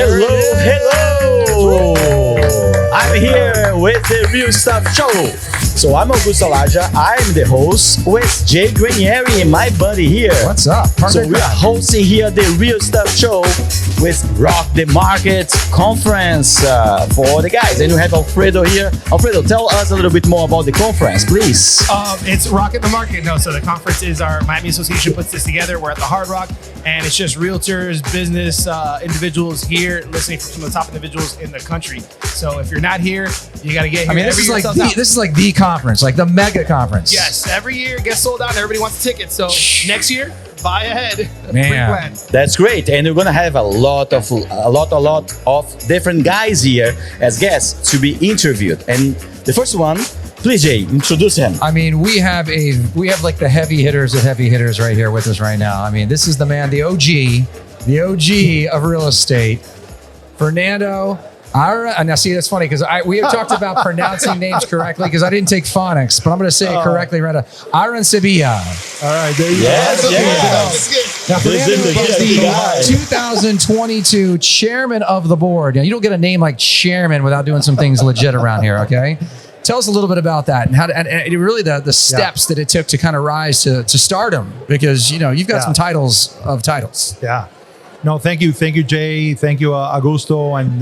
Hello. I'm here with the Real Stuff Show. So I'm Augusto Alaja. I'm the host with Jay Granieri, my buddy here. What's up? So we're hosting here the Real Stuff Show with Rock the Market conference for the guys. And we have Alfredo here. Alfredo, tell us a little bit more about the conference, please. It's Rock at the Market. No, so the conference is our Miami Association puts this together. We're at the Hard Rock, and it's just realtors, business individuals here listening from some of the top individuals in the country. So if you're not here, you got to get here. I mean, this is like the conference, like the mega conference. Yes, every year it gets sold out. Everybody wants a ticket. So next year, buy ahead. Man, that's great, and we're gonna have a lot of different guys here as guests to be interviewed. And the first one, please, Jay, introduce him. I mean, we have like the heavy hitters of heavy hitters right here with us right now. I mean, this is the man, the OG of real estate, Fernando. Now, see, that's funny because we have talked about pronouncing names correctly because I didn't take phonics, but I'm going to say it correctly right now. Arancibia. All right, there you go. Yes. Now, Fernando is the 2022 chairman of the board. Now, you don't get a name like chairman without doing some things legit around here, okay? Tell us a little bit about that and how and really the steps that it took to kind of rise to stardom, because you've got some titles. Yeah. No, thank you, Jay. Thank you, Augusto, and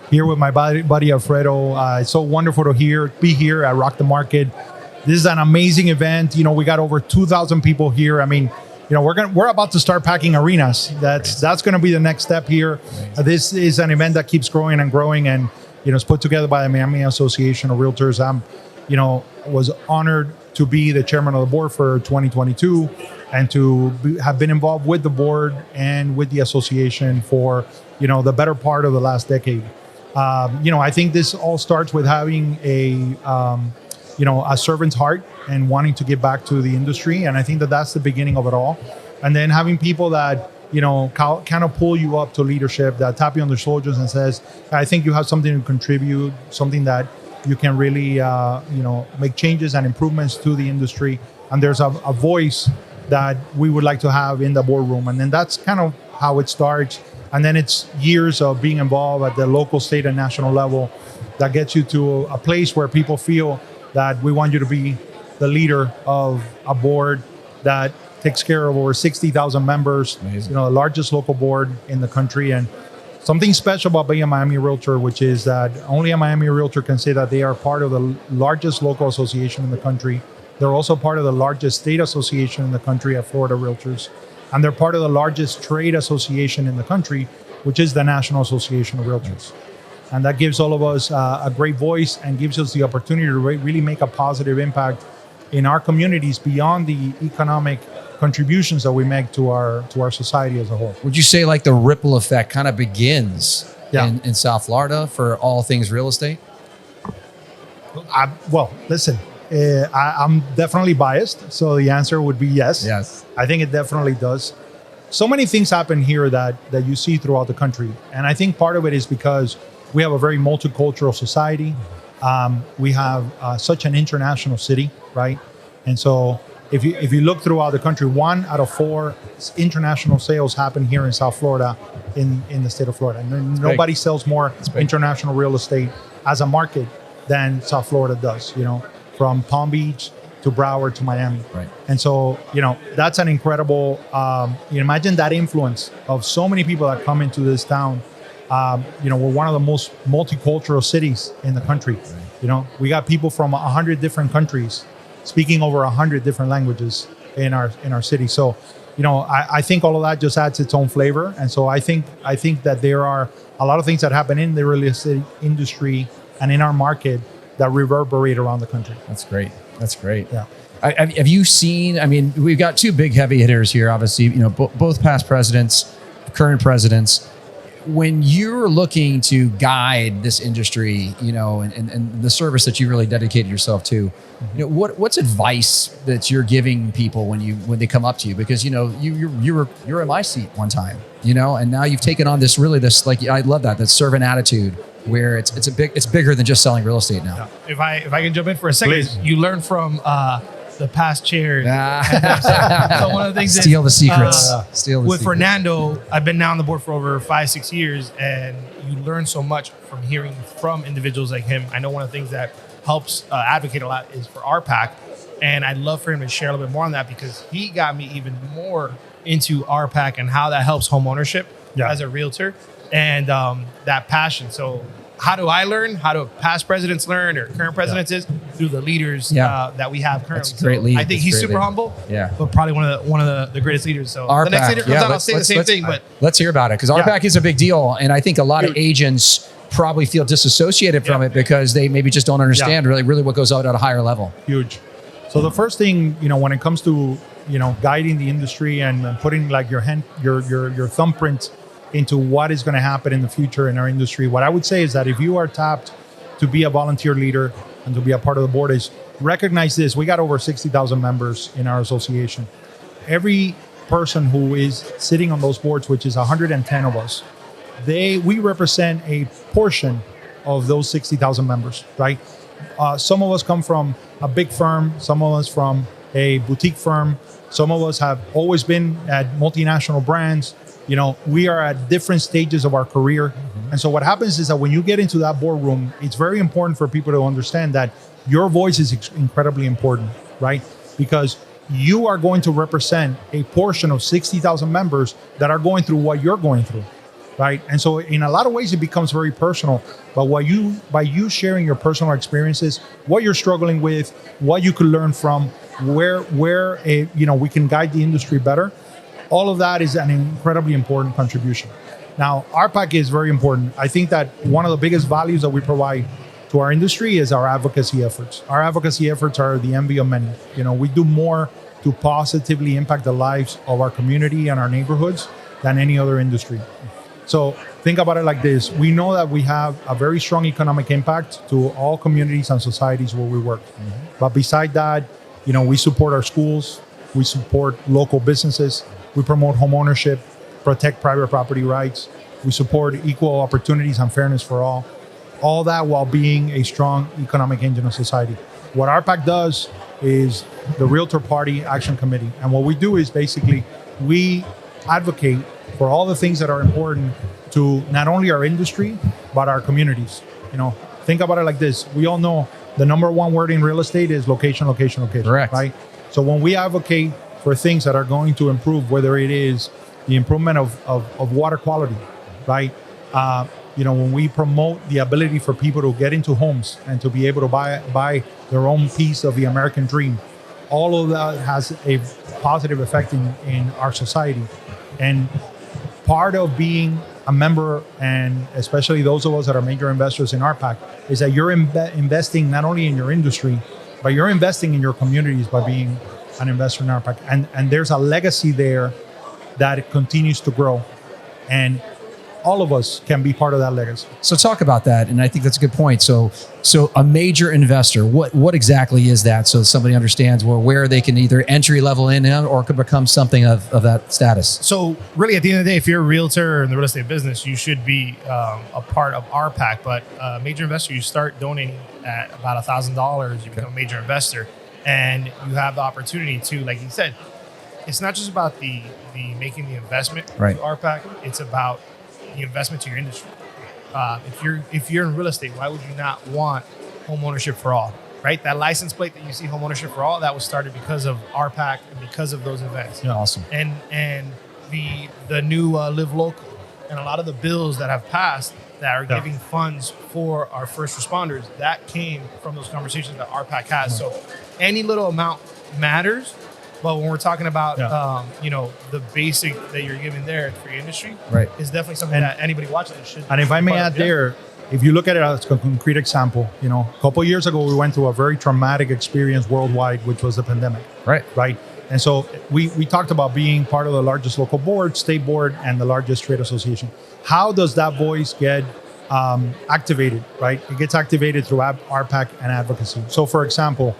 here with my buddy Alfredo. It's so wonderful to be here at Rock the Market. This is an amazing event. We got over 2,000 people here. I mean, we're about to start packing arenas. That's going to be the next step here. This is an event that keeps growing and growing, and it's put together by the Miami Association of Realtors. I'm, was honored to be the chairman of the board for 2022. And to have been involved with the board and with the association for, the better part of the last decade. I think this all starts with having a servant's heart and wanting to give back to the industry. And I think that that's the beginning of it all. And then having people that, kind of pull you up to leadership, that tap you on the shoulders and says, I think you have something to contribute, something that you can really, make changes and improvements to the industry. And there's a voice that we would like to have in the boardroom. And then that's kind of how it starts. And then it's years of being involved at the local, state, and national level that gets you to a place where people feel that we want you to be the leader of a board that takes care of over 60,000 members. Amazing. The largest local board in the country. And something special about being a Miami Realtor, which is that only a Miami Realtor can say that they are part of the largest local association in the country. They're also part of the largest state association in the country at Florida Realtors. And they're part of the largest trade association in the country, which is the National Association of Realtors. And that gives all of us a great voice and gives us the opportunity to really make a positive impact in our communities beyond the economic contributions that we make to our society as a whole. Would you say like the ripple effect kind of begins in South Florida for all things real estate? Listen. I'm definitely biased, so the answer would be yes. Yes, I think it definitely does. So many things happen here that you see throughout the country, and I think part of it is because we have a very multicultural society. We have such an international city, right? And so if you look throughout the country, 1 out of 4 international sales happen here in South Florida, in the state of Florida. Nobody sells more international real estate as a market than South Florida does. From Palm Beach to Broward to Miami. Right. And so, that's an incredible, imagine that influence of so many people that come into this town. We're one of the most multicultural cities in the country. Right. We got people from 100 different countries speaking over 100 different languages in our city. So, I think all of that just adds its own flavor. And so I think that there are a lot of things that happen in the real estate industry and in our market that reverberate around the country. That's great. Yeah. Yeah. Have you seen, I mean, we've got 2 big heavy hitters here, obviously, both past presidents, current presidents. When you're looking to guide this industry, and the service that you really dedicated yourself to, what's advice that you're giving people when they come up to you? Because, you're in my seat one time, and now you've taken on this I love that servant attitude, where it's bigger than just selling real estate now. If I can jump in for a second, Please. You learn from the past chair. Ah. So one of the things Steal the secrets. Steal the secrets. Fernando, I've been now on the board for over 5-6 years, and you learn so much from hearing from individuals like him. I know one of the things that helps advocate a lot is for RPAC, and I'd love for him to share a little bit more on that, because he got me even more into RPAC and how that helps home ownership as a realtor, and that passion. So how do I learn? How do past presidents learn, or current presidents is through the leaders that we have currently. That's a great lead. I think he's super humble, but probably one of the greatest leaders. So RPAC, the next leader comes out, I'll say the same thing. But let's hear about it, because RPAC is a big deal, and I think a lot of agents probably feel disassociated from it because they maybe just don't understand really what goes out at a higher level. Huge. So the first thing, when it comes to guiding the industry and putting like your thumbprint into what is going to happen in the future in our industry, what I would say is that if you are tapped to be a volunteer leader and to be a part of the board, is recognize this: we got over 60,000 members in our association. Every person who is sitting on those boards, which is 110 of us, we represent a portion of those 60,000 members, right? Some of us come from a big firm, some of us from a boutique firm, some of us have always been at multinational brands. We are at different stages of our career. And so what happens is that when you get into that boardroom, it's very important for people to understand that your voice is incredibly important, right? Because you are going to represent a portion of 60,000 members that are going through what you're going through. Right. And so in a lot of ways, it becomes very personal. But by you sharing your personal experiences, what you're struggling with, what you could learn from, where we can guide the industry better, all of that is an incredibly important contribution. Now, RPAC is very important. I think that one of the biggest values that we provide to our industry is our advocacy efforts. Our advocacy efforts are the envy of many. We do more to positively impact the lives of our community and our neighborhoods than any other industry. So think about it like this. We know that we have a very strong economic impact to all communities and societies where we work. But beside that, we support our schools, we support local businesses, we promote home ownership, protect private property rights, we support equal opportunities and fairness for all that while being a strong economic engine of society. What RPAC does is the Realtor Party Action Committee. And what we do is basically we advocate for all the things that are important to not only our industry, but our communities. Think about it like this. We all know the number one word in real estate is location, location, location. Correct. Right? So when we advocate for things that are going to improve, whether it is the improvement of water quality, right? When we promote the ability for people to get into homes and to be able to buy their own piece of the American dream, all of that has a positive effect in our society. And part of being a member, and especially those of us that are major investors in RPAC, is that you're investing not only in your industry, but you're investing in your communities by being an investor in RPAC. And there's a legacy there that continues to grow. And all of us can be part of that legacy. So talk about that, and I think that's a good point. So a major investor, what exactly is that? So somebody understands where they can either entry level in or could become something of that status. So really, at the end of the day, if you're a realtor in the real estate business, you should be a part of RPAC. But major investor, you start donating at about $1,000. You become a major investor, and you have the opportunity to, like you said, it's not just about the making the investment to RPAC. It's about the investment to your industry. If you're in real estate, why would you not want home ownership for all? Right? That license plate that you see, home ownership for all, that was started because of RPAC and because of those events. Yeah, awesome. And the new Live Local and a lot of the bills that have passed that are giving funds for our first responders, that came from those conversations that RPAC has. So any little amount matters. But when we're talking about, the basic that you're giving there for your industry, is definitely something that anybody watching this should. And if I may add there, if you look at it as a concrete example, a couple of years ago, we went through a very traumatic experience worldwide, which was the pandemic. Right. And so we talked about being part of the largest local board, state board, and the largest trade association. How does that voice get activated, right? It gets activated through RPAC and advocacy. So for example,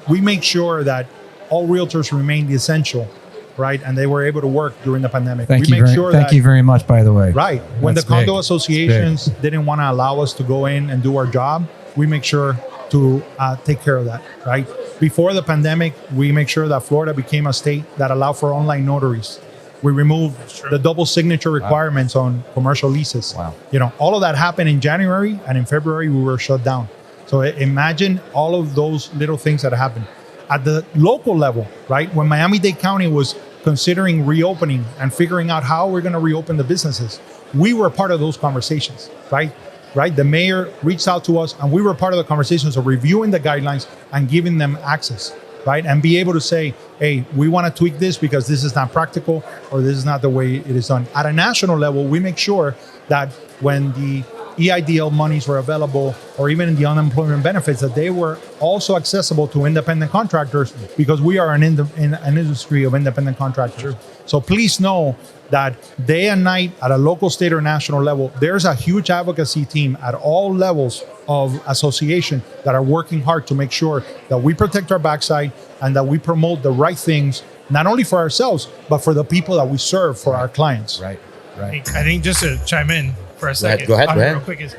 we make sure that all realtors remained essential, right? And they were able to work during the pandemic. Thank you very much, by the way. Right. When the condo associations didn't want to allow us to go in and do our job, we make sure to take care of that, right? before the pandemic, we make sure that Florida became a state that allowed for online notaries. We removed the double signature requirements on commercial leases. Wow. All of that happened in January, and in February we were shut down. So imagine all of those little things that happened. At the local level, right? When Miami-Dade County was considering reopening and figuring out how we're going to reopen the businesses, we were part of those conversations, right? The mayor reached out to us, and we were part of the conversations of reviewing the guidelines and giving them access, right? And be able to say, hey, we want to tweak this because this is not practical, or this is not the way it is done. At a national level, we make sure that when the EIDL monies were available, or even in the unemployment benefits, that they were also accessible to independent contractors, because we are an industry of independent contractors. Sure. So please know that day and night at a local, state, or national level, there's a huge advocacy team at all levels of association that are working hard to make sure that we protect our backside and that we promote the right things, not only for ourselves, but for the people that we serve, for our clients. Right. I think just to chime in for a second, Go ahead. real quick, is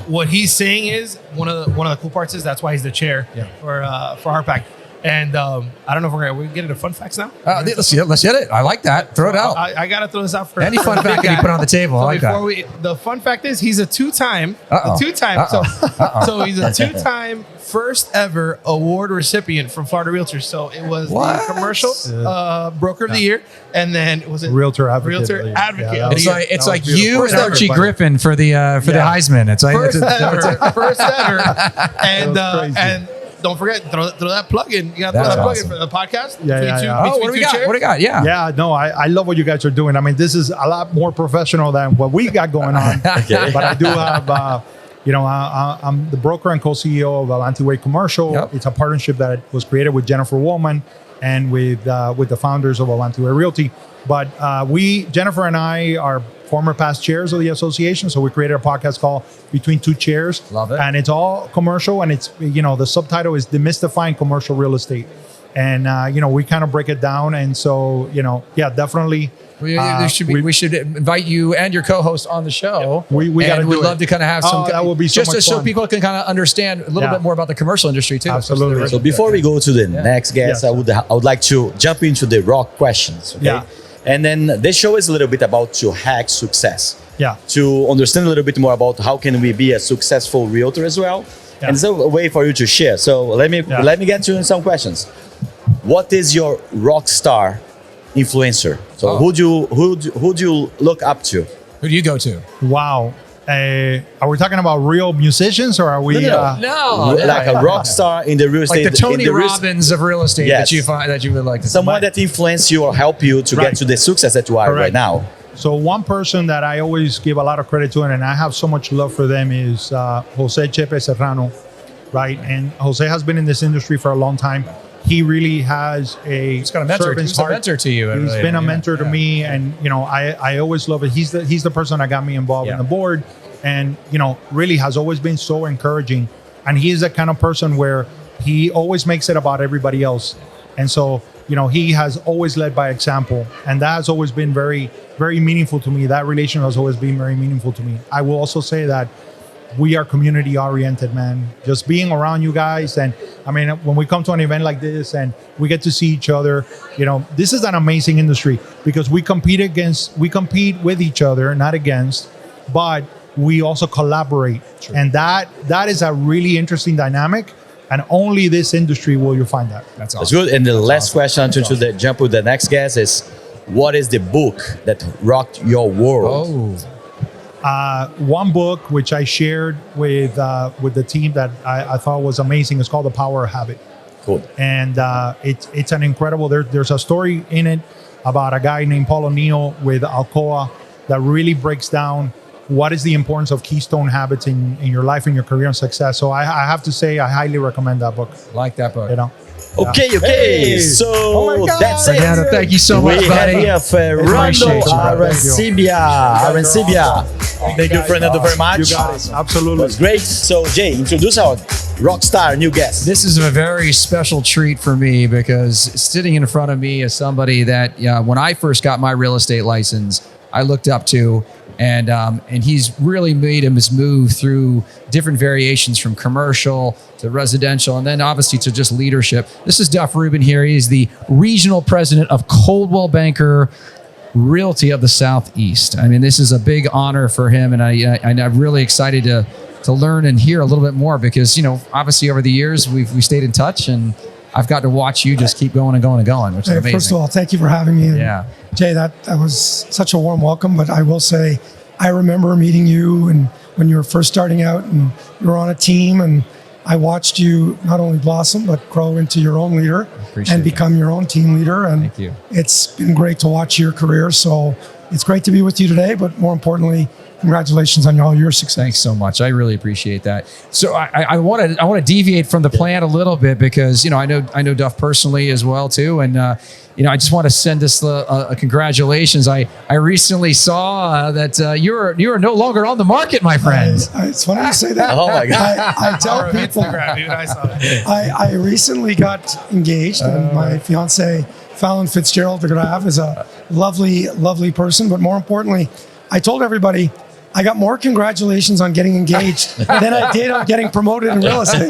what he's saying is one of the cool parts is that's why he's the chair for RPAC. And I don't know if we get into fun facts now. Let's get it. I like that. Throw it out. I gotta throw this out for any fun fact that you put on the table. I like that. The fun fact is he's a two-time. So he's a two-time first ever award recipient from Florida Realtors. So it was the commercial broker of the year, and then was it Realtor Advocate? Yeah, it's like you and Archie Griffin for the Heisman. It's like first ever, and. Don't forget, throw that plug in. You got to throw that plug in for the podcast. What do we got? What do we got? Yeah, no, I love what you guys are doing. I mean, this is a lot more professional than what we got going on. But I do have, I'm the broker and co-CEO of Avanti Commercial. Yep. It's a partnership that was created with Jennifer Woolman and with the founders of Avanti Realty. But Jennifer and I are former past chairs of the association, so we created a podcast called Between Two Chairs. Love it. And it's all commercial, and it's the subtitle is Demystifying Commercial Real Estate. And we kind of break it down, and so definitely we should invite you and your co-host on the show. We got to. We'd love to kind of have some. That would be so people can kind of understand a little bit more about the commercial industry too. Absolutely. So before we go to the next guest, I would like to jump into the rock questions. Okay? Yeah. And then this show is a little bit about to hack success. Yeah. To understand a little bit more about how can we be a successful realtor as well. Yeah. And it's a way for you to share. So let me get to some questions. What is your rock star influencer? So who do you look up to? Who do you go to? Wow. Are we talking about real musicians, or are we? No. Like a rock star in the real estate, like the Tony Robbins of real estate that you would like to. Someone that influence you or help you to get to the success that you are right now. So one person that I always give a lot of credit to, and I have so much love for them, is Jose Chepe Serrano, right? And Jose has been in this industry for a long time. He really has he's got a mentor. He's a mentor to you. He's been a mentor to me, and I always love it. He's the person that got me involved in the board, and really has always been so encouraging. And he is the kind of person where he always makes it about everybody else, and so he has always led by example, and that has always been very, very meaningful to me. That relation has always been very meaningful to me. I will also say that we are community oriented, man. Just being around you guys. And I mean, when we come to an event like this and we get to see each other, this is an amazing industry because we compete with each other, not against, but we also collaborate. True. And that is a really interesting dynamic. And only this industry will you find that. That's awesome. That's good. And the last question to jump with the next guest is, what is the book that rocked your world? One book which I shared with the team that I thought was amazing is called The Power of Habit. Cool. And it's an incredible. There's a story in it about a guy named Paul O'Neill with Alcoa that really breaks down what is the importance of keystone habits in your life and your career and success. So I have to say I highly recommend that book. Like that book. Okay. Hey. So that's it. Fernando, thank you so much, buddy. We have Fernando Arancibia. Thank you, Fernando, very much. You got it. Absolutely. That's great. So, Jay, introduce our rock star new guest. This is a very special treat for me because sitting in front of me is somebody that when I first got my real estate license, I looked up to. And he's really made his move through different variations from commercial to residential, and then obviously to just leadership. This is Duff Rubin here. He's the regional president of Coldwell Banker Realty of the Southeast. I mean, this is a big honor for him, and I'm really excited to learn and hear a little bit more because, obviously over the years we stayed in touch, and I've got to watch you just keep going and going and going, which is amazing. First of all, thank you for having me. And Jay, that was such a warm welcome, but I will say, I remember meeting you and when you were first starting out and you were on a team, and I watched you not only blossom, but grow into your own leader and become your own team leader. And thank you. It's been great to watch your career. So it's great to be with you today, but more importantly, congratulations on all your success. Thanks so much. I really appreciate that. So I want to deviate from the plan a little bit because I know Duff personally as well too, and I just want to send us a congratulations. I recently saw that you are no longer on the market, my friend. It's funny you say that. Oh my God! I tell people I recently got engaged, and my fiance Fallon Fitzgerald de Grave is a lovely, lovely person. But more importantly, I told everybody I got more congratulations on getting engaged than I did on getting promoted in real estate.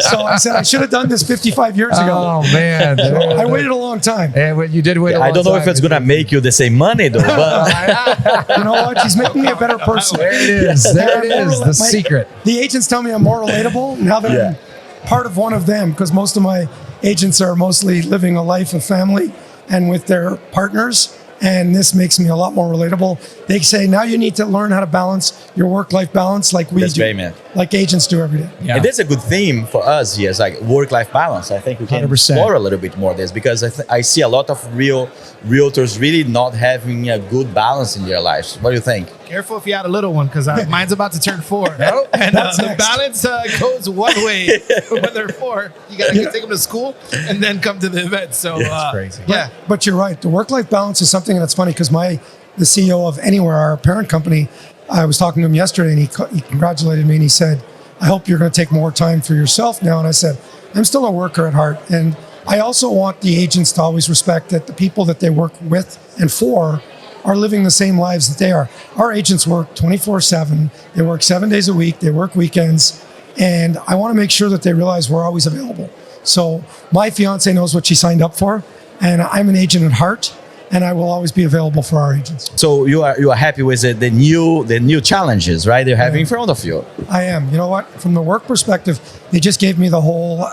So I said I should have done this 55 years ago. Oh man, so I waited a long time. And you did wait. I don't know if it's gonna make you the same money though. But you know what? He's making me a better person. There it is. There it is. The secret. The agents tell me I'm more relatable now that I'm part of one of them, because most of my agents are mostly living a life of family and with their partners. And this makes me a lot more relatable. They say, now you need to learn how to balance your work-life balance like we do, like agents do every day. Yeah. And that's a good theme for us here. It's like work-life balance. I think we can 100%. Explore a little bit more of this because I see a lot of realtors really not having a good balance in their lives. What do you think? Careful if you had a little one, because mine's about to turn 4. And the balance goes one way when they're 4. You got to take them to school and then come to the event. So it's crazy. But you're right. The work-life balance is something that's funny because the CEO of Anywhere, our parent company, I was talking to him yesterday and he congratulated me and he said, I hope you're going to take more time for yourself now. And I said, I'm still a worker at heart. And I also want the agents to always respect that the people that they work with and for are living the same lives that they are. Our agents work 24/7. They work 7 days a week. They work weekends. And I want to make sure that they realize we're always available. So my fiance knows what she signed up for, and I'm an agent at heart, and I will always be available for our agents. So you are happy with the new challenges, right? They're having in front of you. I am. You know what? From the work perspective, they just gave me the whole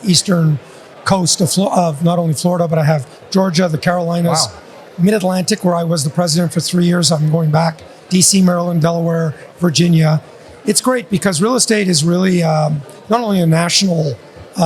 eastern coast of not only Florida, but I have Georgia, the Carolinas, Mid-Atlantic, where I was the president for 3 years. I'm going back. DC, Maryland, Delaware, Virginia. It's great because real estate is really not only a national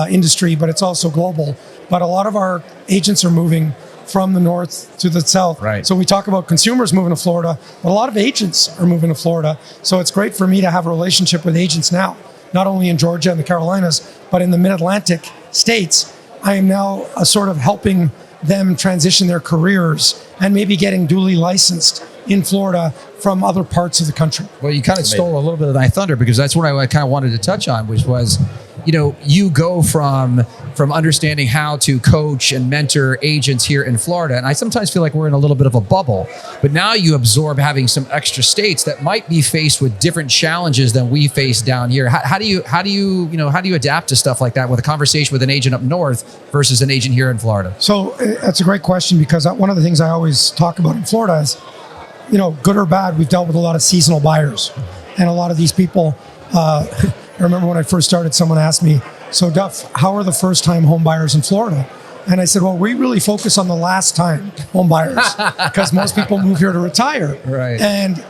industry, but it's also global. But a lot of our agents are moving from the north to the south. Right. So we talk about consumers moving to Florida, but a lot of agents are moving to Florida. So it's great for me to have a relationship with agents now, not only in Georgia and the Carolinas, but in the Mid-Atlantic states. I am now sort of helping them transition their careers and maybe getting duly licensed in Florida from other parts of the country. Well, you kind of stole a little bit of my thunder because that's what I kind of wanted to touch on, which was, you go from understanding how to coach and mentor agents here in Florida. And I sometimes feel like we're in a little bit of a bubble, but now you absorb having some extra states that might be faced with different challenges than we face down here. How do you adapt to stuff like that with a conversation with an agent up north versus an agent here in Florida? So that's a great question because one of the things I always talk about in Florida is, good or bad, we've dealt with a lot of seasonal buyers. And a lot of these people, I remember when I first started, someone asked me, so Duff, how are the first time home buyers in Florida? And I said, well, we really focus on the last time home buyers because most people move here to retire. Right. And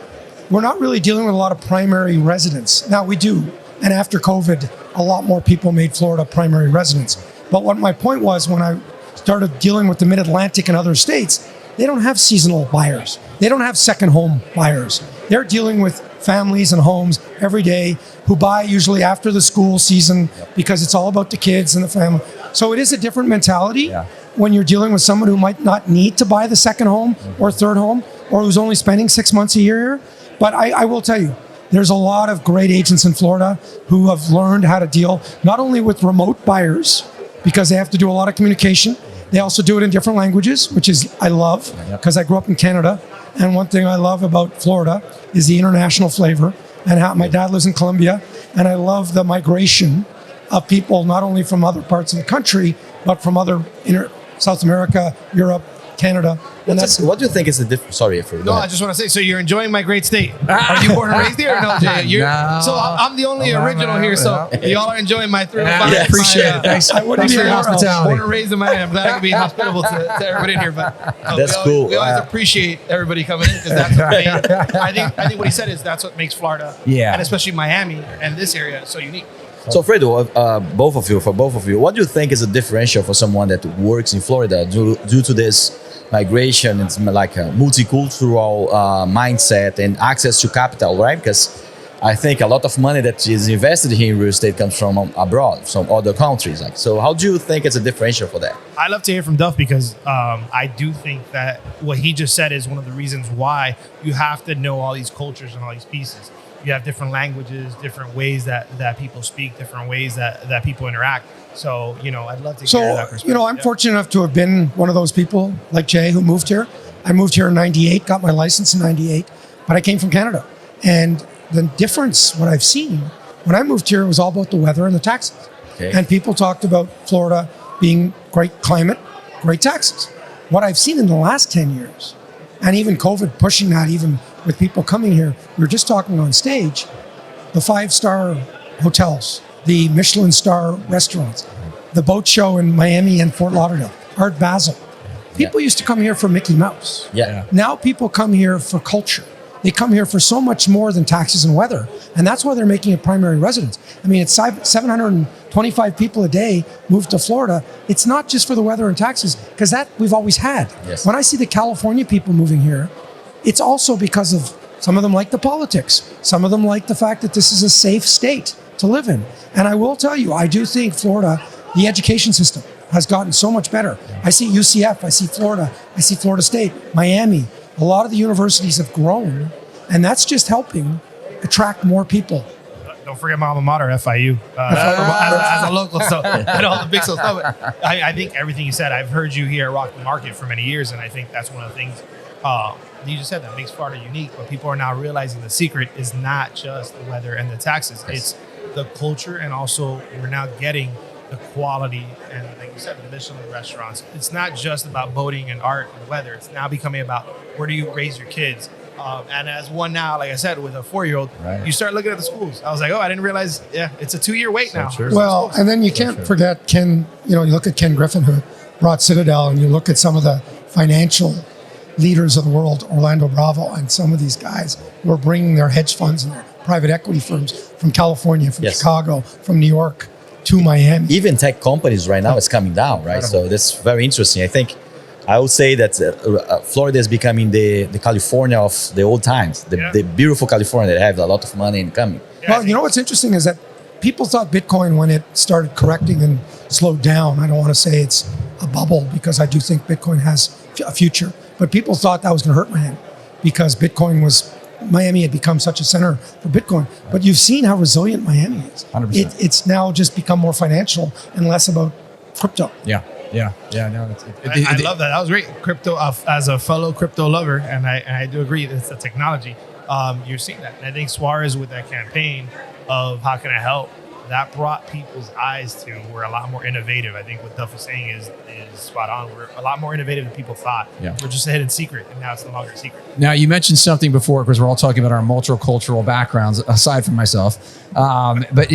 we're not really dealing with a lot of primary residents. Now we do. And after COVID, a lot more people made Florida primary residence. But what my point was when I started dealing with the Mid-Atlantic and other states, they don't have seasonal buyers. They don't have second home buyers. They're dealing with families and homes every day who buy usually after the school season because it's all about the kids and the family. So it is a different mentality when you're dealing with someone who might not need to buy the second home or third home or who's only spending 6 months a year here. But I will tell you, there's a lot of great agents in Florida who have learned how to deal not only with remote buyers because they have to do a lot of communication. They also do it in different languages, which is I love because I grew up in Canada. And one thing I love about Florida is the international flavor, and how my dad lives in Colombia, and I love the migration of people not only from other parts of the country, but from other South America, Europe, Canada. And What do you think is the difference? Sorry, no, I just want to say, so you're enjoying my great state. Are you born and raised here or no, Jay? No. So I'm the only original here, so y'all are enjoying my 305. Yeah, appreciate it. Thanks. I wouldn't Thanks be for your anywhere else. hospitality. Born and raised in Miami. I'm glad I can be hospitable to everybody in here. But That's cool. We always appreciate everybody coming in, because that's what I think what he said is that's what makes Florida, and especially Miami and this area, so unique. So Fredo, both of you, what do you think is a differential for someone that works in Florida due to this migration? It's like a multicultural mindset and access to capital, right? Because I think a lot of money that is invested here in real estate comes from abroad, from other countries. Like, so how do you think it's a differential for that? I love to hear from Duff, because I do think that what he just said is one of the reasons why you have to know all these cultures and all these pieces. You have different languages, different ways that people speak, different ways that people interact. So, I'd love to hear that perspective. I'm fortunate enough to have been one of those people like Jay who moved here. I moved here in 98, got my license in 98, but I came from Canada. And the difference, what I've seen, when I moved here, it was all about the weather and the taxes. Okay. And people talked about Florida being great climate, great taxes. What I've seen in the last 10 years, and even COVID pushing that, even with people coming here, we were just talking on stage, the 5-star hotels, the Michelin star restaurants, the boat show in Miami and Fort Lauderdale, Art Basel. People used to come here for Mickey Mouse. Yeah. Now people come here for culture. They come here for so much more than taxes and weather. And that's why they're making it primary residence. I mean, it's 725 people a day move to Florida. It's not just for the weather and taxes, because that we've always had. Yes. When I see the California people moving here, it's also because of some of them like the politics. Some of them like the fact that this is a safe state to live in. And I will tell you, I do think Florida, the education system has gotten so much better. I see UCF, I see Florida, I see Florida State, Miami. A lot of the universities have grown, and that's just helping attract more people. Don't forget my alma mater, FIU, as a local, so I know all the big stuff. No, but I think everything you said, I've heard you here at Rock the Market for many years, and I think that's one of the things you just said that makes Florida unique. But people are now realizing the secret is not just the weather and the taxes. It's the culture, and also we're now getting the quality, and like you said, the Michelin restaurants. It's not just about boating and art and weather. It's now becoming about where do you raise your kids. And as one now, like I said, with a 4-year-old, you start looking at the schools. I was like, I didn't realize, it's a 2-year wait now. True. Well, and then you can't forget Ken, you look at Ken Griffin, who brought Citadel, and you look at some of the financial leaders of the world, Orlando Bravo, and some of these guys who are bringing their hedge funds and their private equity firms from California, from Chicago, from New York to Miami. Even tech companies right now is coming down, right? So that's very interesting. I think I would say that Florida is becoming the California of the old times, the beautiful California that have a lot of money incoming. Well, what's interesting is that people thought Bitcoin, when it started correcting and slowed down, I don't want to say it's a bubble, because I do think Bitcoin has a future, but people thought that was going to hurt Miami, because Miami had become such a center for Bitcoin. But you've seen how resilient Miami is. 100%. It's now just become more financial and less about crypto. Yeah. No, I love that. That was great. Crypto, as a fellow crypto lover, and I do agree, it's the technology. You're seeing that. And I think Suarez, with that campaign of how can I help, that brought people's eyes to, we're a lot more innovative. I think what Duff is saying is spot on. We're a lot more innovative than people thought. Yeah. We're just a hidden secret, and now it's no longer a secret. Now, you mentioned something before, because we're all talking about our multicultural backgrounds, aside from myself. But,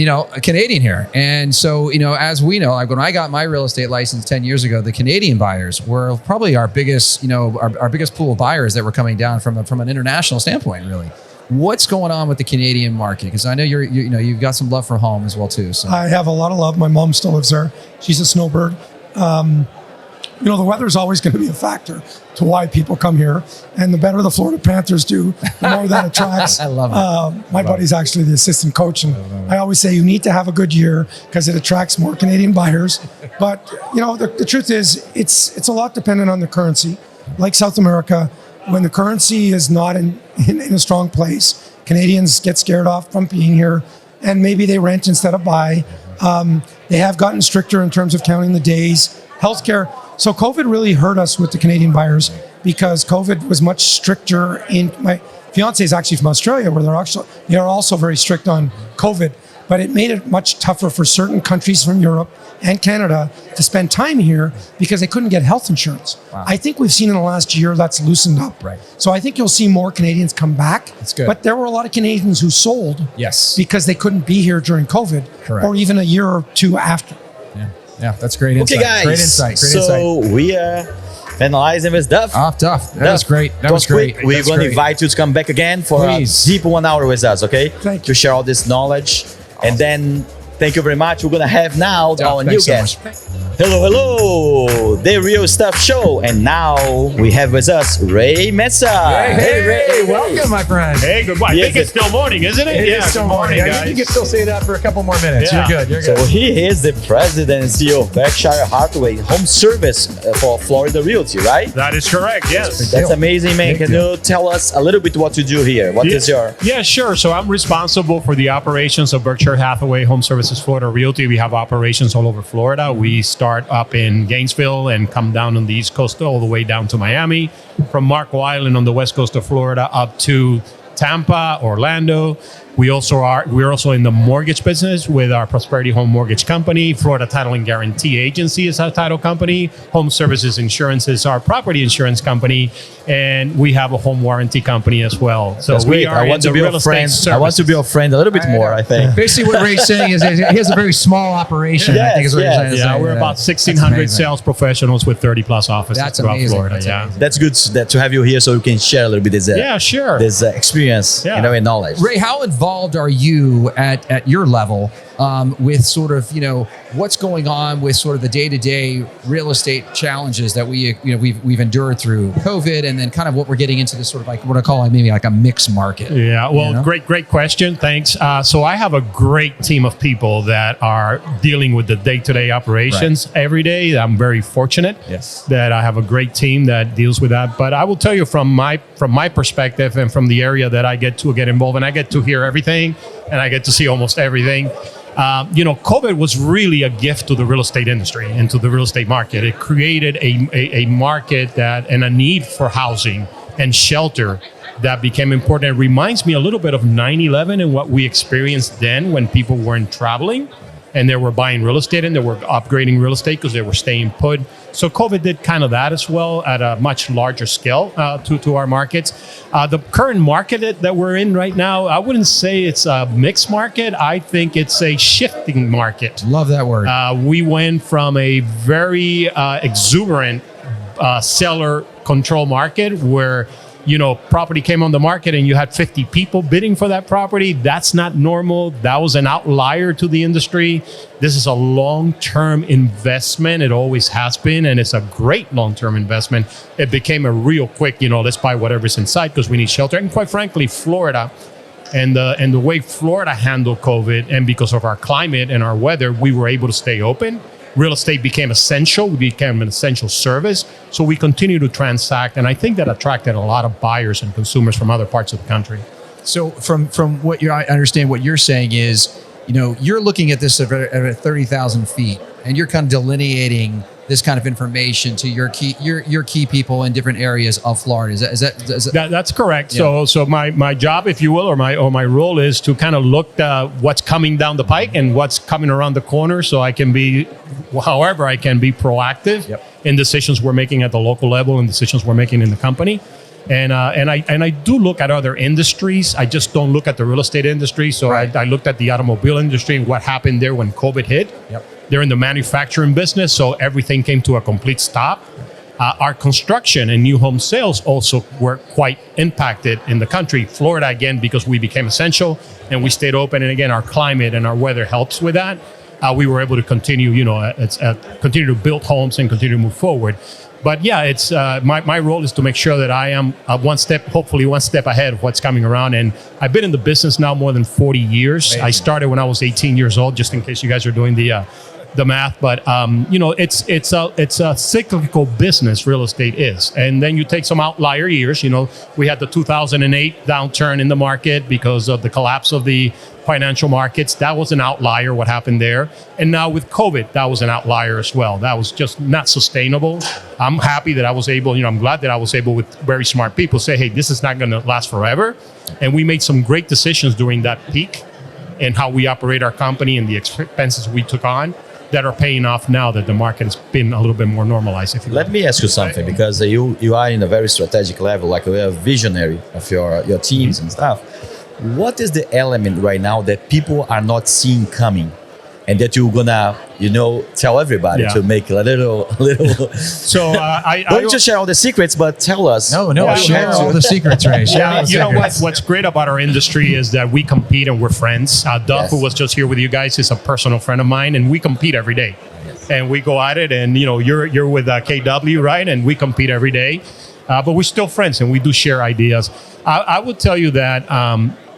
Canadian here. And so, as we know, like when I got my real estate license 10 years ago, the Canadian buyers were probably our biggest, our biggest pool of buyers that were coming down from an international standpoint, really. What's going on with the Canadian market? Because I know you've got some love for home as well too. So I have a lot of love. My mom still lives there. She's a snowbird. The weather is always going to be a factor to why people come here. And the better the Florida Panthers do, the more that attracts. I love it. My buddy's actually the assistant coach, and I always say you need to have a good year because it attracts more Canadian buyers. But the truth is, it's a lot dependent on the currency. Like South America, when the currency is not in a strong place, Canadians get scared off from being here, and maybe they rent instead of buy. They have gotten stricter in terms of counting the days. Healthcare. So COVID really hurt us with the Canadian buyers because COVID was much stricter my fiance is actually from Australia, where they're also very strict on COVID, but it made it much tougher for certain countries from Europe and Canada to spend time here because they couldn't get health insurance. Wow. I think we've seen in the last year that's loosened up. Right. So I think you'll see more Canadians come back. That's good. But there were a lot of Canadians who sold because they couldn't be here during COVID. Correct. Or even a year or two after. Yeah, that's great insight. Okay, guys. Great insight. So we are finalizing with Duff. Duff. That was great. That was great. We're going to invite you to come back again for a deep 1 hour with us, okay? Thank you. To share all this knowledge. And then, thank you very much. We're going to have now our new guest. Hello, The Real Stuff Show. And now we have with us Rei Mesa. Hey, Ray. Welcome, my friend. Hey, good morning. I think it's still morning, isn't it? It is still morning, guys. You can still say that for a couple more minutes. Yeah. You're good. So he is the president and CEO of Berkshire Hathaway Home Service for Florida Realty, right? That is correct, yes. That's amazing, man. Can you tell us a little bit what you do here? What is your... Yeah, sure. So I'm responsible for the operations of Berkshire Hathaway Home Services Florida Realty. We have operations all over Florida. We start up in Gainesville and come down on the East Coast all the way down to Miami. From Marco Island on the west coast of Florida up to Tampa, Orlando. We're also in the mortgage business with our Prosperity Home Mortgage Company. Florida Title and Guarantee Agency is our title company. Home Services Insurance is our property insurance company. And we have a home warranty company as well. So That's we great. are I want to be your friend. I want to be your friend a little bit more, I think. Basically, what Ray's saying is he has a very small operation. I think is what you're saying. Yeah, we're about 1,600 sales professionals with 30 plus offices throughout Florida. That's good to have you here so you can share a little bit this, this experience and knowledge. Ray, how involved are you at your level with sort of, what's going on with sort of the day-to-day real estate challenges that we've endured through COVID, and then kind of what we're getting into this sort of like what I call maybe like a mixed market? Yeah, well, great question. Thanks. So I have a great team of people that are dealing with the day-to-day operations every day. I'm very fortunate that I have a great team that deals with that. But I will tell you from my perspective and from the area that I get to get involved, and I get to hear everything and I get to see almost everything. COVID was really a gift to the real estate industry and to the real estate market. It created a market and a need for housing and shelter that became important. It reminds me a little bit of 9/11 and what we experienced then when people weren't traveling and they were buying real estate and they were upgrading real estate because they were staying put. So COVID did kind of that as well at a much larger scale to our markets. The current market that we're in right now, I wouldn't say it's a mixed market. I think it's a shifting market. Love that word. We went from a very exuberant seller control market where property came on the market and you had 50 people bidding for that property. That's not normal. That was an outlier to the industry. This is a long-term investment. It always has been, and it's a great long-term investment. It became a real quick, let's buy whatever's inside because we need shelter. And quite frankly, Florida and the way Florida handled COVID, and because of our climate and our weather, we were able to stay open. Real estate became essential. We became an essential service. So we continue to transact. And I think that attracted a lot of buyers and consumers from other parts of the country. So from what I understand what you're saying is, you're looking at this at 30,000 feet and you're kind of delineating this kind of information to your key people in different areas of Florida. Is that That's correct. Yeah. So my job, if you will, or my role is to kind of look what's coming down the pike and what's coming around the corner, so I can be, however I can be proactive in decisions we're making at the local level and decisions we're making in the company. And I do look at other industries. I just don't look at the real estate industry. So I looked at the automobile industry and what happened there when COVID hit. They're in the manufacturing business, so everything came to a complete stop. Our construction and new home sales also were quite impacted in the country. Florida, again, because we became essential and we stayed open. And again, our climate and our weather helps with that. We were able to continue, continue to build homes and continue to move forward. But yeah, it's my role is to make sure that I am hopefully one step ahead of what's coming around. And I've been in the business now more than 40 years. Amazing. I started when I was 18 years old, just in case you guys are doing the the math, but it's a cyclical business. Real estate is, and then you take some outlier years. We had the 2008 downturn in the market because of the collapse of the financial markets. That was an outlier, what happened there. And now with COVID, that was an outlier as well. That was just not sustainable. I'm happy that I was able, I'm glad that I was able with very smart people say, hey, this is not going to last forever. And we made some great decisions during that peak and how we operate our company and the expenses we took on that are paying off now that the market has been a little bit more normalized. If you Let me ask you something, because you are in a very strategic level, like a visionary of your teams and stuff. What is the element right now that people are not seeing coming, and that you're gonna, tell everybody to make a little? So I don't just share all the secrets, but tell us. No, share all the secrets, Ray. What's great about our industry is that we compete and we're friends. Duff, who was just here with you guys, is a personal friend of mine, and we compete every day. And we go at it, and you're with KW, right? And we compete every day, but we're still friends, and we do share ideas. I would tell you that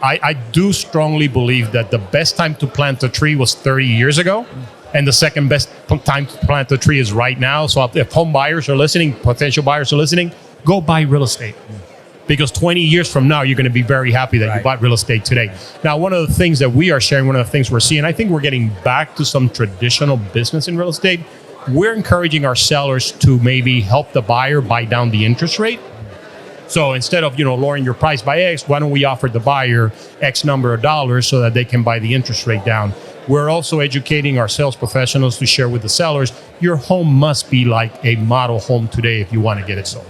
I do strongly believe that the best time to plant a tree was 30 years ago, and the second best time to plant a tree is right now. So if home buyers are listening, potential buyers are listening, go buy real estate. Because 20 years from now, you're going to be very happy that you bought real estate today. Now, one of the things that we are sharing, one of the things we're seeing, I think we're getting back to some traditional business in real estate. We're encouraging our sellers to maybe help the buyer buy down the interest rate. So instead of lowering your price by X, why don't we offer the buyer X number of dollars so that they can buy the interest rate down? We're also educating our sales professionals to share with the sellers, your home must be like a model home today if you want to get it sold.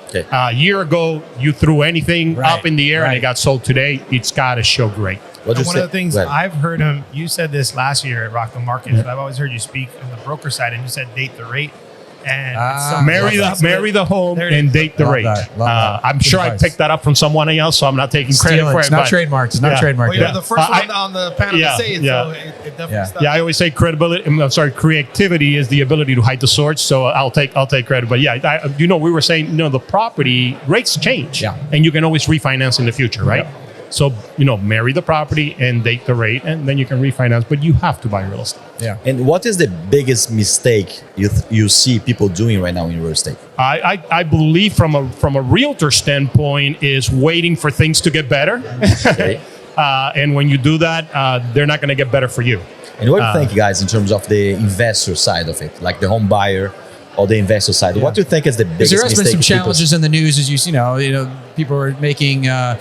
Okay. A year ago, you threw anything up in the air and it got sold today. It's got to show great. One of the things I've heard you said this last year at Rock the Market, but I've always heard you speak on the broker side, and you said date the rate. And marry the home and date the rate. I'm sure I picked that up from someone else, so I'm not taking credit for it. It's not trademarked. It's not trademarked. Well, you're the first one on the panel to say it, so it definitely stuck. Yeah, I always say creativity is the ability to hide the source. So I'll take credit. But we were saying, the property rates change, and you can always refinance in the future, right? Yeah. So, marry the property and date the rate, and then you can refinance, but you have to buy real estate. Yeah. And what is the biggest mistake you see people doing right now in real estate? I believe from a realtor standpoint is waiting for things to get better. Okay. And when you do that, they're not going to get better for you. And what do you think, guys, in terms of the investor side of it, like the home buyer or the investor side? What do you think is the biggest mistake? There has been some challenges in the news, as people are making a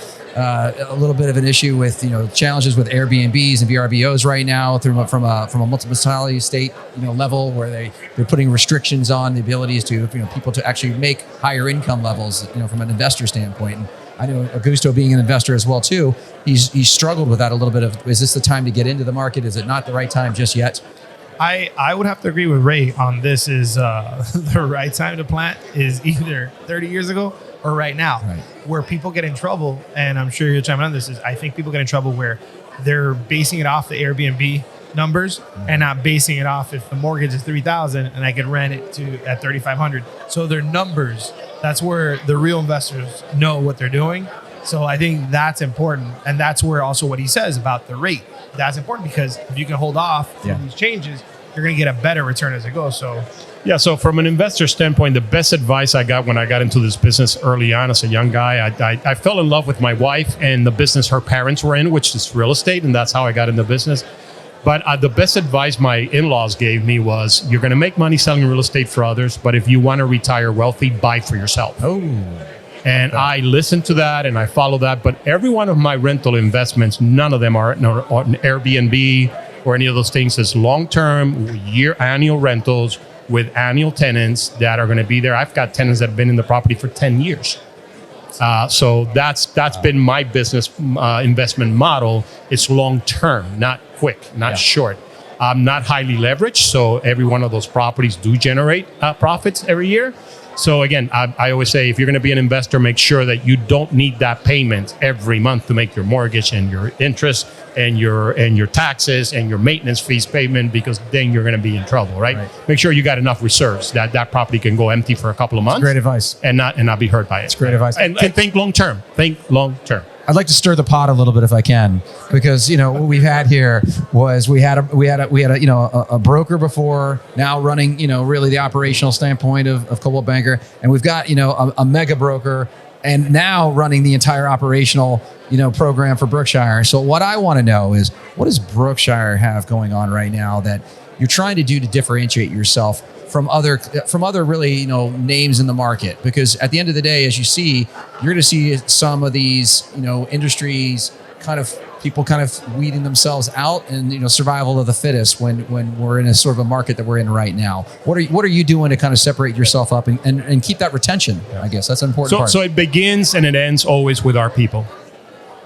little bit of an issue with challenges with Airbnbs and VRBOs right now from a municipality state level, where they're putting restrictions on the abilities to people to actually make higher income levels from an investor standpoint. And I know Augusto, being an investor as well too, he's struggled with that a little bit. Is this the time to get into the market? Is it not the right time just yet? I would have to agree with Ray on this. Is the right time to plant is either 30 years ago or right now, where people get in trouble, and I'm sure you're chiming on this, is I think people get in trouble where they're basing it off the Airbnb numbers and not basing it off if the mortgage is $3,000 and I can rent it at $3,500. So their numbers, that's where the real investors know what they're doing. So I think that's important, and that's where also what he says about the rate, that's important, because if you can hold off from these changes, you're going to get a better return as it goes. So from an investor standpoint, the best advice I got when I got into this business early on as a young guy, I fell in love with my wife and the business her parents were in, which is real estate, and that's how I got into business. But the best advice my in-laws gave me was, you're going to make money selling real estate for others, but if you want to retire wealthy, buy for yourself. And I listened to that and I followed that. But every one of my rental investments, none of them are an Airbnb or any of those things. It's long-term, annual rentals with annual tenants that are going to be there. I've got tenants that have been in the property for 10 years. So that's been my business investment model. It's long-term, not quick, not short. Not highly leveraged. So every one of those properties do generate profits every year. So again, I always say, if you're going to be an investor, make sure that you don't need that payment every month to make your mortgage and your interest and your taxes and your maintenance fees payment, because then you're going to be in trouble, right? Make sure you got enough reserves that property can go empty for a couple of months. That's great advice. And not be hurt by it. That's great advice. And think long term. Think long term. I'd like to stir the pot a little bit if I can, because what we've had here was we had a broker before, now running really the operational standpoint of Coldwell Banker, and we've got a mega broker, and now running the entire operational program for Brookshire. So what I want to know is, what does Brookshire have going on right now that you're trying to do to differentiate yourself from other really names in the market? Because at the end of the day, as you see, you're going to see some of these industries people weeding themselves out, and survival of the fittest when we're in a sort of a market that we're in right now. What are you doing to kind of separate yourself up and keep that retention? I guess that's an important part. So it begins and it ends always with our people.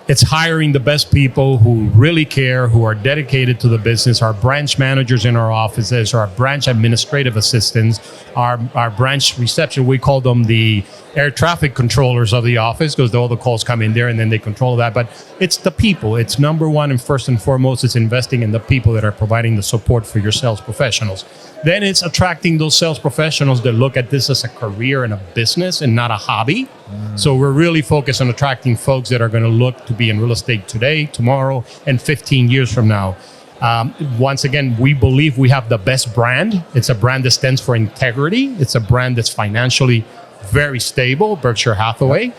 It's hiring the best people who really care, who are dedicated to the business. Our branch managers in our offices, our branch administrative assistants, our branch reception, we call them the air traffic controllers of the office, because all the calls come in there and then they control that. But it's the people. It's number one, and first and foremost, it's investing in the people that are providing the support for your sales professionals. Then it's attracting those sales professionals that look at this as a career and a business and not a hobby. So we're really focused on attracting folks that are going to look to be in real estate today, tomorrow, and 15 years from now. Once again, we believe we have the best brand. It's a brand that stands for integrity. It's a brand that's financially very stable, Berkshire Hathaway.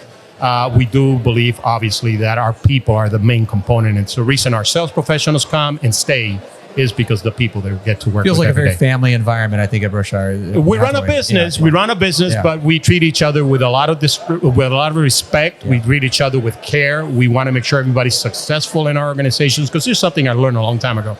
We do believe, obviously, that our people are the main component. And so the reason our sales professionals come and stay is because the people that get to work feels with like a very day. family environment, I think, at Brookshire. We run a business. We run a business, but we treat each other with a lot of respect. We treat each other with care. We want to make sure everybody's successful in our organizations, because there's something I learned a long time ago.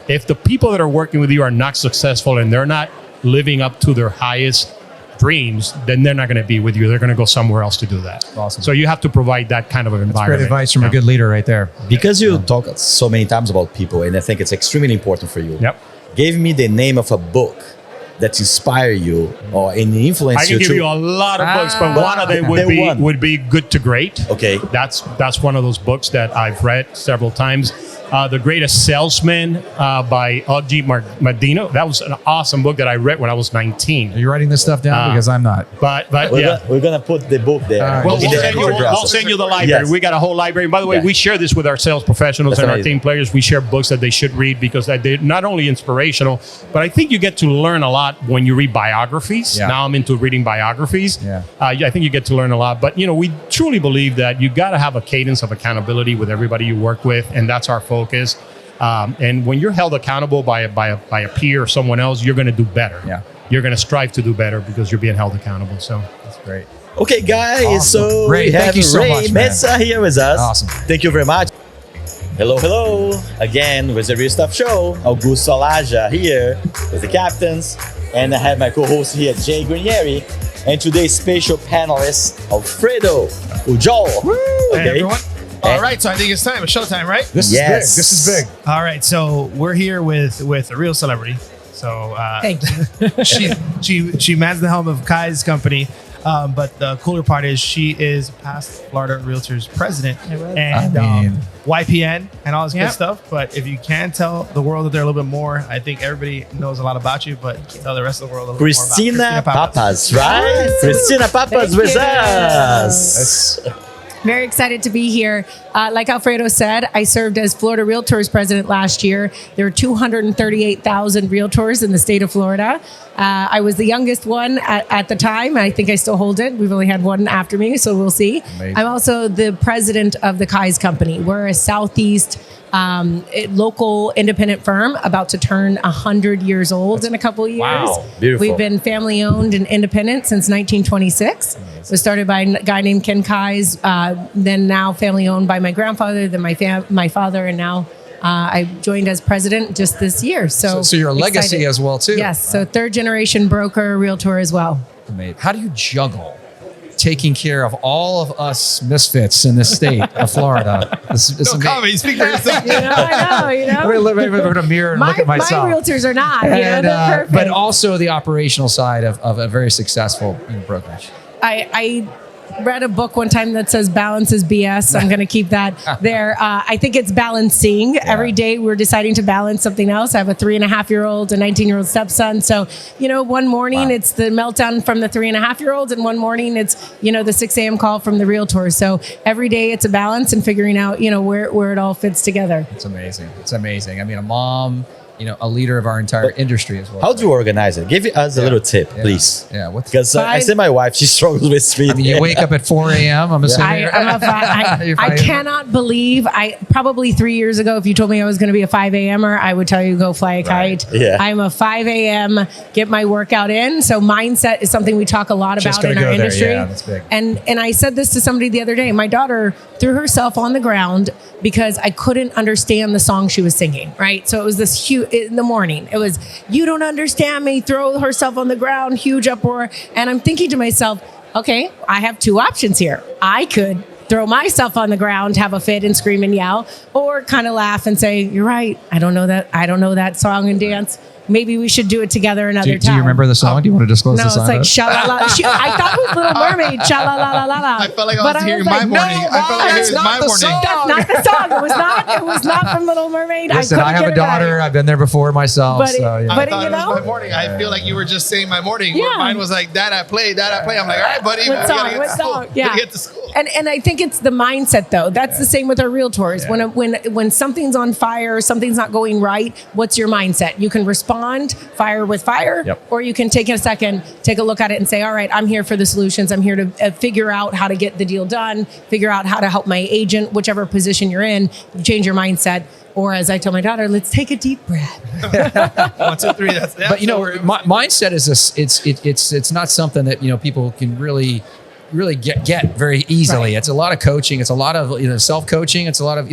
If the people that are working with you are not successful and they're not living up to their highest dreams, then they're not going to be with you. They're going to go somewhere else to do that. Awesome. So you have to provide that kind of an environment. Great advice from a good leader right there. Because you talk so many times about people, and I think it's extremely important for you. Yep. Give me the name of a book that inspire you or any influence you. I can give you a lot of books, but one of them would be Good to Great. Okay. That's one of those books that I've read several times. The Greatest Salesman by Oggi Mardino. That was an awesome book that I read when I was 19. Are you writing this stuff down? Because I'm not. But we're gonna put the book there. Right. We'll send you the library. Yes. We got a whole library. And by the way, we share this with our sales professionals That's and amazing. our team players. We share books that they should read, because they're not only inspirational, but I think you get to learn a lot when you read biographies. Yeah. Now I'm into reading biographies. Yeah. I think you get to learn a lot. But we truly believe that you got to have a cadence of accountability with everybody you work with, and that's our focus. And when you're held accountable by a peer or someone else, you're going to do better. Yeah. You're going to strive to do better because you're being held accountable. So That's great. Okay, guys. Awesome. So Ray, we have thank you so Rei much, man. Mesa here with us. Awesome. Thank you very much. Hello. Again, with the Real Stuff Show. Augusto Alaja here with the captains. And I have my co-host here, Jay Granieri. And today's special panelist, Alfredo Ujol. Hey, everyone. All right, so I think it's time. It's showtime, right? This is big. This is big. All right, so we're here with a real celebrity. So Thank you. she mans the helm of Kai's company. But the cooler part is she is past Florida Realtors president and YPN and all this good stuff. But if you can tell the world that they're a little bit more, I think everybody knows a lot about you, but tell the rest of the world a little bit more about Christina Papas, right? Christina Papas with us. Very excited to be here. Like Alfredo said, I served as Florida Realtors president last year. There are 238,000 realtors in the state of Florida. I was the youngest one at the time. I think I still hold it. We've only had one after me, so we'll see. Amazing. I'm also the president of the Kai's company. We're a Southeast local independent firm about to turn 100 years old in a couple of years. Wow, beautiful. We've been family owned and independent since 1926. It was started by a guy named Ken Kai's, then now family owned by my grandfather, then my father, and now I joined as president just this year. So you're a legacy as well, too. Yes, so third generation broker, realtor as well. Amazing. How do you juggle taking care of all of us misfits in this state of Florida? No comment. You speak for yourself. I know. I'm going to look in a mirror and look at myself. My realtors are not. And, they're perfect. but also the operational side of a very successful brokerage. I read a book one time that says balance is BS. So I'm going to keep that there. I think it's balancing. Yeah. Every day we're deciding to balance something else. I have a 3.5-year-old, a 19-year-old stepson. So, one morning it's the meltdown from the 3.5-year-old, and one morning it's, the 6 a.m. call from the realtors. So every day it's a balance and figuring out, where it all fits together. It's amazing. It's amazing. I mean, a mom, a leader of our entire industry as well. How do you organize it? Give us a little tip, please. Yeah. Because I see my wife, she struggles with sleep. I mean, you wake up at 4 a.m. I'm assuming. I cannot believe probably 3 years ago, if you told me I was going to be a 5 a.m.er, I would tell you go fly a kite. Yeah. I'm a 5 a.m. get my workout in. So mindset is something we talk a lot about in our industry. Yeah, that's big. And I said this to somebody the other day. My daughter threw herself on the ground because I couldn't understand the song she was singing, right? So it was this huge, in the morning, it was, you don't understand me, throw herself on the ground, huge uproar. And I'm thinking to myself, okay, I have two options here. I could throw myself on the ground, have a fit and scream and yell, or kind of laugh and say, you're right, I don't know that song and dance. Maybe we should do it together another time. Do you remember the song? Do you want to disclose the song? No, it's like sha-la-la. I thought it was Little Mermaid, sha-la-la-la-la. I felt like I was hearing My Morning. I felt like it was My Morning. That's not the song. It was not from Little Mermaid. Listen, I have a daughter. Right. I've been there before myself. But, I thought it was My Morning. I feel like you were just saying My Morning. Yeah. Mine was like, Dad, I play. I'm like, all right, buddy. What song? Yeah. Get to school. And I think it's the mindset, though. That's the same with our realtors. Yeah. When something's on fire, something's not going right, what's your mindset? You can respond, fire with fire, or you can take a second, take a look at it and say, all right, I'm here for the solutions. I'm here to figure out how to get the deal done, figure out how to help my agent, whichever position you're in, change your mindset. Or as I told my daughter, let's take a deep breath. 1, 2, 3. That's but mindset is it's not something that people can really get very easily. Right. It's a lot of coaching. It's a lot of self-coaching. It's a lot of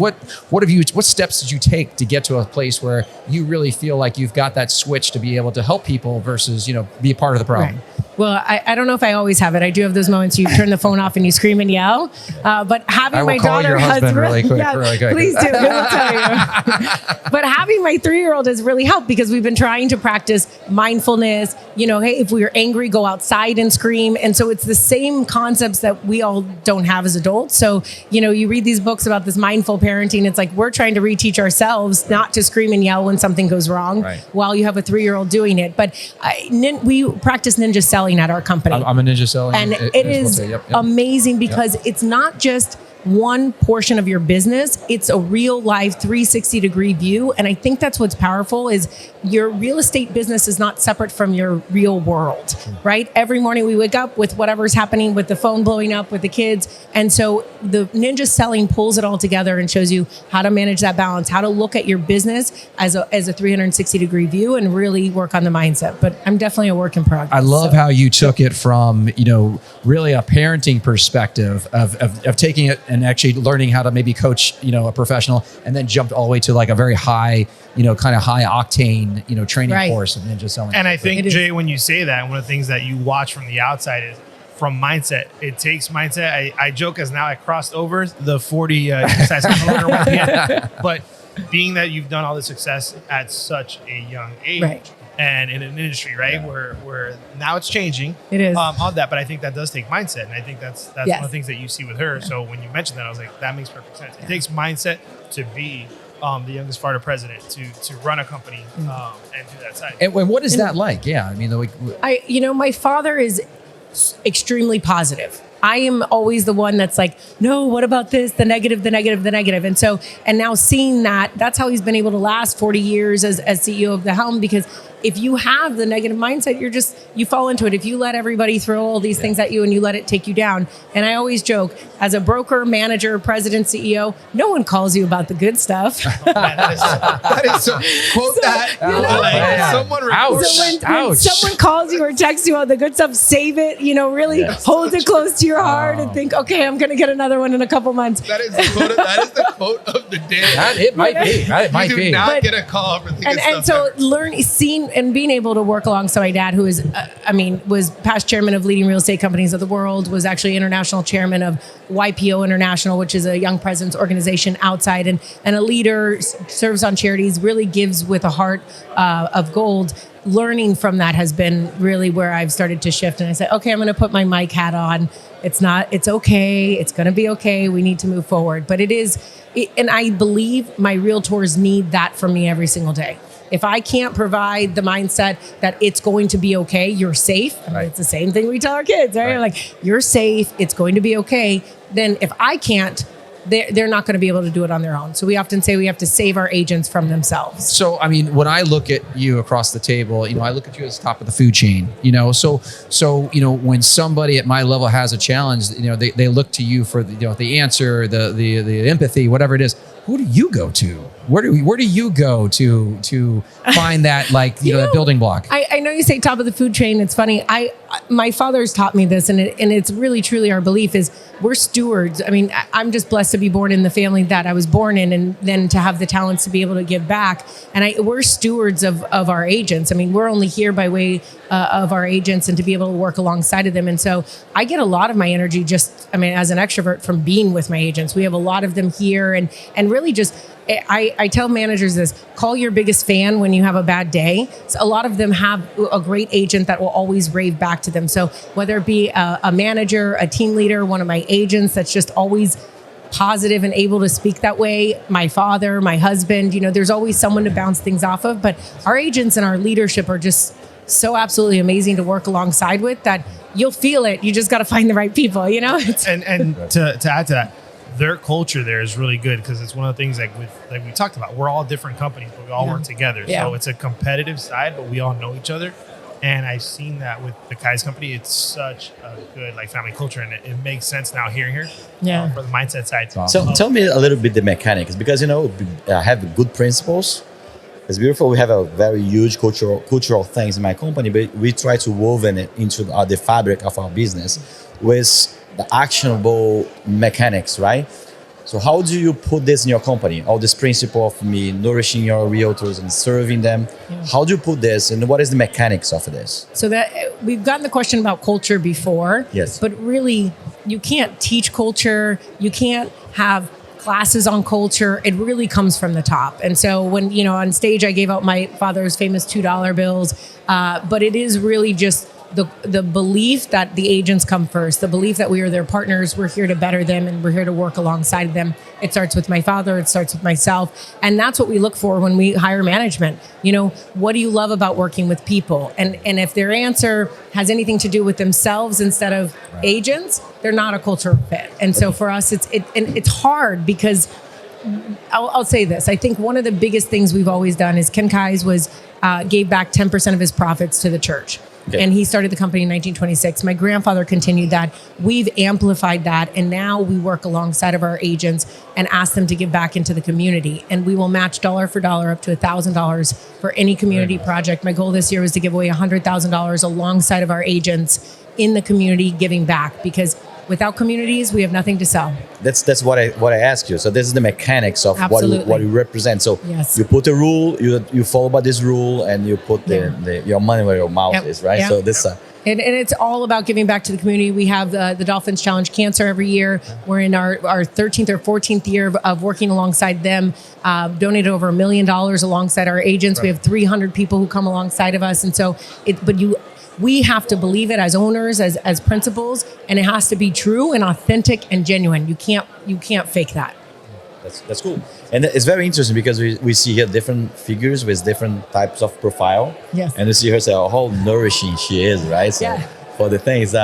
what steps did you take to get to a place where you really feel like you've got that switch to be able to help people versus be a part of the problem? Right. Well, I don't know if I always have it. I do have those moments you turn the phone off and you scream and yell. But having my daughter has really quick. Please do. I'll tell you. But having my 3-year-old has really helped because we've been trying to practice mindfulness. Hey, if we are angry, go outside and scream. And so it's the same concepts that we all don't have as adults. So, you read these books about this mindful parenting. It's like we're trying to reteach ourselves not to scream and yell when something goes wrong while you have a 3-year-old doing it. But we practice ninja selling at our company. I'm a ninja seller. And it is amazing because it's not just one portion of your business. It's a real life 360-degree view. And I think that's what's powerful is your real estate business is not separate from your real world, right? Every morning we wake up with whatever's happening with the phone blowing up with the kids. And so the ninja selling pulls it all together and shows you how to manage that balance, how to look at your business as a 360-degree view and really work on the mindset. But I'm definitely a work in progress. I love how you took it from, really a parenting perspective of taking it and actually learning how to maybe coach, a professional, and then jumped all the way to like a very high, kind of high octane, training course of ninja selling. And I think, Jay, when you say that, one of the things that you watch from the outside is from mindset. It takes mindset. I joke as now I crossed over the 40 size no longer one hand, but being that you've done all this success at such a young age and in an industry, where now it's changing. It is on that, but I think that does take mindset, and I think that's one of the things that you see with her. So when you mentioned that, I was like, that makes perfect sense. It takes mindset to be the youngest Florida president, to run a company and do that side. And what is that like? Yeah, I mean, my father is extremely positive. I am always the one that's like, no, what about this? The negative. And now seeing that's how he's been able to last 40 years as CEO of the Helm, because if you have the negative mindset, you fall into it. If you let everybody throw all these things at you and you let it take you down. And I always joke, as a broker, manager, president, CEO, no one calls you about the good stuff. that is so, quote that. Someone when someone calls you or texts you on the good stuff, save it, really hold it close to your heart and think, okay, I'm going to get another one in a couple months. That is the quote of the day. It might be. You do not get a call for the good stuff. And so seeing and being able to work alongside my dad, who is, was past chairman of leading real estate companies of the world, was actually international chairman of YPO International, which is a young president's organization outside, and a leader, serves on charities, really gives with a heart of gold. Learning from that has been really where I've started to shift. And I said, okay, I'm going to put my Mike hat on. It's okay. It's going to be okay. We need to move forward. But and I believe my realtors need that from me every single day. If I can't provide the mindset that it's going to be okay, you're safe. It's the same thing we tell our kids, right? Like, you're safe. It's going to be okay. Then if I can't, they're not going to be able to do it on their own. So we often say we have to save our agents from themselves. So, when I look at you across the table, I look at you as top of the food chain, so when somebody at my level has a challenge, they look to you for the answer, the empathy, whatever it is. Who do you go to? Where do you go to find that, that building block? I know you say top of the food chain. It's funny. My father's taught me this, and it's really truly our belief is we're stewards. I'm just blessed to be born in the family that I was born in, and then to have the talents to be able to give back. And we're stewards of our agents. We're only here by way of our agents and to be able to work alongside of them. And so I get a lot of my energy just, as an extrovert from being with my agents. We have a lot of them here, and really just, I tell managers this: call your biggest fan when you have a bad day. So a lot of them have a great agent that will always rave back to them. So whether it be a manager, a team leader, one of my agents that's just always positive and able to speak that way, my father, my husband, there's always someone to bounce things off of. But our agents and our leadership are just so absolutely amazing to work alongside with that you'll feel it. You just got to find the right people, And to add to that, their culture there is really good because it's one of the things like we talked about. We're all different companies, but we all work together. Yeah. So it's a competitive side, but we all know each other. And I've seen that with the Kai's company. It's such a good family culture, and it makes sense now hearing here for the mindset side. So tell me a little bit the mechanics, because I have good principles. It's beautiful. We have a very huge cultural things in my company, but we try to woven it into the fabric of our business with the actionable mechanics, right? So how do you put this in your company? All this principle of me nourishing your realtors and serving them. Yeah. How do you put this, and what is the mechanics of this? So that we've gotten the question about culture before. Yes. But really, you can't teach culture. You can't have classes on culture. It really comes from the top. And so when, on stage, I gave out my father's famous $2 bills. But it is really just the belief that the agents come first, the belief that we are their partners, we're here to better them, and we're here to work alongside of them. It starts with my father, it starts with myself. And that's what we look for when we hire management. What do you love about working with people? And if their answer has anything to do with themselves instead of agents, they're not a culture fit. And so for us, it's hard because I'll say this. I think one of the biggest things we've always done is Ken Kai's gave back 10% of his profits to the church. Okay. And he started the company in 1926. My grandfather continued that. We've amplified that. And now we work alongside of our agents and ask them to give back into the community. And we will match dollar for dollar up to $1,000 for any community project. My goal this year was to give away $100,000 alongside of our agents in the community giving back, because without communities, we have nothing to sell. That's what I asked you. So this is the mechanics of what you represent. So you put a rule, you follow by this rule, and you put your money where your mouth is, right? So this. And it's all about giving back to the community. We have the Dolphins Challenge Cancer every year. We're in our 13th or 14th year of working alongside them. Donated over $1 million alongside our agents. Right. We have 300 people who come alongside of us. And so, we have to believe it as owners, as principals, and it has to be true and authentic and genuine. You can't fake that. That's cool. And it's very interesting because we see here different figures with different types of profile. Yes. And you see her say how nourishing she is, right? So for the things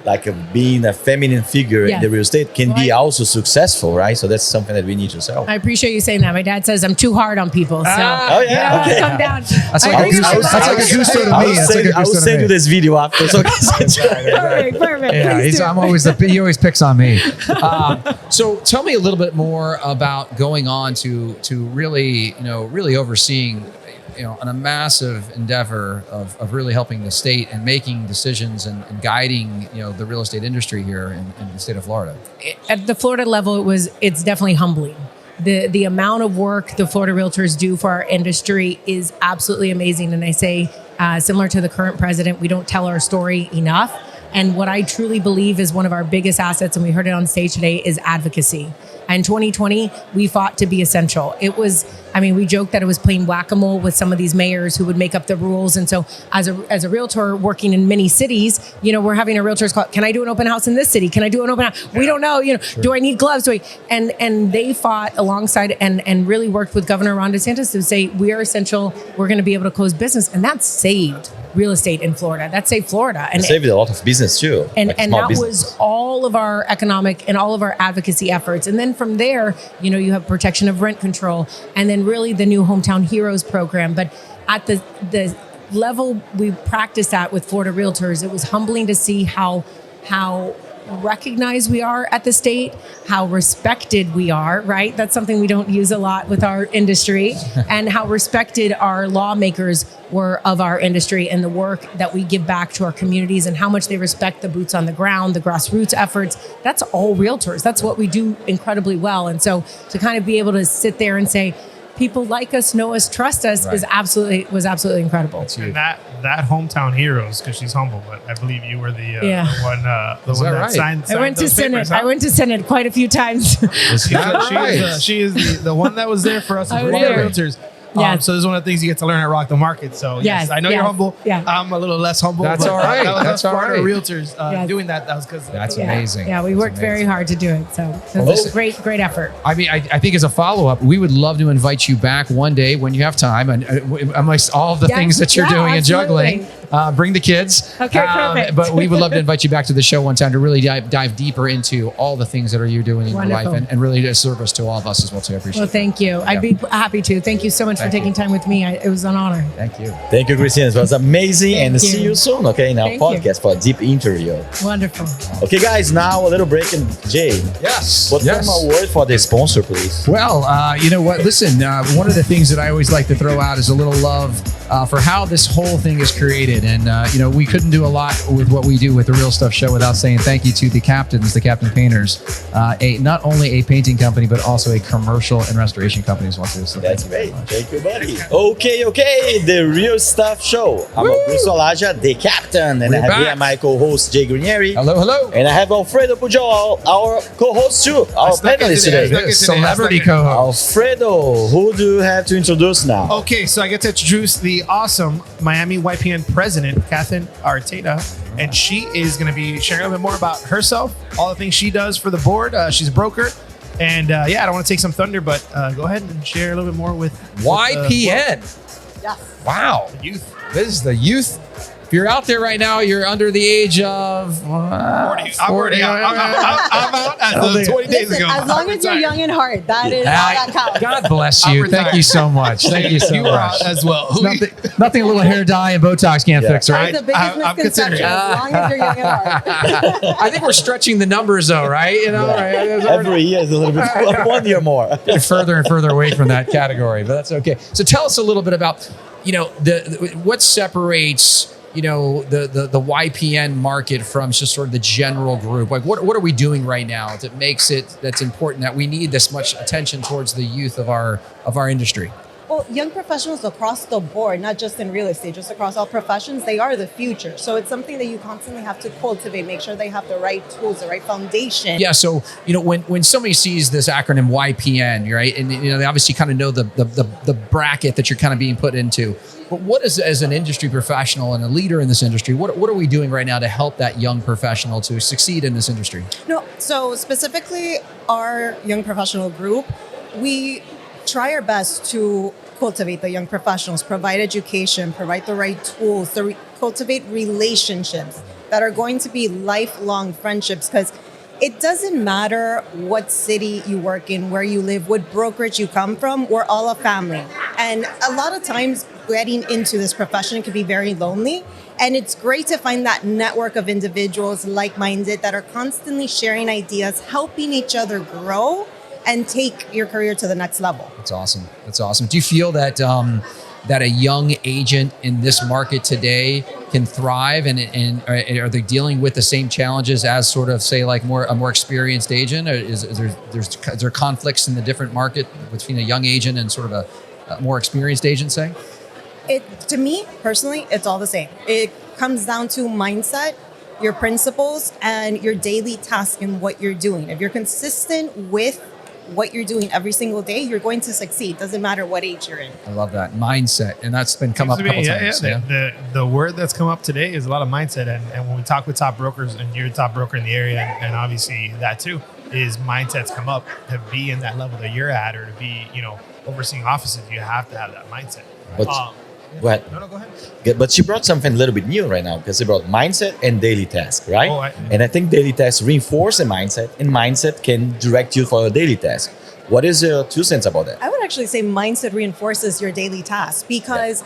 like being a feminine figure in the real estate can be also successful, right? So that's something that we need to sell. I appreciate you saying that. My dad says I'm too hard on people. So okay. Come down. That's like a Gusto to me. I will send you this video after. So Perfect. Yeah, he always picks on me. So tell me a little bit more about going on to really overseeing on a massive endeavor of really helping the state and making decisions and guiding, the real estate industry here in the state of Florida. At the Florida level, it's definitely humbling. the amount of work the Florida Realtors do for our industry is absolutely amazing. And I say, similar to the current president, we don't tell our story enough. And what I truly believe is one of our biggest assets, and we heard it on stage today, is advocacy. And 2020, we fought to be essential. It was, I mean, we joked that it was playing whack-a-mole with some of these mayors who would make up the rules. And so as a realtor working in many cities, you know, we're having our realtors call, can I do an open house in this city? Can I do an open house? We don't know, you know, do I need gloves? And they fought alongside and really worked with Governor Ron DeSantis to say, we are essential. We're going to be able to close business. And that saved real estate in Florida. That saved Florida. And it saved a lot of business too. And like that business. was all of our economic and all of our advocacy efforts. And then from there, you know, you have protection of rent control, and then really the new Hometown Heroes program. But at the level we practiced at with Florida Realtors, it was humbling to see how recognized we are at the state, how respected we are, right? That's something we don't use a lot with our industry, and how respected our lawmakers were of our industry and the work that we give back to our communities and how much they respect the boots on the ground, the grassroots efforts. That's all realtors. That's what we do incredibly well. And so to kind of be able to sit there and say, people like us, know us, trust us, was absolutely incredible. And that Hometown Heroes, because she's humble, but I believe you were the one that signed I went to those Senate. papers, huh? I went to Senate quite a few times. She is the one that was there for us as was Florida there. Realtors. Yes. So this is one of the things you get to learn at Rock the Market. So yes, I know you're humble. Yeah. I'm a little less humble. That's but all right. That was That's Florida all right. Realtors doing that. That was because That's Yeah. amazing. Yeah, we That's worked very amazing. hard to do it. So it was a great effort. I mean, I think as a follow-up, we would love to invite you back one day when you have time, and amongst all of the Yeah, things that you're yeah, doing and absolutely. juggling, bring the kids. Okay, perfect. But we would love to invite you back to the show one time to really dive deeper into all the things that you're doing in Wonderful. your life, and really a service to all of us as well. So I appreciate Well, it. thank you. I'd be happy to. Thank you so much for Thank taking you. time with me. It was an honor. Thank you. Thank you, Christina. It was amazing. Thank and you. see you soon, okay, in our Thank you. podcast for a deep interview. Wonderful. Okay, guys, now a little break. And Jay, Yes. what's Yes. one more word for the sponsor, please? Well, you know what? Listen, one of the things that I always like to throw out is a little love for how this whole thing is created. And, you know, we couldn't do a lot with what we do with the Real Stuff Show without saying thank you to the captains, the Captain Painters, not only a painting company, but also a commercial and restoration company as well, too. So That's thank you very great. much. Thank you, buddy. Okay. The Real Stuff Show. I'm Augusto Alaja, the captain, and We're I have back. here my co-host, Jay Grunieri. Hello. And I have Alfredo Pujol, our co-host too, our panelist today. Celebrity co-host. Alfredo, who do you have to introduce now? Okay, so I get to introduce the awesome Miami YPN president, Katherine Arteta, and she is going to be sharing a little bit more about herself, all the things she does for the board. She's a broker. And I don't want to take some thunder, but go ahead and share a little bit more with YPN. Yes. Wow. the youth. This is the youth. If you're out there right now, you're under the age of 40. I'm already out. I'm out as of 20 days Listen, ago. as long as you're young in heart, that is all that counts. God bless I'm you. retired. Thank you so much. Thank you so You are much. out as well. Nothing a little hair dye and Botox can't fix, right? That's the biggest I'm considering misconception. it. As long as you're young in heart. I think we're stretching the numbers though, right? You know, right? Every year is a little bit, 1 year more. Getting further and further away from that category, but that's okay. So tell us a little bit about, you know, what separates, you know, the YPN market from just sort of the general group. Like what are we doing right now that makes it that's important that we need this much attention towards the youth of our industry? Well, young professionals across the board, not just in real estate, just across all professions, they are the future. So it's something that you constantly have to cultivate, make sure they have the right tools, the right foundation. Yeah, so you know when somebody sees this acronym YPN, right, and you know they obviously kind of know the bracket that you're kind of being put into. But what is, as an industry professional and a leader in this industry, what are we doing right now to help that young professional to succeed in this industry? No, so specifically our young professional group, we try our best to cultivate the young professionals, provide education, provide the right tools, cultivate relationships that are going to be lifelong friendships, because it doesn't matter what city you work in, where you live, what brokerage you come from, we're all a family. And a lot of times getting into this profession can be very lonely. And it's great to find that network of individuals like-minded that are constantly sharing ideas, helping each other grow and take your career to the next level. That's awesome. That's awesome. Do you feel that that a young agent in this market today can thrive, and are they dealing with the same challenges as sort of say like a more experienced agent? Or is there conflicts in the different market between a young agent and sort of a more experienced agent, say? To me personally, it's all the same. It comes down to mindset, your principles, and your daily task and what you're doing. If you're consistent with what you're doing every single day, you're going to succeed. Doesn't matter what age you're in. I love that mindset, and that's been come up a couple times. The word that's come up today is a lot of mindset, and when we talk with top brokers, and you're a top broker in the area, and obviously that too, is mindsets come up. To be in that level that you're at, or to be overseeing offices, you have to have that mindset. But go ahead. No, go ahead. Yeah, but she brought something a little bit new right now, because she brought mindset and daily task, right? And I think daily tasks reinforce a mindset, and mindset can direct you for a daily task. What is your 2 cents about that? I would actually say mindset reinforces your daily task because,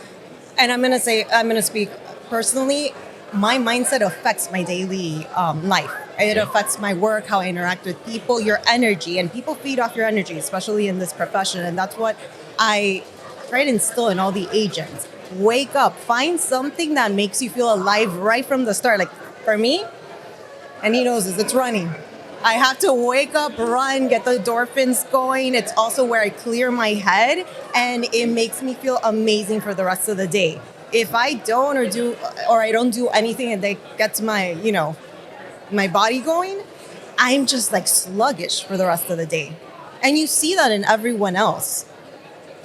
and I'm going to speak personally, my mindset affects my daily life. It affects my work, how I interact with people, your energy, and people feed off your energy, especially in this profession. And that's what I try to instill in all the agents. Wake up, find something that makes you feel alive right from the start. Like for me, and he knows this, it's running. I have to wake up, run, get the endorphins going. It's also where I clear my head, and it makes me feel amazing for the rest of the day. If I don't I don't do anything and that gets my, my body going, I'm just like sluggish for the rest of the day. And you see that in everyone else.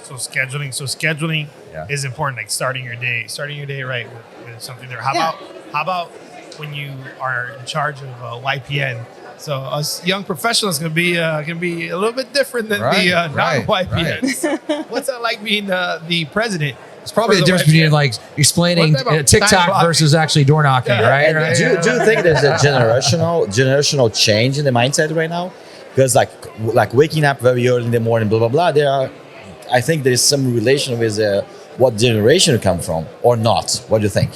So scheduling is important. Like starting your day right with something there. How about when you are in charge of YPN? So us young professionals can be a little bit different than the non-YPNs. Right. What's that like being the president? It's probably the difference between like explaining TikTok versus actually door knocking, right? Do you think there's a generational change in the mindset right now? Because like waking up very early in the morning, blah blah blah. I think there is some relation with what generation you come from, or not. What do you think?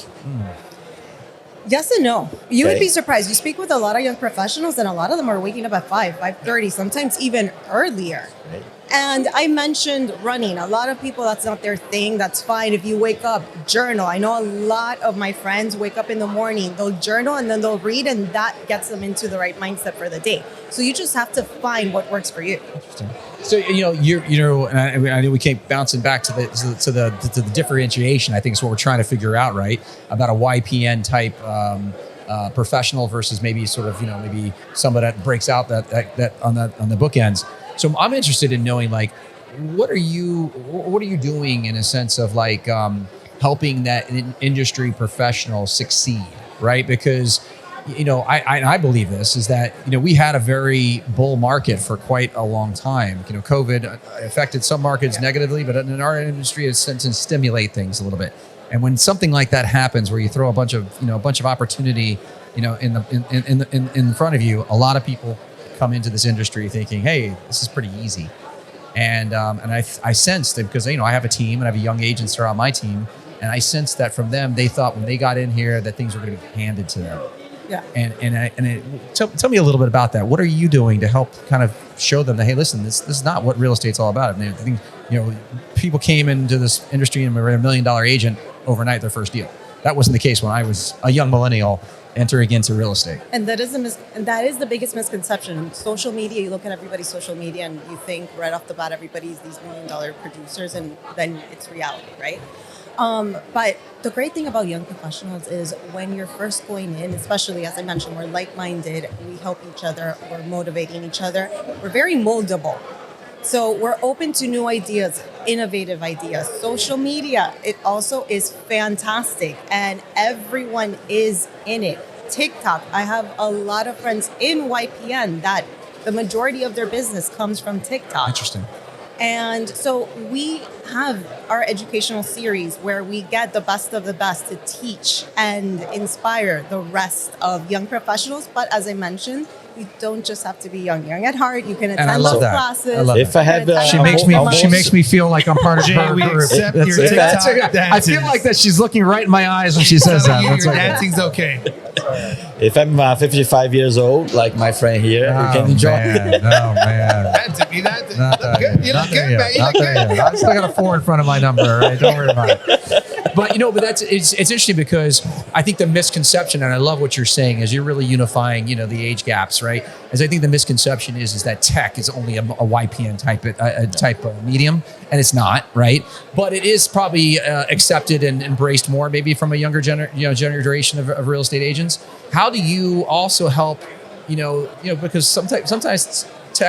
Yes and no. You would be surprised. You speak with a lot of young professionals, and a lot of them are waking up at 5:30, sometimes even earlier. Right. And I mentioned running. A lot of people, that's not their thing. That's fine. If you wake up, journal. I know a lot of my friends wake up in the morning, they'll journal, and then they'll read, and that gets them into the right mindset for the day. So you just have to find what works for you. Interesting. So and I know we keep bouncing back to the differentiation. I think is what we're trying to figure out, right? About a YPN type professional versus maybe sort of maybe somebody that breaks out that on the bookends. So I'm interested in knowing like what are you doing in a sense of like helping that industry professional succeed, right? Because I believe this is that we had a very bull market for quite a long time. COVID affected some markets negatively, but in our industry, it's tends to stimulate things a little bit. And when something like that happens, where you throw a bunch of opportunity, in front of you, a lot of people come into this industry thinking, "Hey, this is pretty easy," and I sensed that because I have a team and I have a young agents that are on my team, and I sensed that from them, they thought when they got in here that things were going to be handed to them. Yeah. Tell me a little bit about that. What are you doing to help kind of show them that, hey, listen, this is not what real estate's all about. I think people came into this industry and were a $1 million agent overnight their first deal. That wasn't the case when I was a young millennial entering into real estate. And that is the biggest misconception. Social media, you look at everybody's social media and you think right off the bat everybody's these $1 million producers, and then it's reality, right? But the great thing about young professionals is when you're first going in, especially as I mentioned, we're like-minded, we help each other, we're motivating each other, we're very moldable. So we're open to new ideas, innovative ideas. Social media, it also is fantastic, and everyone is in it. TikTok, I have a lot of friends in YPN that the majority of their business comes from TikTok. Interesting. And so we have our educational series where we get the best of the best to teach and inspire the rest of young professionals. But as I mentioned, you don't just have to be young at heart. You can attend those classes. I love if I had, she makes me feel like I'm part of her we group. accept your TikTok I feel like that she's looking right in my eyes when she says that. Your dancing's okay. If I'm 55 years old, like my friend here, you can enjoy. Man. Oh man! That took You look good. You Not look there good, yet. man. You Not look there good. yet. I still got a 4 in front of my number. All right, don't worry about it. But but it's interesting because I think the misconception, and I love what you're saying, is you're really unifying, the age gaps, right? As I think the misconception is that tech is only a YPN type of medium, and it's not, right? But it is probably accepted and embraced more, maybe from a younger generation of real estate agents. How do you also help? Because sometimes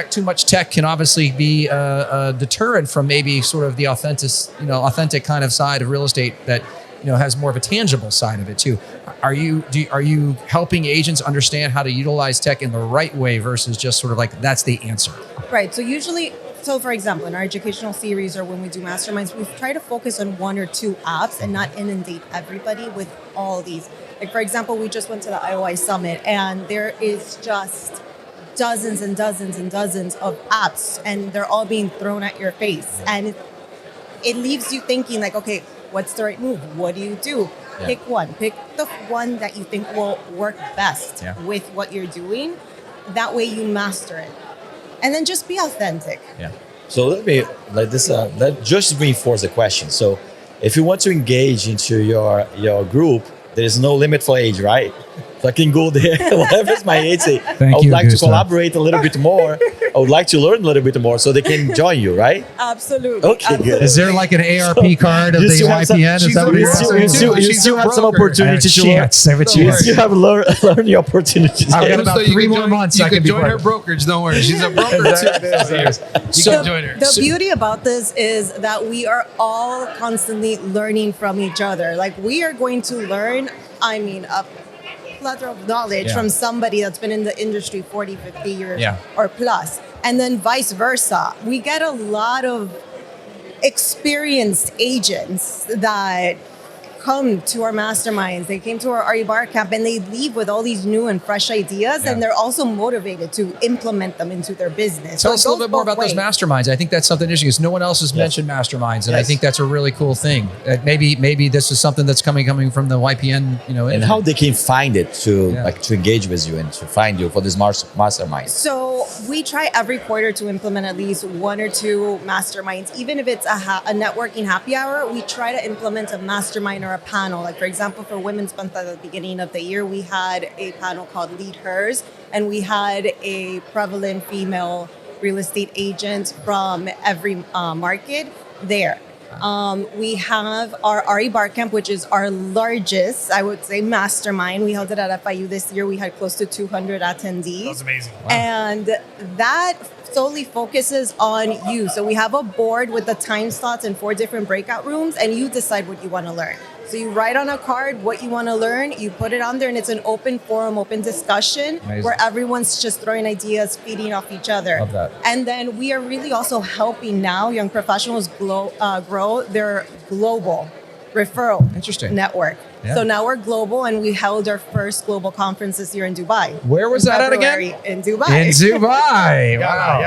too much tech can obviously be a deterrent from maybe sort of the authentic kind of side of real estate that has more of a tangible side of it too. Are you helping agents understand how to utilize tech in the right way versus just sort of like that's the answer? Right. So for example, in our educational series or when we do masterminds, we try to focus on 1 or 2 apps and not inundate everybody with all these. Like, for example, we just went to the IOI Summit and there is just dozens and dozens and dozens of apps and they're all being thrown at your face. And it leaves you thinking like, okay, what's the right move? What do you do? Yeah. Pick one. Pick the one that you think will work best with what you're doing. That way you master it. And then just be authentic. Yeah. So let me let just reinforce the question. So if you want to engage into your group, there is no limit for age, right? So I can go there, whatever's my age. Say, I would like to collaborate a little bit more. I would like to learn a little bit more so they can join you, right? Absolutely. Okay, good. Is there like an ARP card of the YPN? Is that what you're saying? You still have some opportunity to learn. You still have learning opportunities. I've got about 3 more months. You can join her brokerage. Don't worry. She's a broker too. You can join her. The beauty about this is that we are all constantly learning from each other. Like we are going to learn, a plethora of knowledge from somebody that's been in the industry 40, 50 years or plus. And then vice versa. We get a lot of experienced agents that come to our masterminds. They came to our RE Bar Camp and they leave with all these new and fresh ideas and they're also motivated to implement them into their business. Tell us a little bit more about those masterminds. I think that's something interesting because no one else has mentioned masterminds, and I think that's a really cool thing. Maybe this is something that's coming from the YPN, and how they can find it to engage with you and to find you for this mastermind. So we try every quarter to implement at least 1 or 2 masterminds. Even if it's a networking happy hour, we try to implement a mastermind or a panel. Like for example, for Women's Month at the beginning of the year, we had a panel called Lead Hers, and we had a prevalent female real estate agent from every market there. We have our RE Bar Camp, which is our largest, I would say, mastermind. We held it at FIU this year. We had close to 200 attendees. That was amazing. Wow. And that solely focuses on you. So we have a board with the time slots in 4 different breakout rooms, and you decide what you want to learn. So you write on a card what you want to learn, you put it on there, and it's an open forum, open discussion where everyone's just throwing ideas, feeding off each other. Love that. And then we are really also helping now young professionals grow their global referral network. Yeah. So now we're global, and we held our first global conference this year in Dubai. Where was that at again? In Dubai. In Dubai. Wow.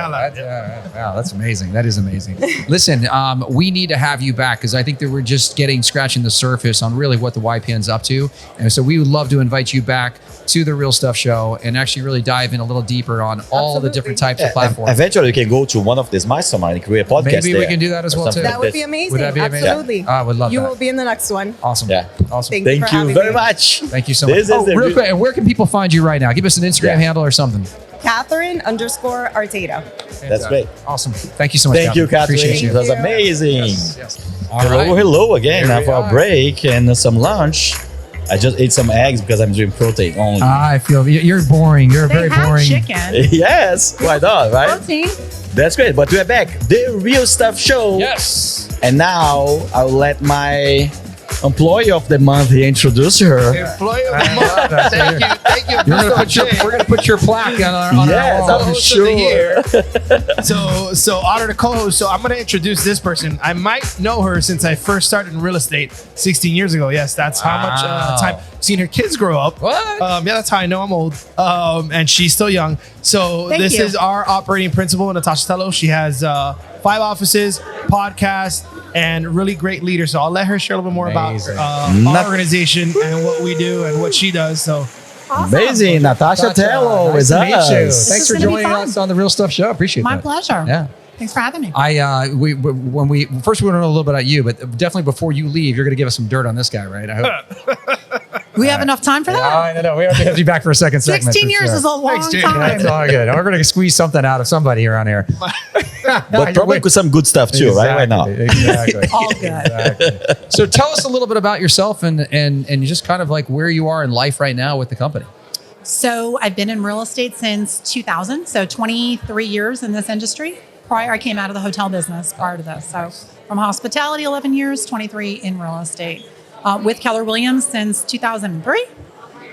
Wow, that's amazing. That is amazing. Listen, we need to have you back because I think that we're just scratching the surface on really what the YPN's up to. And so we would love to invite you back to the Real Stuff Show and actually really dive in a little deeper on all the different types of platforms. Eventually, you can go to one of these masterminds and create a podcast. Maybe we can do that as well too. That would be amazing. Would that be amazing? Absolutely. I would love that. You will be in the next one. Awesome. Yeah. Awesome. Thank you very much. Thank you so much. Real quick, and where can people find you right now? Give us an Instagram handle or something. Katherine_Arteta. That's great. Awesome. Thank you so much. Thank you, Katherine. Appreciate you. It was amazing. Yes. Hello again after a break and some lunch. I just ate some eggs because I'm doing protein only. I feel you're boring. You're very boring. Chicken. Yes, why not, right? Protein. That's great. But we're back. The Real Stuff Show. Yes. And now I'll let my employee of the month introduce her. Employee of the month. Thank you. We're gonna put your plaque on our wall. I'm sure. So honor to co-host. So I'm gonna introduce this person. I might know her since I first started in real estate 16 years ago. Yes, that's how much time I've seen her kids grow up. What? That's how I know I'm old. And she's still young. So this is our operating principal, Natasha Tello. She has 5 offices, podcast, and really great leader. So I'll let her share a little bit more about our organization and what we do and what she does. So Amazing. Natasha Tello nice is to meet you. us. Thanks for joining us on the Real Stuff Show. Appreciate My that. pleasure. Yeah. Thanks for having me. We want to know a little bit about you, but definitely before you leave, you're going to give us some dirt on this guy, right? I hope. We have enough time for that? Yeah, no. We have to have you back for a second segment. 16 years is a long time. That's all good. We're going to squeeze something out of somebody around here. But probably with some good stuff too, right now. Exactly. All good. Exactly. So tell us a little bit about yourself and just kind of like where you are in life right now with the company. So I've been in real estate since 2000, so 23 years in this industry. Prior, I came out of the hotel business prior to this. So from hospitality, 11 years, 23 in real estate. With Keller Williams since 2003.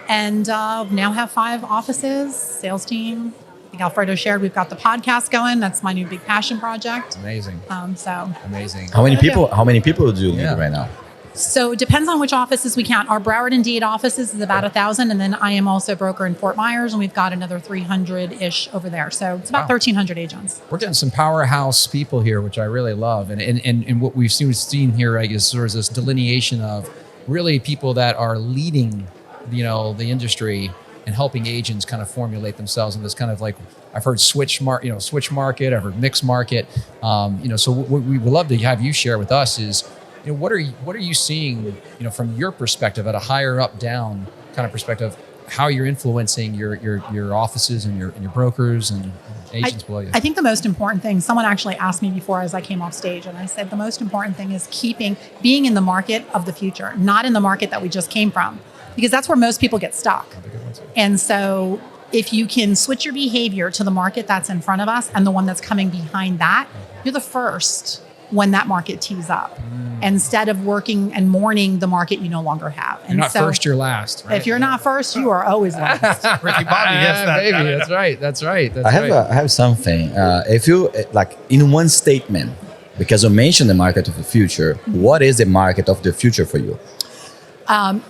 And now have 5 offices, sales team. I think Alfredo shared we've got the podcast going. That's my new big passion project. Amazing. Amazing. How many people do you need right now? So it depends on which offices we count. Our Broward and Dade offices is about 1,000, and then I am also a broker in Fort Myers, and we've got another 300-ish over there. So it's about 1,300 agents. We're getting some powerhouse people here, which I really love, and what we've seen here, right, is sort of this delineation of really people that are leading, the industry and helping agents kind of formulate themselves in this kind of like, I've heard switch market, I've heard mixed market. So what we would love to have you share with us is, what are you seeing, from your perspective at a higher up down kind of perspective, how you're influencing your offices and your brokers and agents below you? I think the most important thing, someone actually asked me before as I came off stage, and I said the most important thing is being in the market of the future, not in the market that we just came from, because that's where most people get stuck. And so if you can switch your behavior to the market that's in front of us and the one that's coming behind that, you're the first when that market tees up, instead of working and mourning the market you no longer have. And you're not first, you're last. Right? If you're not first, you are always last. Ricky Bobby, yes, baby, that's right. I have something. If you in one statement, because you mentioned the market of the future, what is the market of the future for you?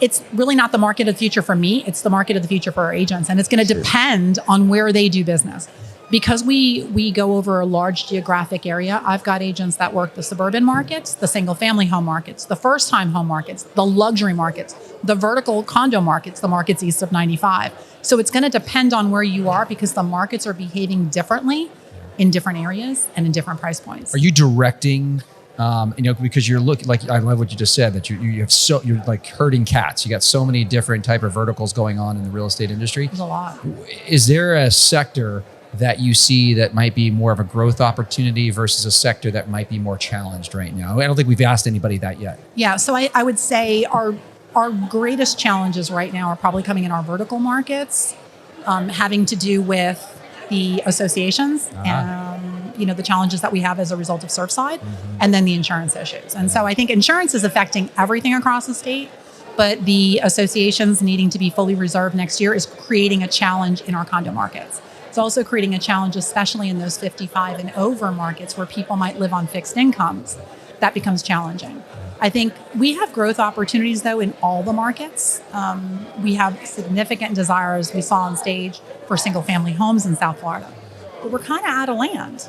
It's really not the market of the future for me. It's the market of the future for our agents, and it's going to depend on where they do business. Because we go over a large geographic area, I've got agents that work the suburban markets, the single family home markets, the first time home markets, the luxury markets, the vertical condo markets, the markets east of 95. So it's going to depend on where you are, because the markets are behaving differently in different areas and in different price points. Are you directing, because you're looking, like, I love what you just said, that you're like herding cats. You got so many different type of verticals going on in the real estate industry. There's a lot. Is there a sector that you see that might be more of a growth opportunity versus a sector that might be more challenged right now? I don't think we've asked anybody that yet. Yeah, so I would say our greatest challenges right now are probably coming in our vertical markets, having to do with the associations, the challenges that we have as a result of Surfside, and then the insurance issues. And so I think insurance is affecting everything across the state, but the associations needing to be fully reserved next year is creating a challenge in our condo markets. It's also creating a challenge, especially in those 55 and over markets where people might live on fixed incomes. That becomes challenging. I think we have growth opportunities, though, in all the markets. We have significant desires, we saw on stage, for single-family homes in South Florida. But we're kind of out of land,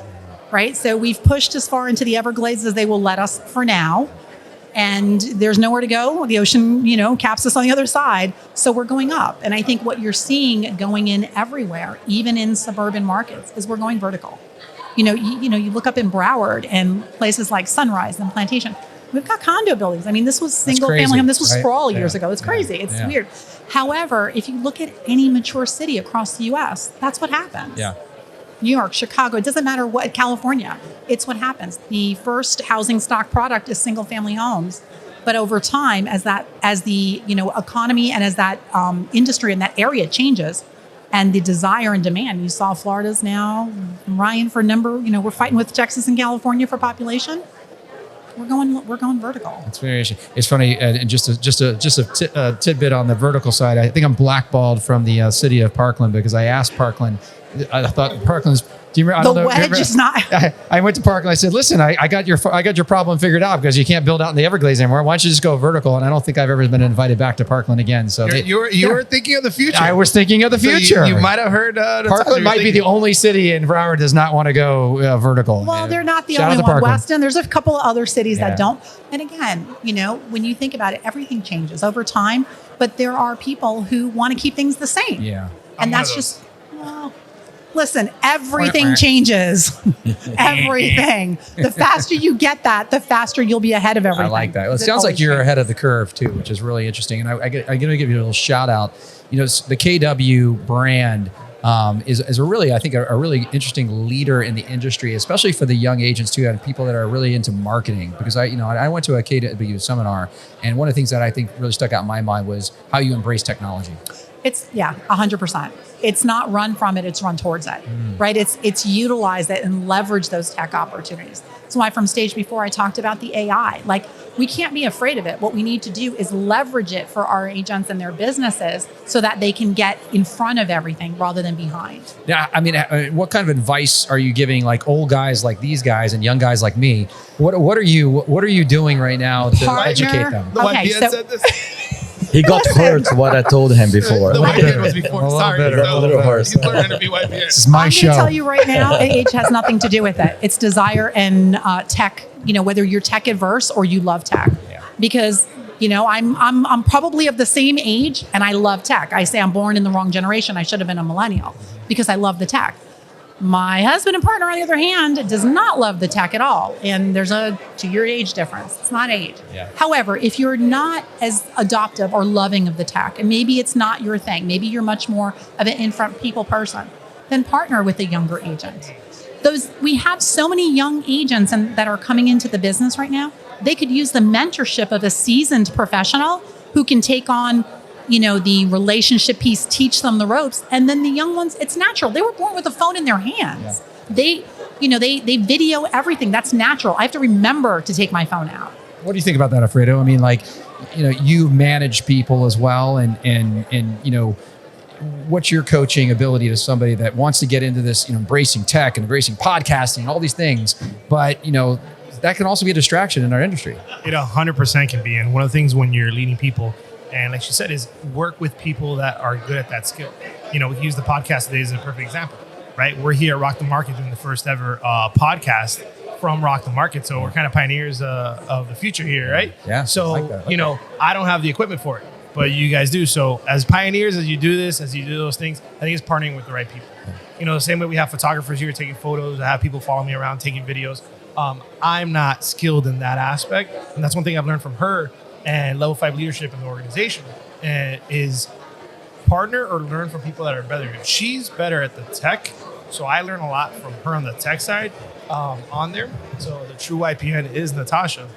right? So we've pushed as far into the Everglades as they will let us for now. And there's nowhere to go. The ocean, caps us on the other side. So we're going up. And I think what you're seeing going in everywhere, even in suburban markets, is we're going vertical. You look up in Broward and places like Sunrise and Plantation. We've got condo buildings. I mean, this was single family home. This was sprawl years ago. It's crazy. It's weird. However, if you look at any mature city across the U.S., that's what happens. Yeah. New York, Chicago, it doesn't matter what, California, it's what happens. The first housing stock product is single family homes. But over time, as the economy and as that industry in that area changes, and the desire and demand, you saw Florida's now, Ryan, for number, we're fighting with Texas and California for population. We're going vertical. It's very interesting. It's funny, and just a tidbit on the vertical side. I think I'm blackballed from the city of Parkland because I asked Parkland. I thought Parkland's Do you remember? I The don't know, wedge remember- is not. I went to Parkland. I said, "Listen, I got your problem figured out because you can't build out in the Everglades anymore. Why don't you just go vertical?" And I don't think I've ever been invited back to Parkland again. So You were thinking of the future. I was thinking of the So future. you might have heard. Parkland might be the only city in Broward does not want to go vertical. Well, they're not the Shout out only to one. Parkland. Weston, there's a couple of other cities Yeah. that don't. And again, when you think about it, everything changes over time. But there are people who want to keep things the same. Yeah. And that's just, well, listen, everything changes. Everything. The faster you get that, the faster you'll be ahead of everything. I like that. Well, it sounds like you're ahead of the curve too, which is really interesting. And I'm going to give you a little shout out. The KW brand is a really, I think, a really interesting leader in the industry, especially for the young agents too, and people that are really into marketing. Because I went to a KW seminar, and one of the things that I think really stuck out in my mind was how you embrace technology. It's 100%. It's not run from it; it's run towards it, right? It's utilize it and leverage those tech opportunities. That's why from stage before I talked about the AI. Like, we can't be afraid of it. What we need to do is leverage it for our agents and their businesses so that they can get in front of everything rather than behind. Yeah, I mean, what kind of advice are you giving, like old guys like these guys and young guys like me? What are you doing right now to educate them? The white Okay, beard so- said this. He got hurt what I told him before. The white beard was before. A little Sorry, better, no, a little worse. he's learning to be white beard. This is my I'm show. going to tell you right now, age has nothing to do with it. It's desire and tech. Whether you're tech adverse or you love tech, because I'm probably of the same age and I love tech. I say I'm born in the wrong generation. I should have been a millennial because I love the tech. My husband and partner, on the other hand, does not love the tech at all. And there's a 2-year age difference. It's not age. Yeah. However, if you're not as adoptive or loving of the tech, and maybe it's not your thing, maybe you're much more of an in-front people person, then partner with a younger agent. We have so many young agents that are coming into the business right now. They could use the mentorship of a seasoned professional who can take on the relationship piece, teach them the ropes. And then the young ones, it's natural. They were born with a phone in their hands. Yeah. They video everything. That's natural. I have to remember to take my phone out. What do you think about that, Alfredo? I mean, you manage people as well, and what's your coaching ability to somebody that wants to get into this, embracing tech and embracing podcasting and all these things, but that can also be a distraction in our industry. It 100% can be. And one of the things when you're leading people, and like she said, is work with people that are good at that skill. We can use the podcast today as a perfect example, right? We're here at Rock the Market doing the first ever podcast from Rock the Market. So we're kind of pioneers of the future here, right? Yeah. So, I like that. I don't have the equipment for it, but you guys do. So as pioneers, as you do this, as you do those things, I think it's partnering with the right people. The same way we have photographers here taking photos. I have people follow me around taking videos. I'm not skilled in that aspect. And that's one thing I've learned from her and level 5 leadership in the organization is partner or learn from people that are better. She's better at the tech, so I learn a lot from her on the tech side on there. So the true YPN is Natasha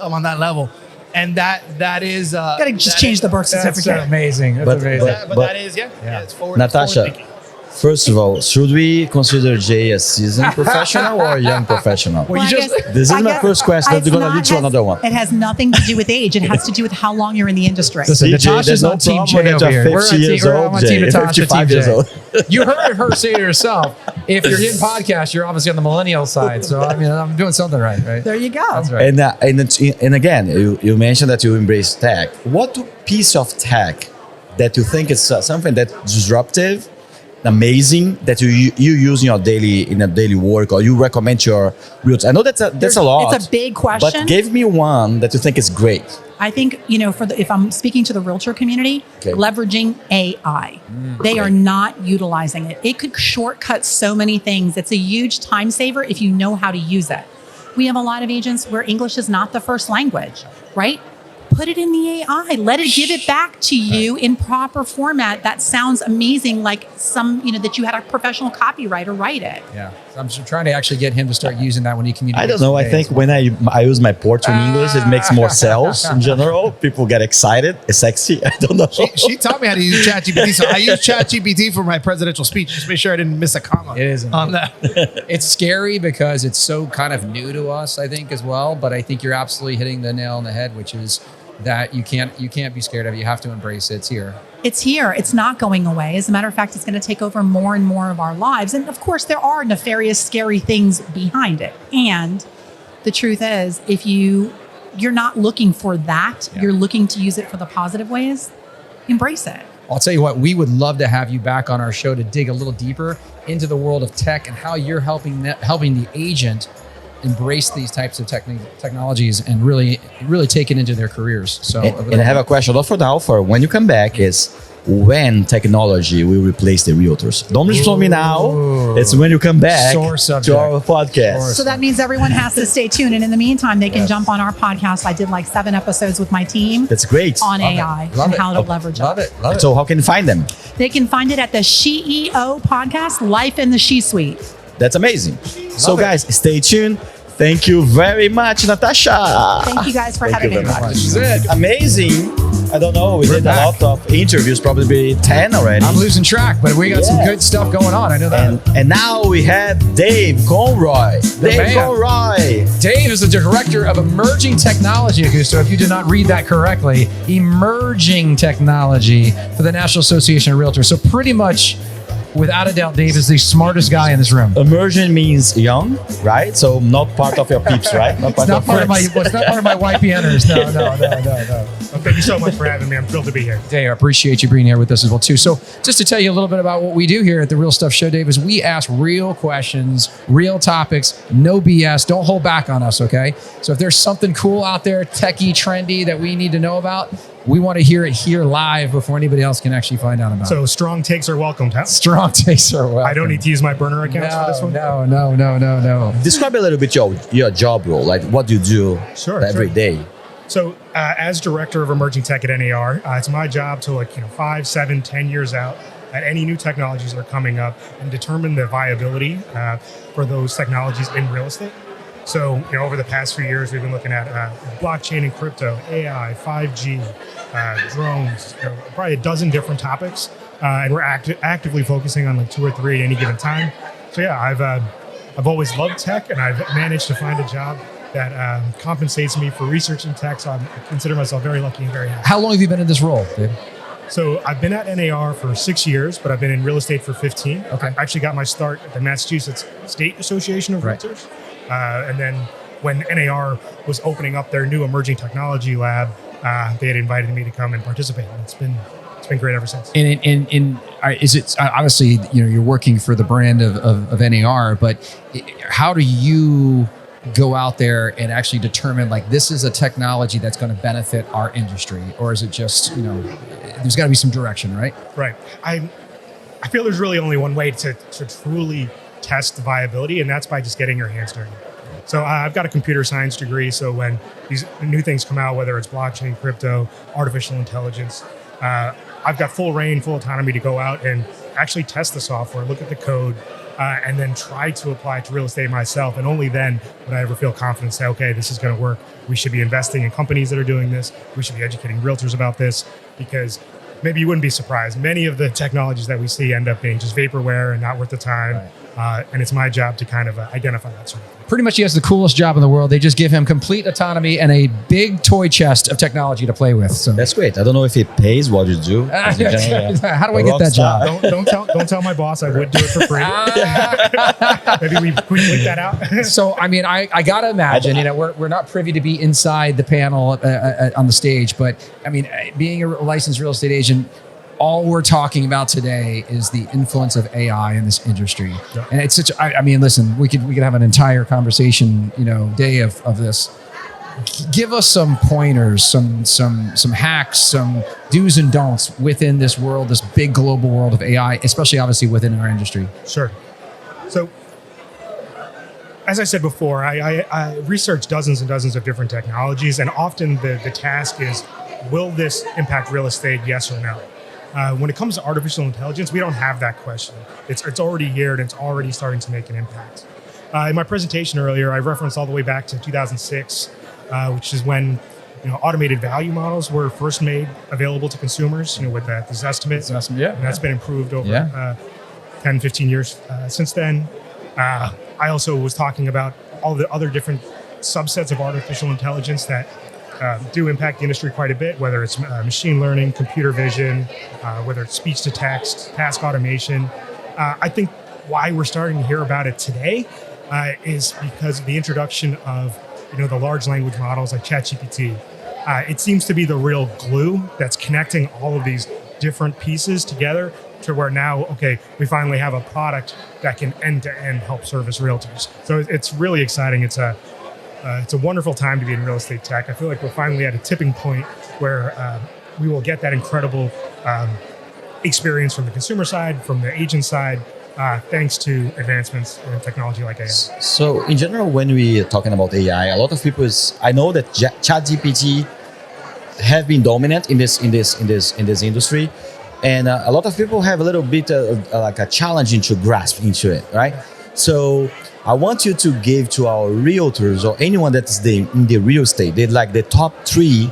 on that level. And that is... Got to just change the birth certificate. That's amazing. That's But- amazing. but that is, it's forward. Natasha, forward thinking. first of all, should we consider Jay a seasoned professional or a young professional? Well, you just- This is my first question. I'm going to lead to another one. It has nothing to do with age. It has to do with how long you're in the industry. Listen, CJ, Natasha's there's no on Team problem J that over you're here. 50 years old, on Team Jay. Natasha, 55 Team years J. old. You heard her say to herself, if you're hitting podcasts, you're obviously on the millennial side. So, I mean, I'm doing something right? There you go. That's right. And again, you mentioned that you embrace tech. What piece of tech that you think is something that's disruptive, amazing, that you use in your daily work, or you recommend to your realtors? I know that's a lot. It's a big question. But give me one that you think is great. I think, if I'm speaking to the realtor community, leveraging AI. They are not utilizing it. It could shortcut so many things. It's a huge time saver if you know how to use it. We have a lot of agents where English is not the first language, right? Put it in the AI. Let it give it back to you in proper format that sounds amazing, like that you had a professional copywriter write it. Yeah. So I'm just trying to actually get him to start using that when he communicates. I don't know. I think when I use my Portuguese English, it makes more sales in general. People get excited. It's sexy. I don't know. She taught me how to use ChatGPT. So I use ChatGPT for my presidential speech. Just make sure I didn't miss a comma. It is on that. It's scary because it's so kind of new to us, I think, as well. But I think you're absolutely hitting the nail on the head, which is, that you can't be scared of. You have to embrace it. It's here. It's here. It's not going away. As a matter of fact, it's going to take over more and more of our lives. And of course, there are nefarious, scary things behind it. And the truth is, if you're not looking for that, you're looking to use it for the positive ways, embrace it. I'll tell you what, we would love to have you back on our show to dig a little deeper into the world of tech and how you're helping the agent embrace these types of technologies and really take it into their careers. So, and I have a question, not for now, for when you come back, is when technology will replace the realtors. Don't tell me now. It's when you come back to our podcast. So that means everyone has to stay tuned. And in the meantime, they can jump on our podcast. I did like 7 episodes with my team. That's great. On AI and how to leverage it. Love it. So how can you find them? They can find it at the SheEO podcast, Life in the She Suite. That's amazing. So guys, stay tuned. Thank you very much, Natasha. Thank you guys for having me. This is it. Amazing. I don't know. We did a lot of interviews, probably 10 already. I'm losing track, but we got some good stuff going on. I know that. And now we have Dave Conroy. Dave is the director of emerging technology, Augusto. If you did not read that correctly, emerging technology for the National Association of Realtors. So pretty much, without a doubt, Dave is the smartest guy in this room. Emerging means young, right? So not part of your peeps, right? It's not part of my YPNers. No. Well, thank you so much for having me. I'm thrilled to be here. Dave, I appreciate you being here with us as well, too. So just to tell you a little bit about what we do here at the Real Stuff Show, Dave, is we ask real questions, real topics, no BS. Don't hold back on us, okay? So if there's something cool out there, techie, trendy, that we need to know about, we want to hear it here live before anybody else can actually find out about it. So strong takes are welcomed, huh? Strong takes are welcome. I don't need to use my burner accounts for this one? No. Describe a little bit your job role, like what you do every day. So as director of emerging tech at NAR, it's my job to look 5, 7, 10 years out at any new technologies that are coming up and determine the viability for those technologies in real estate. So, over the past few years, we've been looking at blockchain and crypto, AI, 5G, drones, probably a dozen different topics, and we're actively focusing on like 2 or 3 at any given time. So yeah, I've always loved tech, and I've managed to find a job that compensates me for researching tech. So I consider myself very lucky and very happy. How long have you been in this role, Dave? So I've been at NAR for 6 years, but I've been in real estate for 15. Okay. I actually got my start at the Massachusetts State Association of Realtors. And then when NAR was opening up their new emerging technology lab, they had invited me to come and participate. And it's been great ever since. And is it obviously you're working for the brand of NAR, but how do you go out there and actually determine like this is a technology that's going to benefit our industry, or is it just there's got to be some direction, right? Right. I feel there's really only one way to truly test the viability, and that's by just getting your hands dirty. So I've got a computer science degree, so when these new things come out, whether it's blockchain, crypto, artificial intelligence, I've got full reign, full autonomy to go out and actually test the software, look at the code, and then try to apply it to real estate myself. And only then would I ever feel confident to say, okay, this is going to work. We should be investing in companies that are doing this. We should be educating realtors about this, because maybe you wouldn't be surprised. Many of the technologies that we see end up being just vaporware and not worth the time. And it's my job to kind of identify that sort of thing. Pretty much he has the coolest job in the world. They just give him complete autonomy and a big toy chest of technology to play with. So that's great. I don't know if it pays what you do. How do I get that job? Don't tell my boss. I would do it for free. Maybe we leak that out. So I mean, I gotta imagine. We're not privy to be inside the panel on the stage, but I mean, being a licensed real estate agent, all we're talking about today is the influence of AI in this industry. Yeah. And it's such, I mean, listen, we could have an entire conversation, day of this. Give us some pointers, some hacks, some do's and don'ts within this world, this big global world of AI, especially obviously within our industry. Sure. So, as I said before, I research dozens and dozens of different technologies, and often the task is, will this impact real estate, yes or no? When it comes to artificial intelligence, we don't have that question. It's already here, and it's already starting to make an impact. In my presentation earlier, I referenced all the way back to 2006, which is when automated value models were first made available to consumers, with this estimate. And that's been improved over 10, 15 years since then. I also was talking about all the other different subsets of artificial intelligence that do impact the industry quite a bit, whether it's machine learning, computer vision, whether it's speech to text, task automation. I think why we're starting to hear about it today is because of the introduction of the large language models like ChatGPT. It seems to be the real glue that's connecting all of these different pieces together to where now, okay, we finally have a product that can end-to-end help service realtors. So it's really exciting. It's a wonderful time to be in real estate tech. I feel like we're finally at a tipping point where we will get that incredible experience from the consumer side, from the agent side, thanks to advancements in technology like AI. So in general, when we are talking about AI, a lot of people I know that ChatGPT have been dominant in this industry, and a lot of people have a little bit like a challenge to grasp into it, right? So I want you to give to our realtors or anyone that's in the real estate, they like the top 3,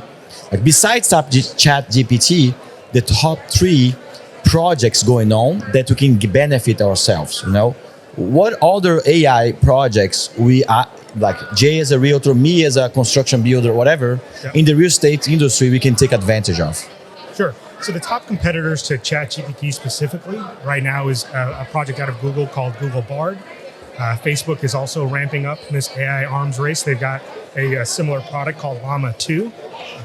like besides ChatGPT, the top 3 projects going on that we can benefit ourselves. What other AI projects we are, like Jay as a realtor, me as a construction builder, whatever, in the real estate industry we can take advantage of? Sure. So the top competitors to ChatGPT specifically right now is a project out of Google called Google Bard. Facebook is also ramping up in this AI arms race. They've got a similar product called Llama 2.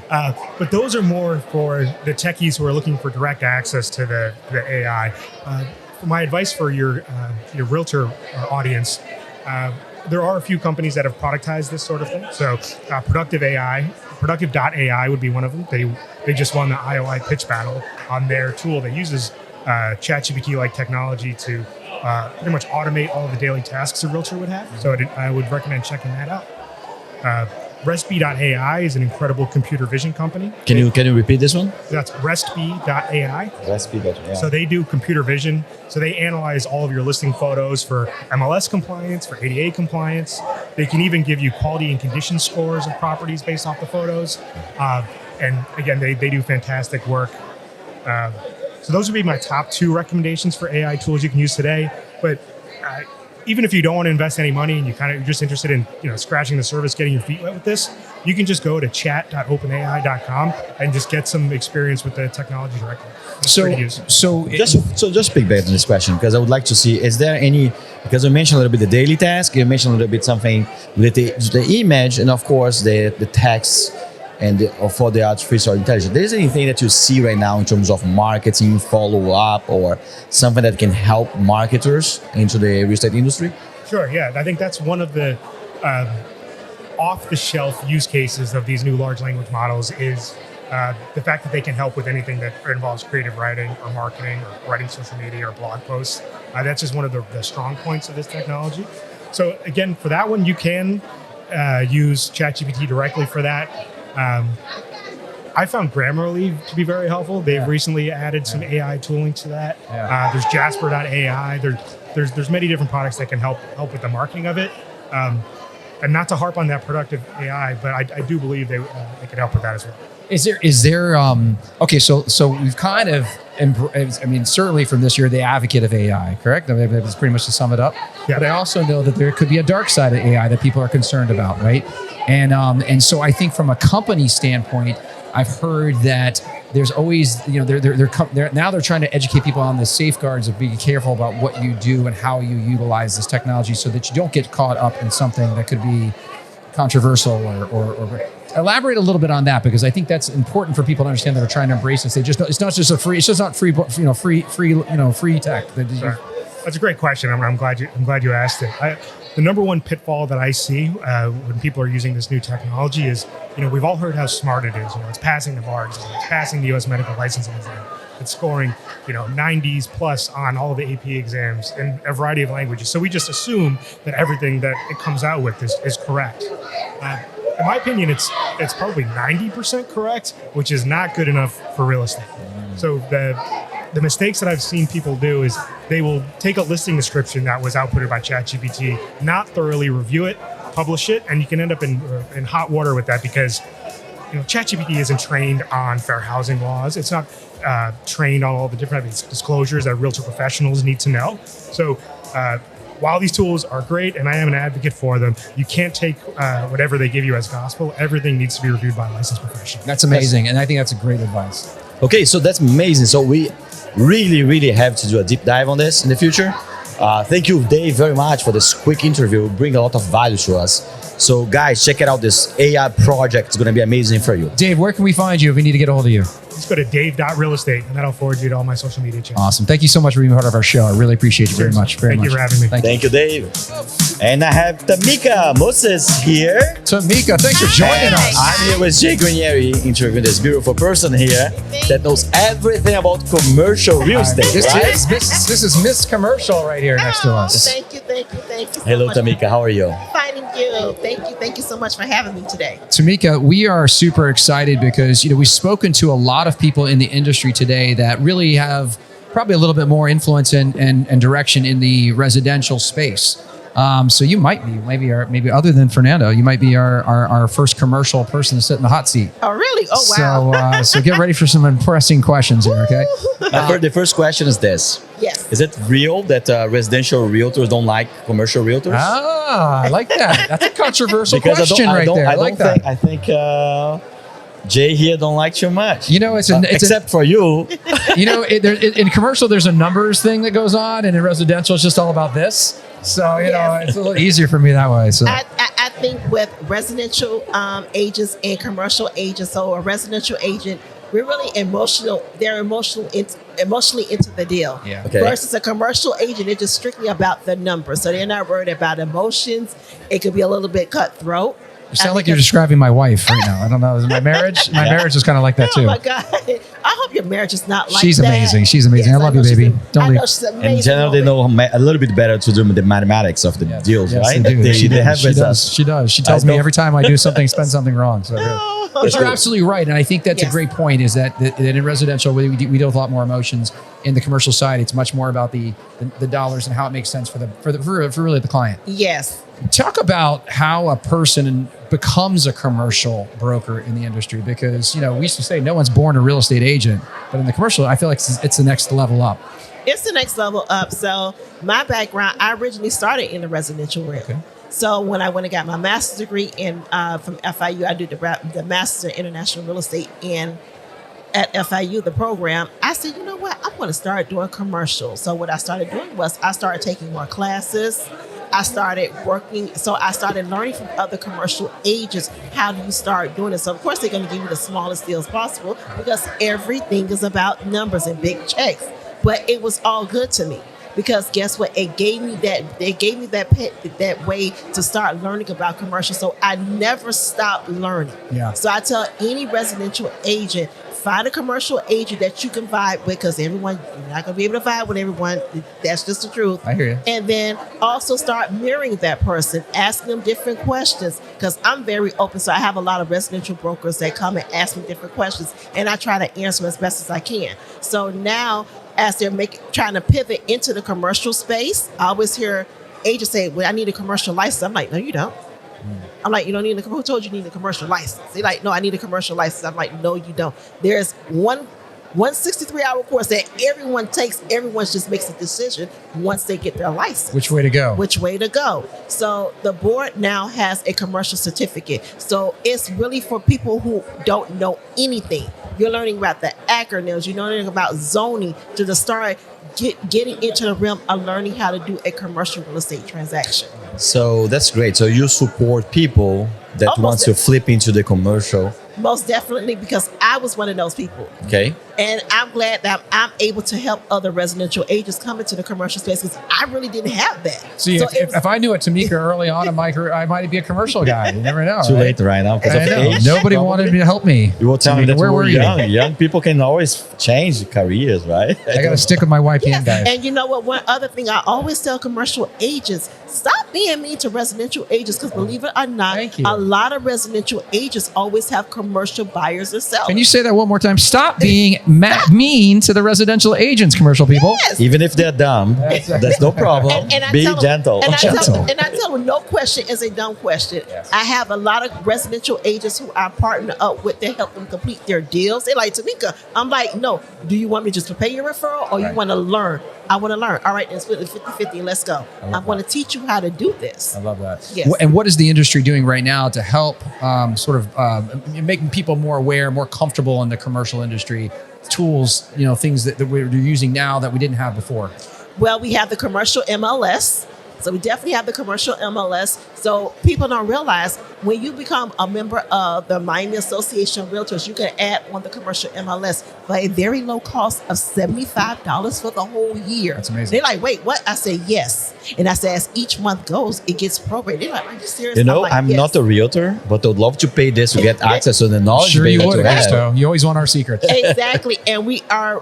But those are more for the techies who are looking for direct access to the AI. My advice for your realtor audience, there are a few companies that have productized this sort of thing. So Productive.ai would be one of them. They just won the IOI pitch battle on their tool that uses ChatGPT-like technology to pretty much automate all of the daily tasks a realtor would have. So I would recommend checking that out. RestBee.ai is an incredible computer vision company. Can you repeat this one? That's RestBee.ai. RestBee.ai. So they do computer vision. So they analyze all of your listing photos for MLS compliance, for ADA compliance. They can even give you quality and condition scores of properties based off the photos. And again, they do fantastic work. So those would be my top 2 recommendations for AI tools you can use today. But even if you don't want to invest any money and you're just interested in scratching the surface, getting your feet wet with this, you can just go to chat.openai.com and just get some experience with the technology directly. Just piggyback on this question, because I would like to see, is there any, because you mentioned a little bit the daily task, you mentioned a little bit something with the image, and of course the text and for the artificial intelligence. There's anything that you see right now in terms of marketing, follow-up, or something that can help marketers into the real estate industry? Sure, yeah. I think that's one of the off-the-shelf use cases of these new large language models is the fact that they can help with anything that involves creative writing or marketing or writing social media or blog posts. That's just one of the strong points of this technology. So again, for that one, you can use ChatGPT directly for that. I found Grammarly to be very helpful. They've recently added some AI tooling to that. There's Jasper.ai. There's many different products that can help with the marketing of it. And not to harp on that productive AI, but I do believe they can help with that as well. Is there okay, so we've kind of, I mean, certainly from this year, the advocate of AI, correct? I mean, that's pretty much to sum it up. Yeah. But I also know that there could be a dark side of AI that people are concerned about, right? And so I think from a company standpoint, I've heard that there's always, they're trying to educate people on the safeguards of being careful about what you do and how you utilize this technology so that you don't get caught up in something that could be controversial or elaborate a little bit on that, because I think that's important for people to understand that are trying to embrace this. It's not just free tech. That's a great question. I'm glad you asked it. The number one pitfall that I see when people are using this new technology is, we've all heard how smart it is. It's passing the bar exam, it's passing the U.S. medical licensing exam, it's scoring 90s plus on all of the AP exams in a variety of languages. So we just assume that everything that it comes out with is correct. In my opinion, it's probably 90% correct, which is not good enough for real estate. So the mistakes that I've seen people do is they will take a listing description that was outputted by ChatGPT, not thoroughly review it, publish it, and you can end up in hot water with that because ChatGPT isn't trained on fair housing laws. It's not trained on all the different disclosures that realtor professionals need to know. So while these tools are great and I am an advocate for them, you can't take whatever they give you as gospel. Everything needs to be reviewed by a licensed professional. That's amazing. And I think that's a great advice. Okay, so that's amazing. So we really have to do a deep dive on this in the future. Thank you, Dave, very much for this quick interview. It brings a lot of value to us. So guys, check it out. This AI project. It's going to be amazing for you. Dave, where can we find you if we need to get a hold of you? Just go to dave.realestate and that'll forward you to all my social media channels. Awesome. Thank you so much for being part of our show. I really appreciate you very much. Thank you for having me. Thank you, Dave. And I have Tamika Moses here. Tamika, thanks for joining us. I'm here with Jay Guarnieri, interviewing this beautiful person here that knows everything about commercial real estate. This is Miss Commercial right here next to us. Thank you so Hello, much. Tamika. How are you? Finding you. Thank you so much for having me today. Tamika, we are super excited because we've spoken to a lot of people in the industry today that really have probably a little bit more influence and direction in the residential space. So you might be maybe other than Fernando, you might be our first commercial person to sit in the hot seat. Oh, really? Oh, wow. So get ready for some impressing questions here, okay? The first question is this. Yes. Is it real that residential realtors don't like commercial realtors? Ah, I like that. That's a controversial question right there. I think Jay here don't like too much. Except for you. In commercial, there's a numbers thing that goes on, and in residential, it's just all about this. So, it's a little easier for me that way. So I think with residential agents and commercial agents, so a residential agent, we're really emotional. They're emotionally into the deal. Yeah. Okay. Versus a commercial agent, it's just strictly about the numbers. So they're not worried about emotions. It could be a little bit cutthroat. You sound like you're describing my wife right now. I don't know. Is my marriage? My marriage is kind of like that too. Oh my God. I hope your marriage is not like She's that. amazing. She's amazing. Yes, I love you, baby. Don't leave. She's amazing. In general, they know a little bit better to do with the mathematics of the deals, Yes, right? they do. She does. She does. She tells me every time I do something, spend something wrong. So but you're absolutely right, and I think that's a great point. Is that in residential we deal with a lot more emotions. In the commercial side, it's much more about the dollars and how it makes sense for really the client. Yes. Talk about how a person becomes a commercial broker in the industry, because we used to say no one's born a real estate agent, but in the commercial, I feel like it's the next level up. It's the next level up. So my background, I originally started in the residential realm. Okay. So when I went and got my master's degree from FIU, I did the Master in International Real Estate at FIU, the program. I said, you know what? I'm going to start doing commercial. So what I started doing was I started taking more classes. I started working. So I started learning from other commercial agents. How do you start doing it? So of course they're going to give you the smallest deals possible because everything is about numbers and big checks. But it was all good to me. Because guess what? It gave me that way to start learning about commercial. So I never stopped learning. Yeah. So I tell any residential agent, find a commercial agent that you can vibe with, because you're not going to be able to vibe with everyone. That's just the truth. I hear you. And then also start mirroring that person, asking them different questions, because I'm very open. So I have a lot of residential brokers that come and ask me different questions, and I try to answer as best as I can. So now, as they're trying to pivot into the commercial space, I always hear agents say, well, I need a commercial license. I'm like, no, you don't. I'm like, you don't need who told you need a commercial license? They're like, no, I need a commercial license. I'm like, no, you don't. There's one 63-hour course that everyone takes. Everyone just makes a decision once they get their license. Which way to go? So the board now has a commercial certificate. So it's really for people who don't know anything. You're learning about the acronyms. You're learning about zoning to the start getting into the realm of learning how to do a commercial real estate transaction. So that's great. So you support people that want to flip into the commercial. Most definitely, because I was one of those people. Okay. And I'm glad that I'm able to help other residential agents come into the commercial space, because I really didn't have that. See, so if I knew a Tamika early on in my career, I might be a commercial guy. You never know. Too late right now because of age. Nobody wanted me to help me. You will tell me that where were you? Young people can always change careers, right? I got to stick with my YPN guys. And you know what? One other thing I always tell commercial agents, stop being mean to residential agents, because believe it or not, a lot of residential agents always have commercial buyers themselves. Can you say that one more time? Stop being mean to the residential agents, commercial people. Yes. Even if they're dumb, that's no problem. Be gentle. And I tell them, no question is a dumb question. Yes. I have a lot of residential agents who I partner up with to help them complete their deals. They're like, Tamika, I'm like, no, do you want me just to pay your referral or you want to learn? I want to learn. All right, then split it 50-50 and let's go. I'm going to teach you how to do this. I love that. Yes. And what is the industry doing right now to help making people more aware, more comfortable in the commercial industry? Tools, things that we're using now that we didn't have before. Well, we have the commercial MLS. So we definitely have the commercial MLS. So people don't realize when you become a member of the Miami Association of Realtors, you can add on the commercial MLS for a very low cost of $75 for the whole year. That's amazing. They're like, wait, what? I say yes. And I say, as each month goes, it gets prorated. They're like, are you serious? I'm not a realtor, but I'd love to pay this to get access to the knowledge Sure, base you that would, you have. Augusto. You always want our secrets. Exactly. And we are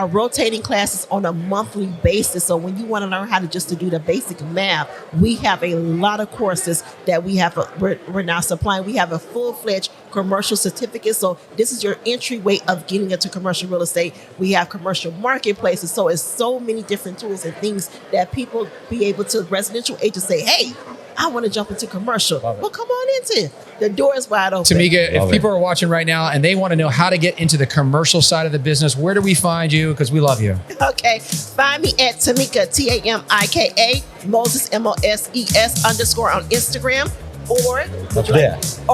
rotating classes on a monthly basis. So when you want to learn how to do the basic math, we have a lot of courses that we're now supplying. We have a full-fledged commercial certificate. So this is your entryway of getting into commercial real estate. We have commercial marketplaces. So it's so many different tools and things that people be able to, residential agents say, hey, I want to jump into commercial. Well, come on into it. The door is wide open. Tamika, if people are watching right now and they want to know how to get into the commercial side of the business, where do we find you? Because we love you. Okay. Find me at Tamika, Tamika, Moses, Moses _ on Instagram. Or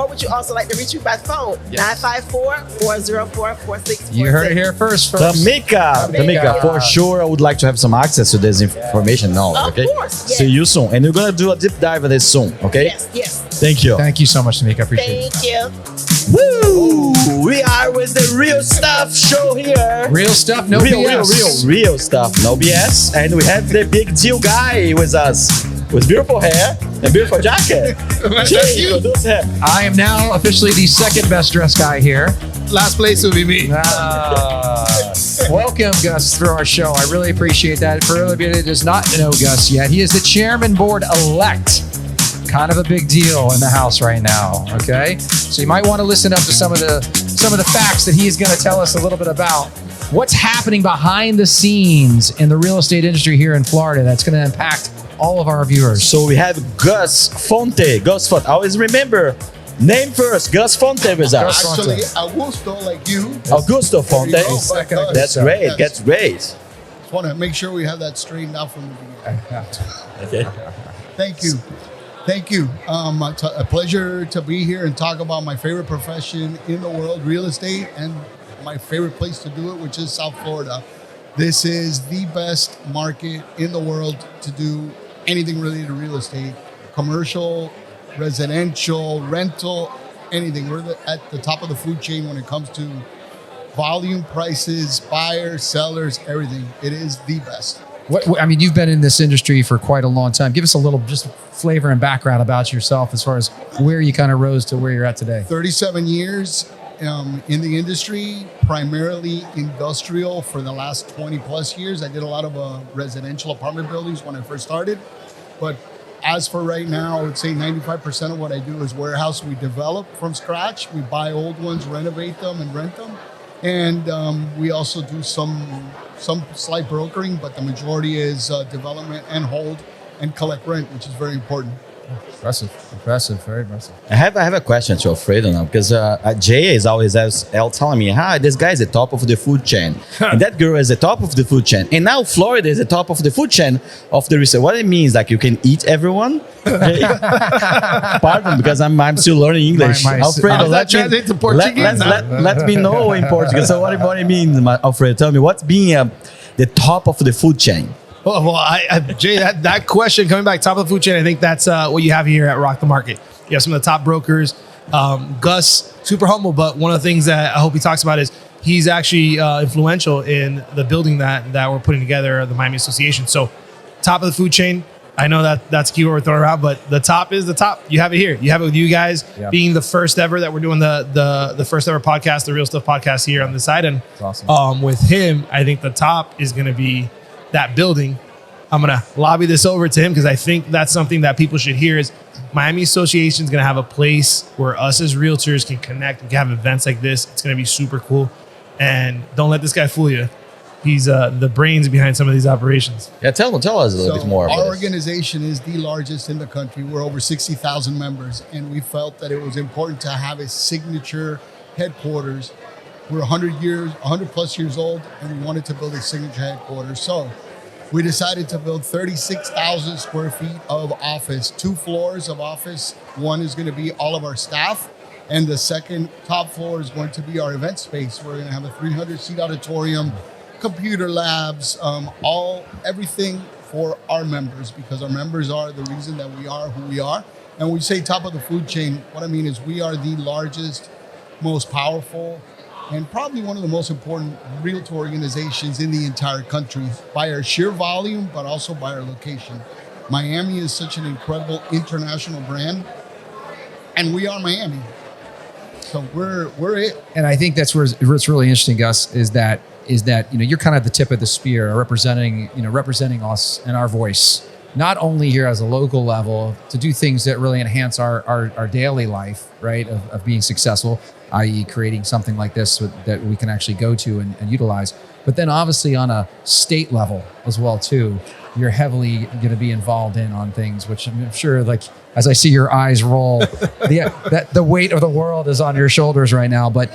would you also like to reach me by phone? 954-404-4646. You heard it here first. Tamika, for sure, I would like to have some access to this information now. Of Okay. course, yes. See you soon. And we're going to do a deep dive on this soon. Okay. Yes. Thank you. Thank you so much, Tamika. I appreciate it. Thank you. Woo! We are with the Real Stuff show here. Real stuff, no BS. Real stuff, no BS. And we have the big deal guy with us with beautiful hair and beautiful jacket. I am now officially the second best dressed guy here. Last place will be me. Welcome, Gus, through our show. I really appreciate that. For everybody that does not know Gus yet, he is the chairman board elect. Kind of a big deal in the house right now. Okay, so you might want to listen up to some of the facts that he's going to tell us a little bit about what's happening behind the scenes in the real estate industry here in Florida. That's going to impact all of our viewers. So we have Gus Fonte. I always remember name first. Gus Fonte with us. Actually, Augusto, like you. Augusto Fonte. That's great. Yes. That's great. Just want to make sure we have that straightened out from the beginning. Okay. Thank you. A pleasure to be here and talk about my favorite profession in the world, real estate, and my favorite place to do it, which is South Florida. This is the best market in the world to do anything related to real estate, commercial, residential, rental, anything. We're at the top of the food chain when it comes to volume, prices, buyers, sellers, everything. It is the best. You've been in this industry for quite a long time. Give us a little just flavor and background about yourself as far as where you kind of rose to where you're at today. 37 years in the industry, primarily industrial for the last 20 plus years. I did a lot of residential apartment buildings when I first started. But as for right now, I would say 95% of what I do is warehouse. We develop from scratch. We buy old ones, renovate them, and rent them. And we also do some slight brokering, but the majority is development and hold and collect rent, which is very important. Impressive, very impressive. I have a question to Alfredo now, because Jay is always telling me, this guy is the top of the food chain, and that girl is the top of the food chain, and now Florida is the top of the food chain of the research. What it means, like you can eat everyone? Pardon, because I'm still learning English. Alfredo, let me know in Portuguese. So what it means, Alfredo? Tell me, what's being the top of the food chain? Well, Jay, that question coming back, top of the food chain, I think that's what you have here at Rock the Market. You have some of the top brokers. Gus, super humble, but one of the things that I hope he talks about is he's actually influential in the building that we're putting together, the Miami Association. So top of the food chain, I know that's a keyword we're throwing around, but the top is the top. You have it here. You have it with you guys being the first ever that we're doing the first ever podcast, the Real Stuff podcast here on the side. And awesome. With him, I think the top is going to be that building. I'm going to lobby this over to him because I think that's something that people should hear is Miami Association is going to have a place where us as realtors can connect. We can have events like this. It's going to be super cool. And don't let this guy fool you. He's the brains behind some of these operations. Yeah, tell us a little bit more. Our organization is the largest in the country. We're over 60,000 members, and we felt that it was important to have a signature headquarters. We're 100 plus years old, and we wanted to build a signature headquarters. So we decided to build 36,000 square feet of office, 2 floors of office. One is going to be all of our staff, and the second top floor is going to be our event space. We're going to have a 300-seat auditorium, computer labs, everything for our members, because our members are the reason that we are who we are. And when we say top of the food chain, what I mean is we are the largest, most powerful, and probably one of the most important realtor organizations in the entire country by our sheer volume, but also by our location. Miami is such an incredible international brand, and we are Miami. So we're it. And I think that's where it's really interesting, Gus, is that you're kind of the tip of the spear, representing us and our voice, not only here as a local level to do things that really enhance our daily life, right, of being successful, i.e. creating something like this that we can actually go to and utilize, but then obviously on a state level as well too. You're heavily going to be involved on things, which I'm sure, like, as I see your eyes roll, the weight of the world is on your shoulders right now. But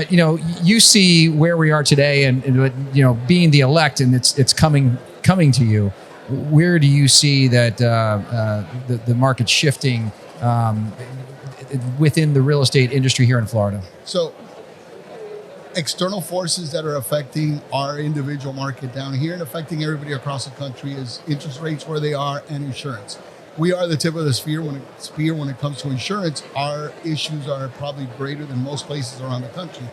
you see where we are today, and being the elect, and it's coming to you. Where do you see that the market shifting within the real estate industry here in Florida? So, external forces that are affecting our individual market down here and affecting everybody across the country is interest rates where they are and insurance. We are the tip of the spear when it comes to insurance. Our issues are probably greater than most places around the country.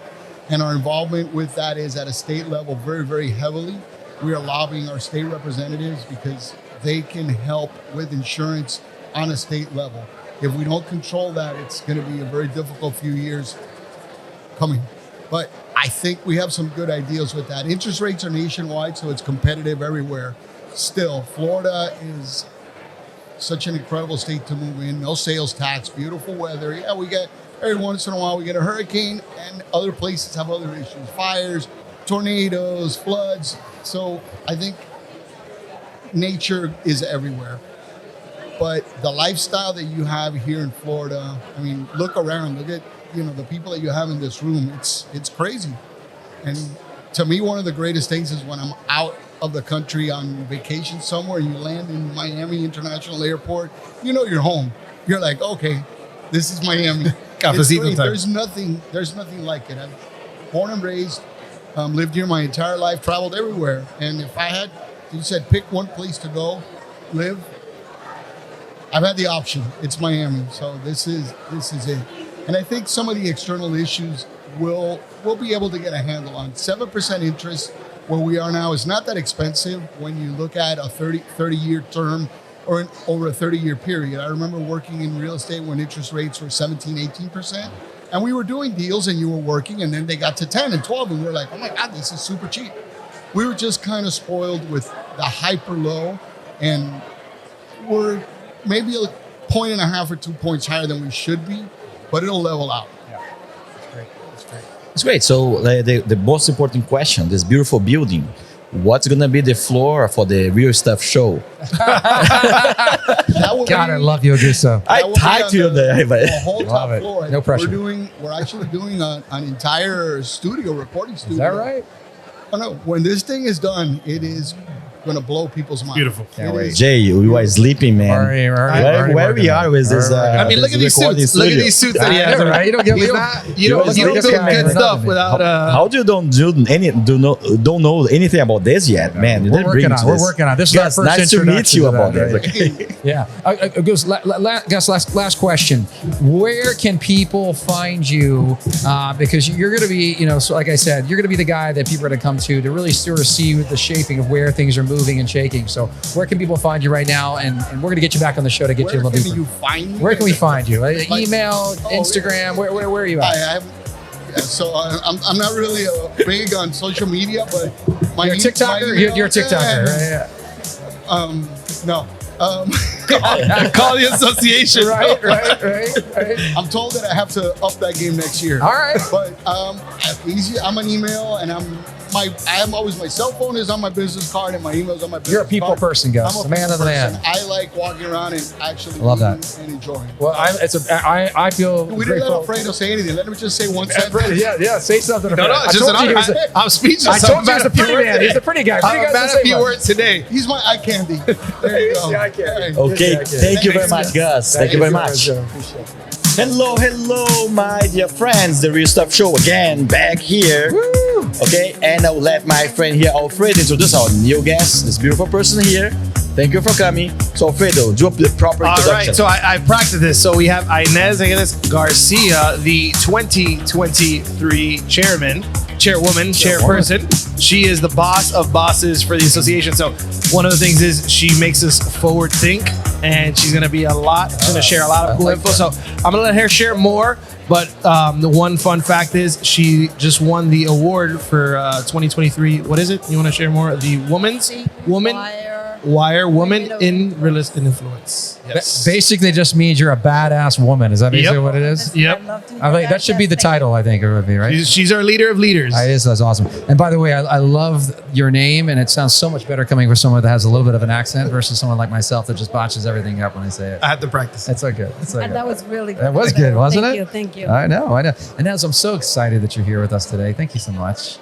And our involvement with that is at a state level very, very heavily. We are lobbying our state representatives because they can help with insurance on a state level. If we don't control that, it's going to be a very difficult few years coming. But I think we have some good ideas with that. Interest rates are nationwide, so it's competitive everywhere. Still, Florida is such an incredible state to move in. No sales tax, beautiful weather. Yeah, we get, every once in a while, we get a hurricane, and other places have other issues. Fires, tornadoes, floods. So I think nature is everywhere. But the lifestyle that you have here in Florida, I mean, look around, look at the people that you have in this room. It's crazy. And to me, one of the greatest things is when I'm out of the country on vacation somewhere, you land in Miami International Airport, you're home. You're like, okay, this is Miami. There's nothing like it. I'm born and raised, lived here my entire life, traveled everywhere. And if you said pick one place to go, live, I've had the option. It's Miami. So this is it. And I think some of the external issues we'll be able to get a handle on. 7% interest where we are now is not that expensive when you look at a 30-year term or over a 30-year period. I remember working in real estate when interest rates were 17, 18%. And we were doing deals and you were working, and then they got to 10 and 12 and we were like, oh my God, this is super cheap. We were just kind of spoiled with the hyper low, and we're maybe a 1.5 or 2 points higher than we should be, but it'll level out. Yeah, that's great. So the most important question, this beautiful building, what's going to be the floor for the Real Stuff show? God, I love you, Augusto. I typed you there. The whole top floor. No pressure. We're actually doing an entire recording studio. Is that right? Oh no, when this thing is done, it is going to blow people's minds. Beautiful. Jay, you are sleeping, man. Where we are with this? I mean, look at these suits. Look at these suits that he has. Right? You don't do good stuff without. How do you don't know anything about this yet, man? We're working on. This is our first nice to meet you about this. Right? Yeah. Gus, last question. Where can people find you? Because you're going to be, so like I said, you're going to be the guy that people are going to come to really sort of see the shaping of where things are moving and shaking. So where can people find you right now? And we're going to get you back on the show to get you a little deeper. Where can we find you? Email, Instagram, where are you at? So I'm not really big on social media, but you're a TikToker? You're a TikToker, right? Yeah. No. Call the association. Right. I'm told that I have to up that game next year. All right. But easy. I'm an email, and I'm always, my cell phone is on my business card, and my email's on my business You're a people card. person, Gus. I'm A man of the man. I like walking around and actually Love eating that. and enjoying. Well, I feel We didn't let grateful. Alfredo say anything. Let him just say one sentence. Yeah, say something. No, it's just I'm speechless. I told you he's the pretty man. He's the pretty guy. Pretty I'm guys about don't a say few much. words today. He's my eye candy. There you go. Yeah, I can't. Okay, thank you very much, Gus. Thank you very much. Appreciate it. Hello, my dear friends. The Real Stuff Show again, back here. Woo! Okay, and I'll let my friend here, Alfredo, introduce our new guest, this beautiful person here. Thank you for coming. So, Alfredo, do the proper All introduction. right, so I practiced this. So we have Ines Hegedus-Garcia, the 2023 chairperson. She is the boss of bosses for the association. So one of the things is she makes us forward think, and she's gonna share a lot of cool info. So I'm gonna let her share more. But the one fun fact is she just won the award for 2023. What is it? You want to share more? The Wire Woman in Real Estate Influence. Yes. Basically, just means you're a badass woman. Is that basically what it is? Yep. I think that should be the title. I think it would be, right? She's our leader of leaders. That's awesome. And by the way, I love your name, and it sounds so much better coming from someone that has a little bit of an accent versus someone like myself that just botches everything up when I say it. I have to practice. That's so good. And that was really good. That was good, wasn't it? Thank you. I know. And as I'm so excited that you're here with us today. Thank you so much.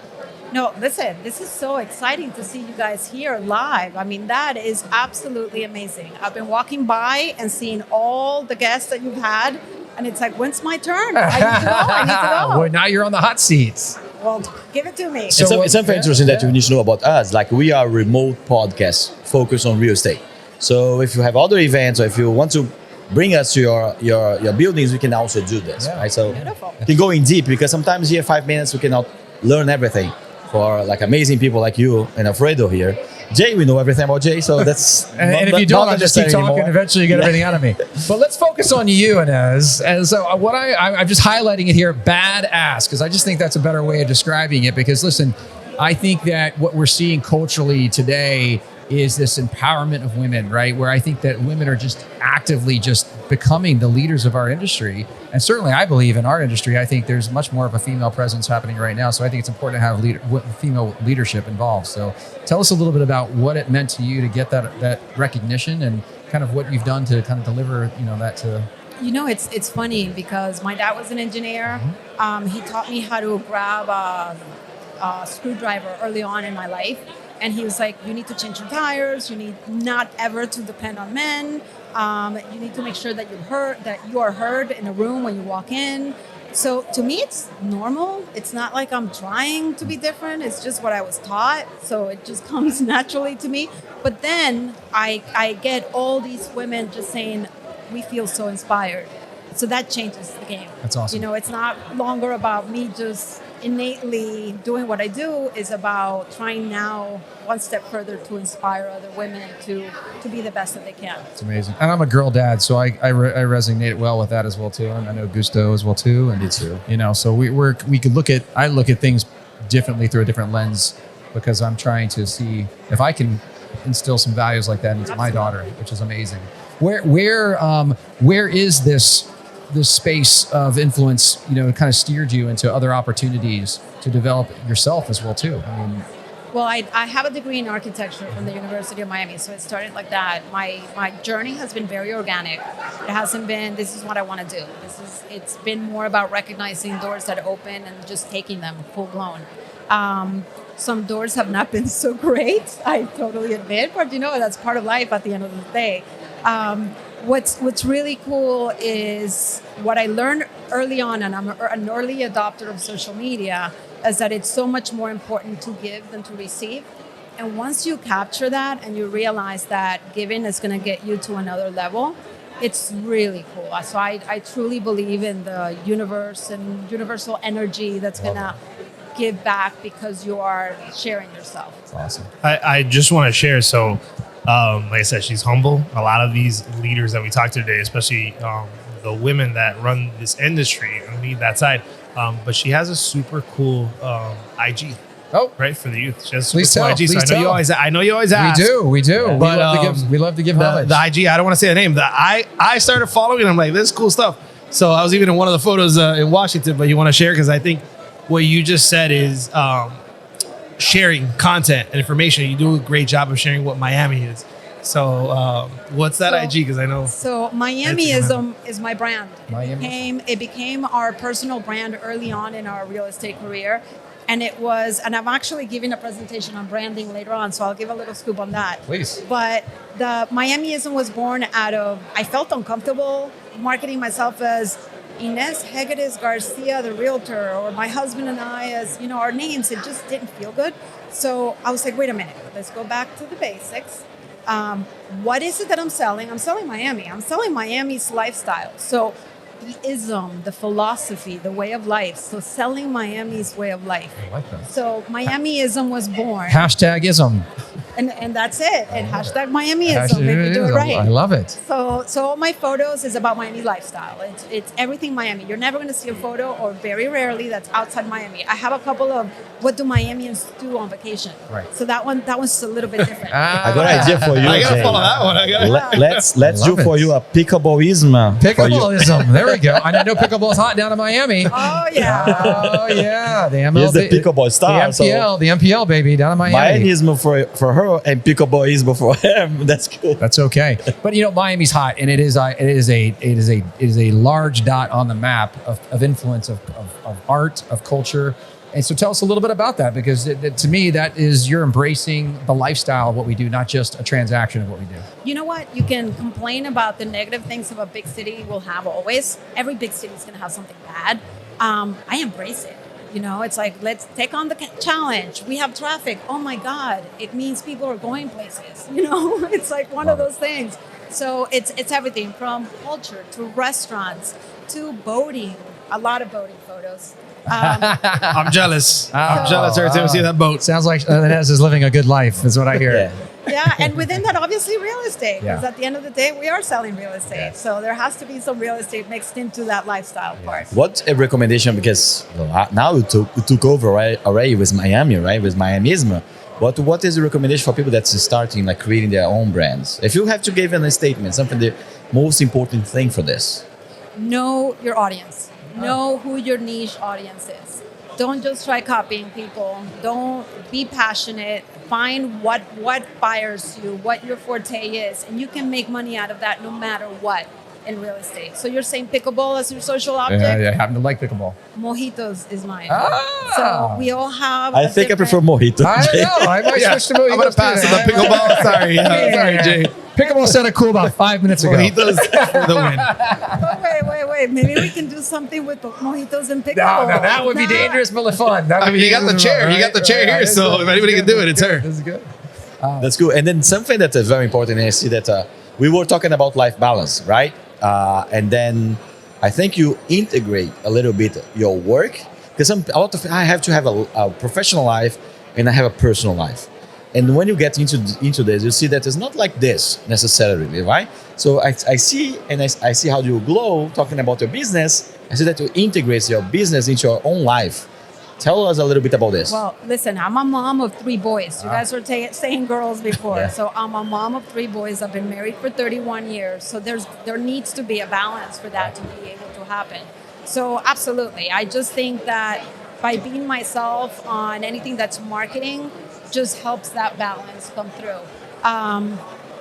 No, listen, this is so exciting to see you guys here live. I mean, that is absolutely amazing. I've been walking by and seeing all the guests that you've had, and it's like, when's my turn? I need to go. Well, now you're on the hot seats. Well, give it to me. It's something interesting that you need to know about us. Like, we are a remote podcast focused on real estate. So if you have other events, or if you want to bring us to your buildings, we can also do this. Right? So Beautiful. you can go in deep, because sometimes here 5 minutes we cannot learn everything. For like amazing people like you and Alfredo here. Jay, we know everything about Jay, so that's and if you don't, I'll just keep talking. Anymore. Eventually, you get everything out of me. But let's focus on you, Ines. And so, what I'm just highlighting it here, badass, because I just think that's a better way of describing it. Because listen, I think that what we're seeing culturally today is this empowerment of women, right? Where I think that women are just actively just becoming the leaders of our industry. And certainly I believe in our industry, I think there's much more of a female presence happening right now. So I think it's important to have female leadership involved. So tell us a little bit about what it meant to you to get that recognition, and kind of what you've done to kind of deliver, that to... It's funny because my dad was an engineer. He taught me how to grab a screwdriver early on in my life. And he was like, you need to change your tires. You need not ever to depend on men. You need to make sure that you are heard in a room when you walk in. So to me, it's normal. It's not like I'm trying to be different. It's just what I was taught. So it just comes naturally to me. But then I get all these women just saying, we feel so inspired. So that changes the game. That's awesome. It's not longer about me just innately doing what I do. Is about trying now one step further to inspire other women to be the best that they can. It's amazing. And I'm a girl dad, so I resonate well with that as well too. And I know Gusto as well too. And me too. So we could I look at things differently through a different lens, because I'm trying to see if I can instill some values like that into my daughter, which is amazing. Where is this space of influence, kind of steered you into other opportunities to develop yourself as well too? Well, I have a degree in architecture from the University of Miami, so it started like that. My journey has been very organic. It hasn't been, this is what I want to do. It's been more about recognizing doors that open and just taking them full blown. Some doors have not been so great, I totally admit, but that's part of life at the end of the day. What's really cool is what I learned early on, and I'm an early adopter of social media, is that it's so much more important to give than to receive. And once you capture that and you realize that giving is going to get you to another level, it's really cool. So I truly believe in the universe and universal energy that's going to give back because you are sharing yourself. That's awesome. I just want to share. So, like I said, she's humble. A lot of these leaders that we talked to today, especially the women that run this industry and lead that side, but she has a super cool IG. Oh, right for the youth. Just please tell. IG, so Please I know you always ask. We do. Yeah. But we love to give knowledge. The IG. I don't want to say the name. I started following. And I'm like, this is cool stuff. So I was even in one of the photos in Washington. But you want to share because I think what you just said is sharing content and information. You do a great job of sharing what Miami is. So what's that IG? Because I know. So Miami is my brand. It became our personal brand early on in our real estate career. And I'm actually giving a presentation on branding later on, so I'll give a little scoop on that. Please. But the Miamiism was born out of, I felt uncomfortable marketing myself as Ines Hegedus-Garcia, the realtor, or my husband and I as, our names. It just didn't feel good. So I was like, wait a minute, let's go back to the basics. What is it that I'm selling? I'm selling Miami. I'm selling Miami's lifestyle. So the ism, the philosophy, the way of life. So selling Miami's way of life. I like that. So Miamiism was born. #ism. And that's it. And #Miamiism, if you do it right. I love it. So all my photos is about Miami lifestyle. It's everything Miami. You're never going to see a photo, or very rarely, that's outside Miami. I have a couple of what do Miamians do on vacation. Right. So that one's a little bit different. I got an idea for you. I gotta Jay. follow that one. Let's do for you a pickleballism. Pickleballism. There we go. And I know pickleball is hot down in Miami. Oh yeah. Oh yeah. The MLB. He's the pickleball star. The MPL baby down in Miami. Miamism for her and pickleballism for him. That's cool. That's okay. But Miami's hot, and it is a large dot on the map of influence of art, of culture. And so tell us a little bit about that, because to me, that is, you're embracing the lifestyle of what we do, not just a transaction of what we do. You know what? You can complain about the negative things of a big city will have always. Every big city is going to have something bad. I embrace it. It's like, let's take on the challenge. We have traffic. Oh my God. It means people are going places. It's like one of those things. So it's everything from culture to restaurants to boating. A lot of boating photos. I'm jealous. I'm jealous every time I see that boat. Sounds like Inez is living a good life, is what I hear. Yeah, and within that, obviously, real estate. Because at the end of the day, we are selling real estate. Yeah. So there has to be some real estate mixed into that lifestyle part. What's a recommendation? Because now you took over already with Miami, right? With Miamism. What is the recommendation for people that's starting, like creating their own brands? If you have to give a statement, something, the most important thing for this. Know your audience. Know who your niche audience is. Don't just try copying people. Don't be passionate. Find what fires you, what your forte is, and you can make money out of that no matter what in real estate. So you're saying pickleball as your social object? Yeah, I happen to like pickleball. Mojitos is mine. So we all have. I think I prefer mojitos. I know. I might switch to mojitos. I'm gonna pass on the pickleball. Sorry, sorry, Jay. Pickleball sounded cool about 5 minutes ago. Mojitos for the win. But wait. Maybe we can do something with mojitos and pickleball. No, that would be dangerous but fun. You got the chair. You got the chair here, so if anybody can do it, it's her. This is good. That's good. And then something that is very important, and I see that we were talking about life balance, right? And then I think you integrate a little bit your work, because I have to have a professional life and I have a personal life. And when you get into this, you see that it's not like this necessarily, right? So I see, and I see how you glow talking about your business. I see that you integrate your business into your own life. Tell us a little bit about this. Well, listen, I'm a mom of 3 boys. You guys were saying girls before. Yeah. So I'm a mom of 3 boys. I've been married for 31 years. So there needs to be a balance for that to be able to happen. So absolutely. I just think that by being myself on anything that's marketing just helps that balance come through.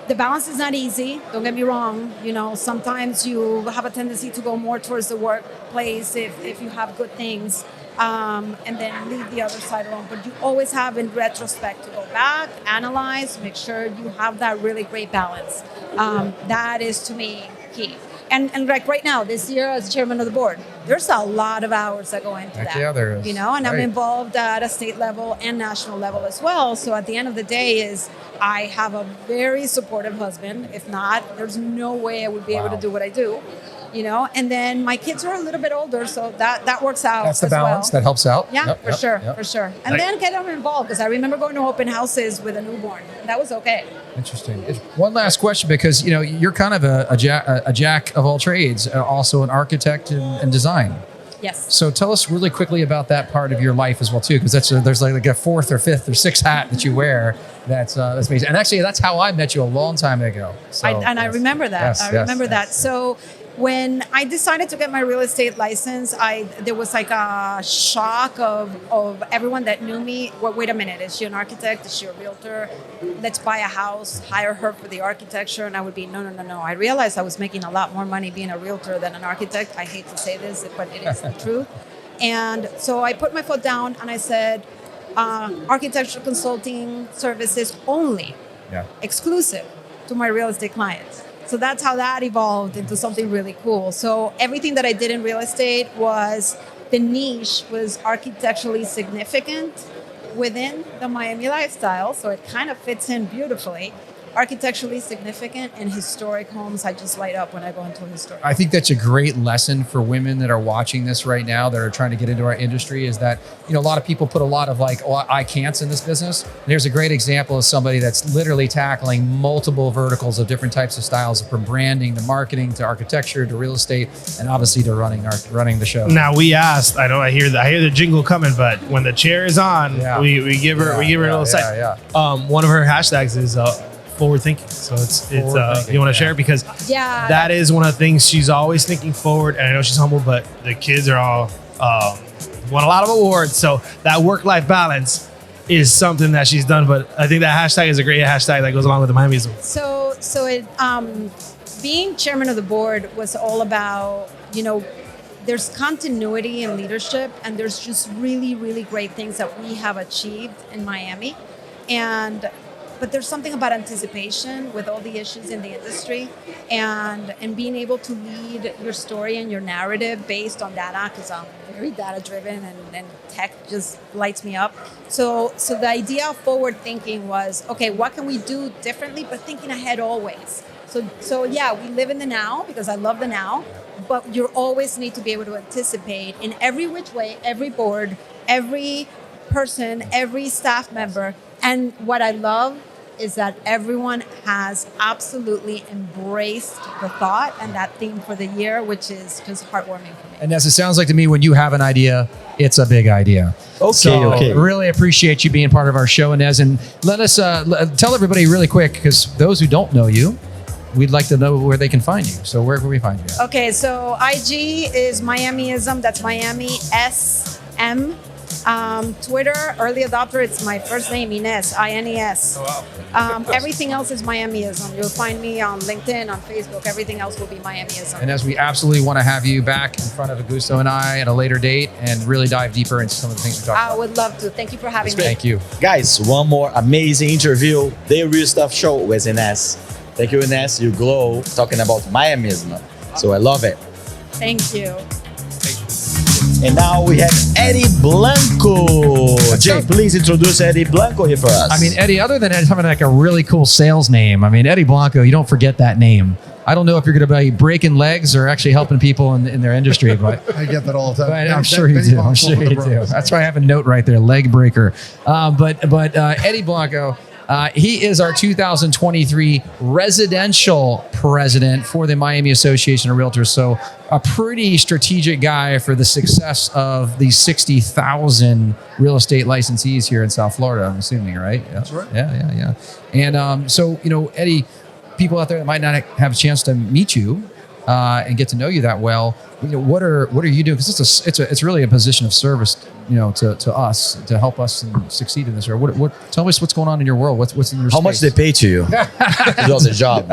The balance is not easy. Don't get me wrong. Sometimes you have a tendency to go more towards the workplace if you have good things. And then leave the other side alone. But you always have, in retrospect, to go back, analyze, make sure you have that really great balance. That is, to me, key. And like right now, this year as chairman of the board, there's a lot of hours that go into that. Yeah, there is. And I'm involved at a state level and national level as well. So at the end of the day I have a very supportive husband. If not, there's no way I would be able to do what I do. And then my kids are a little bit older, so that works out. That's the balance. That helps out. Yeah, for sure. And then get them involved, because I remember going to open houses with a newborn, and that was okay. Interesting. One last question, because you're kind of a jack of all trades, also an architect and design. Yes. So tell us really quickly about that part of your life as well too, because there's like a fourth or fifth or sixth hat that you wear. That's amazing. And actually, that's how I met you a long time ago. So, I remember that. Yes, I remember that. So when I decided to get my real estate license, there was like a shock of everyone that knew me. Well, wait a minute, is she an architect? Is she a realtor? Let's buy a house, hire her for the architecture. And I would be, no. I realized I was making a lot more money being a realtor than an architect. I hate to say this, but it is the truth. And so I put my foot down and I said, architectural consulting services only, exclusive to my real estate clients. So that's how that evolved into something really cool. So everything that I did in real estate the niche was architecturally significant within the Miami lifestyle. So it kind of fits in beautifully. Architecturally significant and historic homes, I just light up when I go into a historic. I think that's a great lesson for women that are watching this right now that are trying to get into our industry is that, a lot of people put a lot of I can'ts in this business. And here's a great example of somebody that's literally tackling multiple verticals of different types of styles, from branding to marketing to architecture to real estate and obviously to running the show. Now we asked, I hear the jingle coming, but when the chair is on, we give her a little side. One of her hashtags is forward thinking. So it's you want to share, because that is one of the things she's always thinking forward. And I know she's humble, but the kids are all won a lot of awards. So that work-life balance is something that she's done. But I think that hashtag is a great hashtag that goes along with the Miamism. So it being chairman of the board was all about, there's continuity in leadership, and there's just really, really great things that we have achieved in Miami. But there's something about anticipation with all the issues in the industry and being able to lead your story and your narrative based on data, because I'm very data driven and tech just lights me up. So the idea of forward thinking was, okay, what can we do differently, but thinking ahead always. So we live in the now, because I love the now, but you always need to be able to anticipate in every which way, every board, every person, every staff member. And what I love is that everyone has absolutely embraced the thought and that theme for the year, which is just heartwarming for me. And as it sounds like to me, when you have an idea, it's a big idea. Okay. Really appreciate you being part of our show, Ines. And let us tell everybody really quick, because those who don't know you, we'd like to know where they can find you. So where can we find you at? Okay, so IG is Miamiism. That's Miami SM. Twitter, early adopter, it's my first name, Ines, INES. Oh, wow. Everything else is Miamiism. You'll find me on LinkedIn, on Facebook. Everything else will be Miamiism. And as we absolutely want to have you back in front of Augusto and I at a later date and really dive deeper into some of the things we talked about. I would love to. Thank you for having me. Thank you. Guys, one more amazing interview. The Real Stuff Show with Ines. Thank you, Ines. You glow talking about Miamism. So I love it. Thank you. And now we have Eddie Blanco. Jay, please introduce Eddie Blanco here for us. I mean, Eddie, other than having like a really cool sales name, Eddie Blanco, you don't forget that name. I don't know if you're going to be breaking legs or actually helping people in their industry, but I get that all the time. But I'm sure you do. I'm sure you do. That's why I have a note right there, leg breaker. But Eddie Blanco, he is our 2023 residential president for the Miami Association of Realtors. So a pretty strategic guy for the success of the 60,000 real estate licensees here in South Florida, I'm assuming, right? Yeah. That's right. Yeah. And so, Eddie, people out there that might not have a chance to meet you and get to know you that well, what are you doing? Because it's really a position of service, to us, to help us succeed in this. Or tell us what's going on in your world. What's in your How much they pay to you to do the job?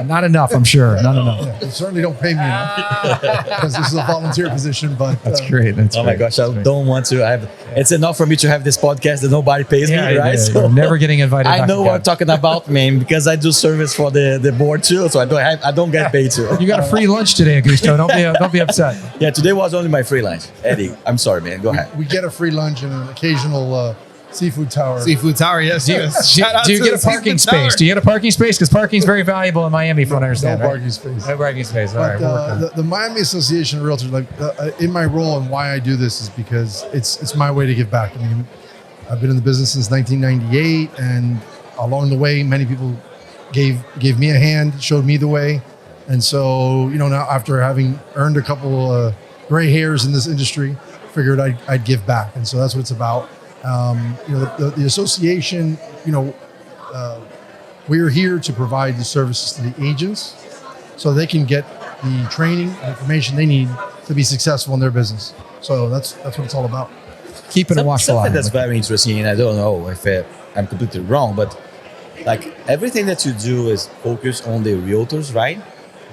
Not enough, I'm sure. Not enough. Yeah, they certainly don't pay me enough because this is a volunteer position. But that's great. Oh my gosh, I don't want to. It's enough for me to have this podcast that nobody pays me, right? So never getting invited. I know what I'm talking about, man, because I do service for the board too, so I don't get paid too. You got a free lunch today, Augusto. Don't be upset. Yeah, today was only my free lunch. Eddie, I'm sorry, man. Go ahead. We get a free lunch and an occasional seafood tower. Seafood tower, yes. Do you get a parking space? Do you get a parking space? Because parking is very valuable in Miami, from what I understand. No parking space. No parking space. All but, right. The Miami Association of Realtors, in my role and why I do this is because it's my way to give back. I've been in the business since 1998, and along the way, many people gave me a hand, showed me the way. And so, now after having earned a couple gray hairs in this industry, figured I'd give back. And so that's what it's about. The association, we're here to provide the services to the agents so they can get the training and information they need to be successful in their business. So that's what it's all about. Keeping a watch Something that's very interesting, and I don't know if I'm completely wrong, but like everything that you do is focused on the realtors, right?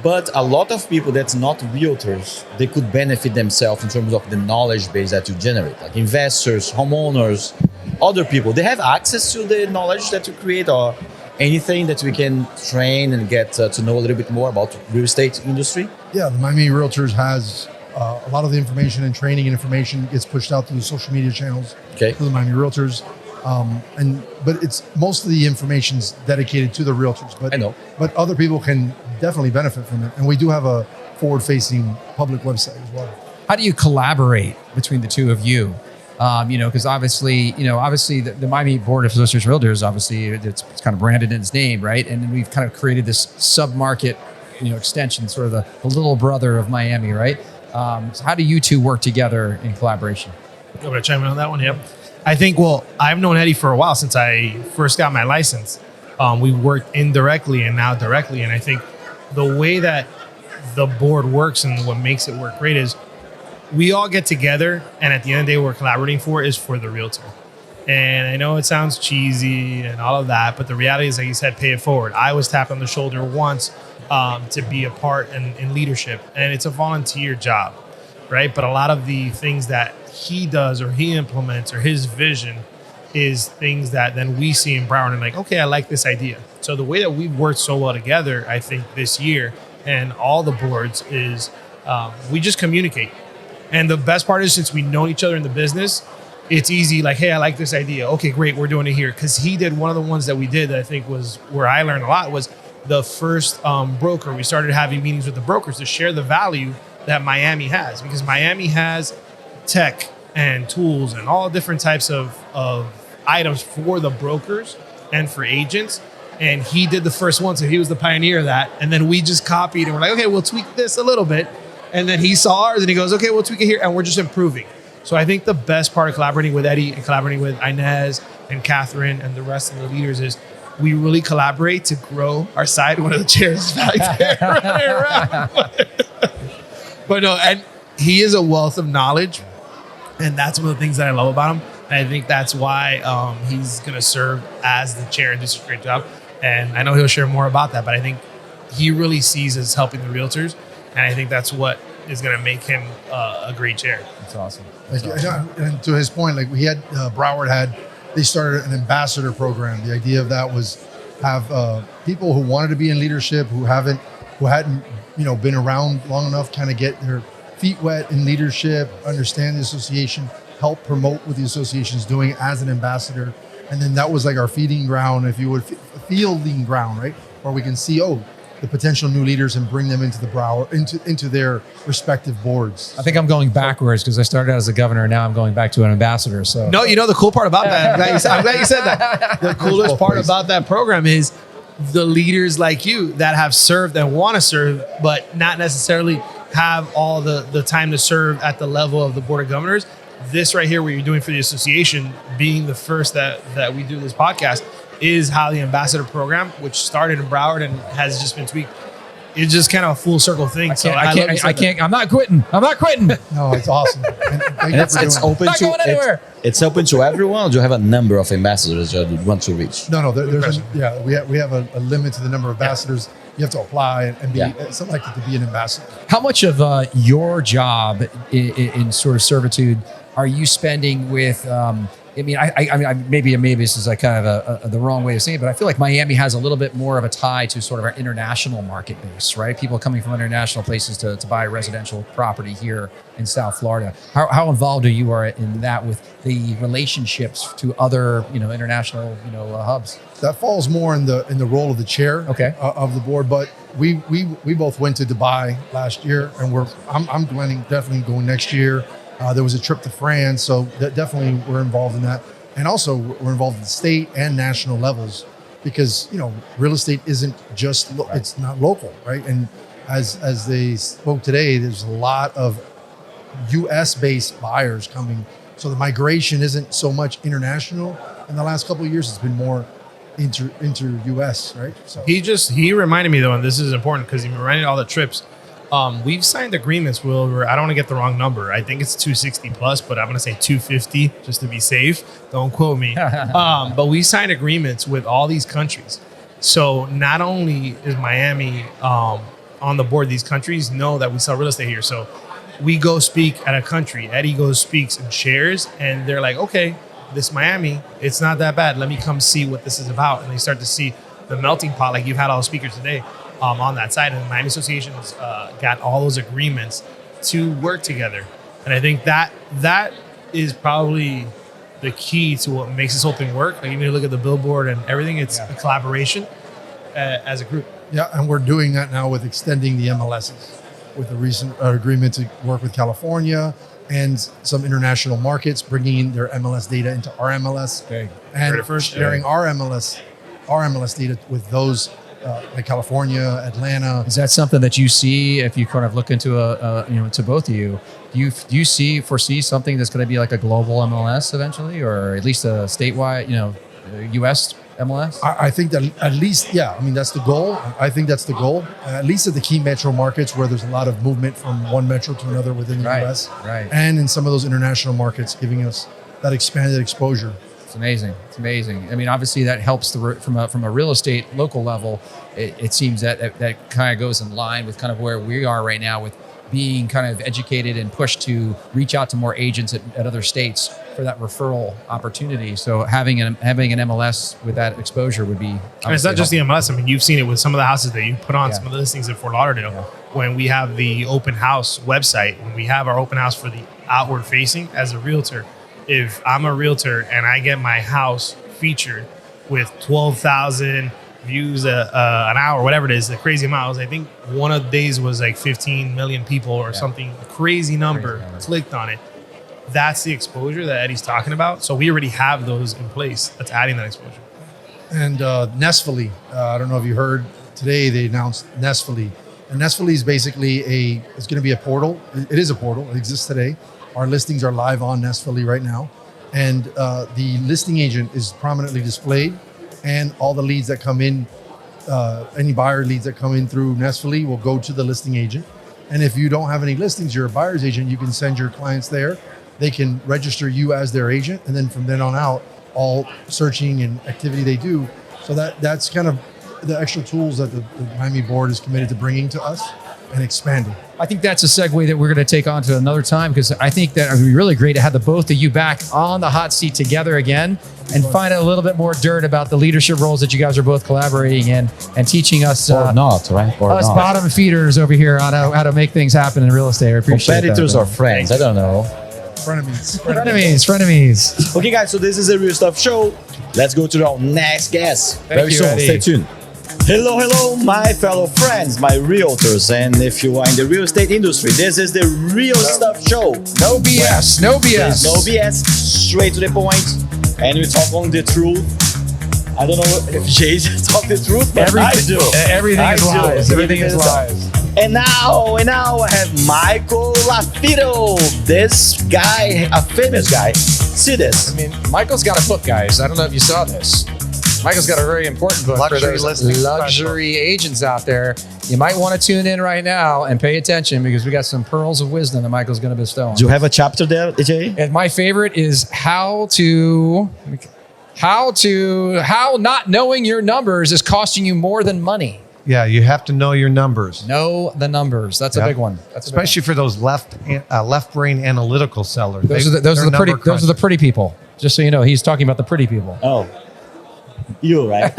But a lot of people that's not realtors, they could benefit themselves in terms of the knowledge base that you generate, like investors, homeowners, other people. They have access to the knowledge that you create, or anything that we can train and get to know a little bit more about real estate industry? Yeah, the Miami Realtors has a lot of the information and training and information gets pushed out through the social media channels for the Miami Realtors. But it's most of the information's dedicated to the realtors. But I know. But other people can definitely benefit from it. And we do have a forward-facing public website as well. How do you collaborate between the two of you? Because obviously the Miami Board of Solicitors Realtors, obviously it's kind of branded in its name, right? And then we've kind of created this sub-market, extension, sort of the little brother of Miami, right? So how do you two work together in collaboration? I'm going to chime in on that one. Yep. I think, I've known Eddie for a while, since I first got my license. We worked indirectly and now directly. And I think the way that the board works and what makes it work great is we all get together, and at the end of the day, what we're collaborating for is for the realtor. And I know it sounds cheesy and all of that, but the reality is, like you said, pay it forward. I was tapped on the shoulder once to be a part in leadership, and it's a volunteer job, right? But a lot of the things that he does or he implements or his vision is things that then we see in Broward and like, okay, I like this idea. So the way that we've worked so well together, I think this year and all the boards is we just communicate. And the best part is, since we know each other in the business, it's easy. Like, hey, I like this idea. Okay, great. We're doing it here. Because he did one of the ones that we did that I think was where I learned a lot was the first broker. We started having meetings with the brokers to share the value that Miami has, because Miami has tech and tools and all different types of items for the brokers and for agents. And he did the first one. So he was the pioneer of that. And then we just copied and we're like, okay, we'll tweak this a little bit. And then he saw ours and he goes, okay, we'll tweak it here. And we're just improving. So I think the best part of collaborating with Eddie and collaborating with Ines and Katherine and the rest of the leaders is we really collaborate to grow our side. One of the chairs is back there running around. But no, and he is a wealth of knowledge. And that's one of the things that I love about him. And I think that's why he's going to serve as the chair and do such a great job. And I know he'll share more about that, but I think he really sees us helping the realtors. And I think that's what is going to make him a great chair. That's awesome. And to his point, like we had Broward they started an ambassador program. The idea of that was have people who wanted to be in leadership, who hadn't been around long enough, kind of get their feet wet in leadership, understand the association, help promote what the association is doing as an ambassador. And then that was like our feeding ground, if you would, fielding ground, right? Where we can see, the potential new leaders and bring them into the Broward, into their respective boards. I think I'm going backwards because I started out as a governor and now I'm going back to an ambassador. So no, the cool part about that, I'm glad you said that. The coolest part about that program is the leaders like you that have served and want to serve, but not necessarily have all the time to serve at the level of the Board of Governors. This right here, what you're doing for the association, being the first that we do this podcast, is how the ambassador program, which started in Broward and has just been tweaked, it's just kind of a full circle thing. I'm not quitting. No, it's awesome. It's open to everyone. Or do you have a number of ambassadors you want to reach? No. We have a limit to the number of ambassadors. You have to apply and be selected to be an ambassador. How much of your job in sort of servitude are you spending with? I mean, maybe this is like kind of the wrong way of saying it, but I feel like Miami has a little bit more of a tie to sort of our international market base, right? People coming from international places to buy residential property here in South Florida. How involved are you in that with the relationships to other, international, hubs? That falls more in the role of the chair of the board, but we both went to Dubai last year, and I'm definitely going next year. There was a trip to France, so definitely we're involved in that. And also we're involved at the state and national levels because, real estate isn't just, it's not local, right? And as they spoke today, there's a lot of U.S.-based buyers coming. So the migration isn't so much international. In the last couple of years, it's been more inter-U.S., right? So He reminded me though, and this is important because he reminded all the trips. We've signed agreements where I don't want to get the wrong number. I think it's 260 plus, but I'm going to say 250 just to be safe. Don't quote me. But we signed agreements with all these countries. So not only is Miami on the board, these countries know that we sell real estate here. So we go speak at a country. Eddie goes, speaks and shares. And they're like, okay, this Miami, it's not that bad. Let me come see what this is about. And they start to see the melting pot, like you've had all the speakers today. On that side, and the Miami Association's got all those agreements to work together, and I think that is probably the key to what makes this whole thing work. Like even you look at the billboard and everything, it's a collaboration as a group. Yeah, and we're doing that now with extending the MLSs with a recent agreement to work with California and some international markets, bringing their MLS data into our MLS and sharing our MLS data with those. Like California, Atlanta. Is that something that you see if you kind of look into to both of you? Do you foresee something that's going to be like a global MLS eventually, or at least a statewide, U.S. MLS? I think that at least, I mean, that's the goal. I think that's the goal. At least at the key metro markets where there's a lot of movement from one metro to another within the U.S. Right. And in some of those international markets, giving us that expanded exposure. It's amazing. It's amazing. I mean, obviously that helps from a real estate local level. It seems that kind of goes in line with kind of where we are right now with being kind of educated and pushed to reach out to more agents at other states for that referral opportunity. So having an MLS with that exposure would be. And it's not just the MLS. I mean, you've seen it with some of the houses that you put on some of the listings in Fort Lauderdale. Yeah. When we have the open house website, when we have our open house for the outward facing as a realtor. If I'm a realtor and I get my house featured with 12,000 views an hour, whatever it is, the crazy amount. I think one of the days was like 15 million people or something, crazy number clicked on it. That's the exposure that Eddie's talking about. So we already have those in place. That's adding that exposure. And Nestfully, I don't know if you heard today, they announced Nestfully. And Nestfully is basically it's going to be a portal. It is a portal. It exists today. Our listings are live on Nestfully right now. And the listing agent is prominently displayed. And all the leads that come in, any buyer leads that come in through Nestfully will go to the listing agent. And if you don't have any listings, you're a buyer's agent, you can send your clients there. They can register you as their agent. And then from then on out, all searching and activity they do. So that's kind of the extra tools that the Miami board is committed to bringing to us and expanding. I think that's a segue that we're going to take on to another time, because I think that it would be really great to have the both of you back on the hot seat together again and find out a little bit more dirt about the leadership roles that you guys are both collaborating in and teaching us or not, right? Or us not. bottom feeders over here on how to make things happen in real estate. I appreciate competitors that, or friends, I don't know. Frenemies. Okay, guys, so this is a Real Stuff Show. Let's go to our next guest very soon. Eddie. Stay tuned. Hello, my fellow friends, my realtors, and if you are in the real estate industry, this is the Real Stuff Show. No BS, no BS. No BS, straight to the point, and we talk on the truth. I don't know if Jay talk the truth, but I do. Everything is lies. Everything is lies. And now I have Michael Lafido. This guy, a famous guy. See this. I mean, Michael's got a book, guys. I don't know if you saw this. Michael's got a very important book for those luxury agents out there. You might want to tune in right now and pay attention, because we got some pearls of wisdom that Michael's going to bestow on. Do you have a chapter there, Jay? And my favorite is how not knowing your numbers is costing you more than money. Yeah, you have to know your numbers. Know the numbers. That's a big one. Especially for those left brain analytical sellers. Those are the pretty people. Just so you know, he's talking about the pretty people. Oh. You, right?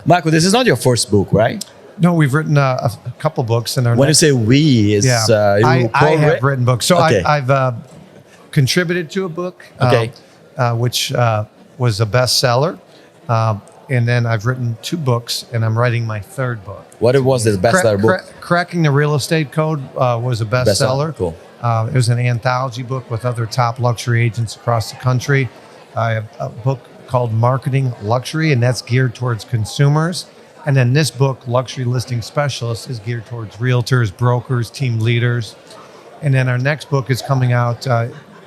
Michael, this is not your first book, right? No, we've written a couple books. And when you say we, is I have written books. So I've contributed to a book, which was a bestseller. And then I've written 2 books, and I'm writing my 3rd book. What was this bestseller book? Cracking the Real Estate Code was a bestseller. Cool. It was an anthology book with other top luxury agents across the country. I have a book called Marketing Luxury, and that's geared towards consumers. And then this book, Luxury Listing Specialist, is geared towards realtors, brokers, team leaders. And then our next book is coming out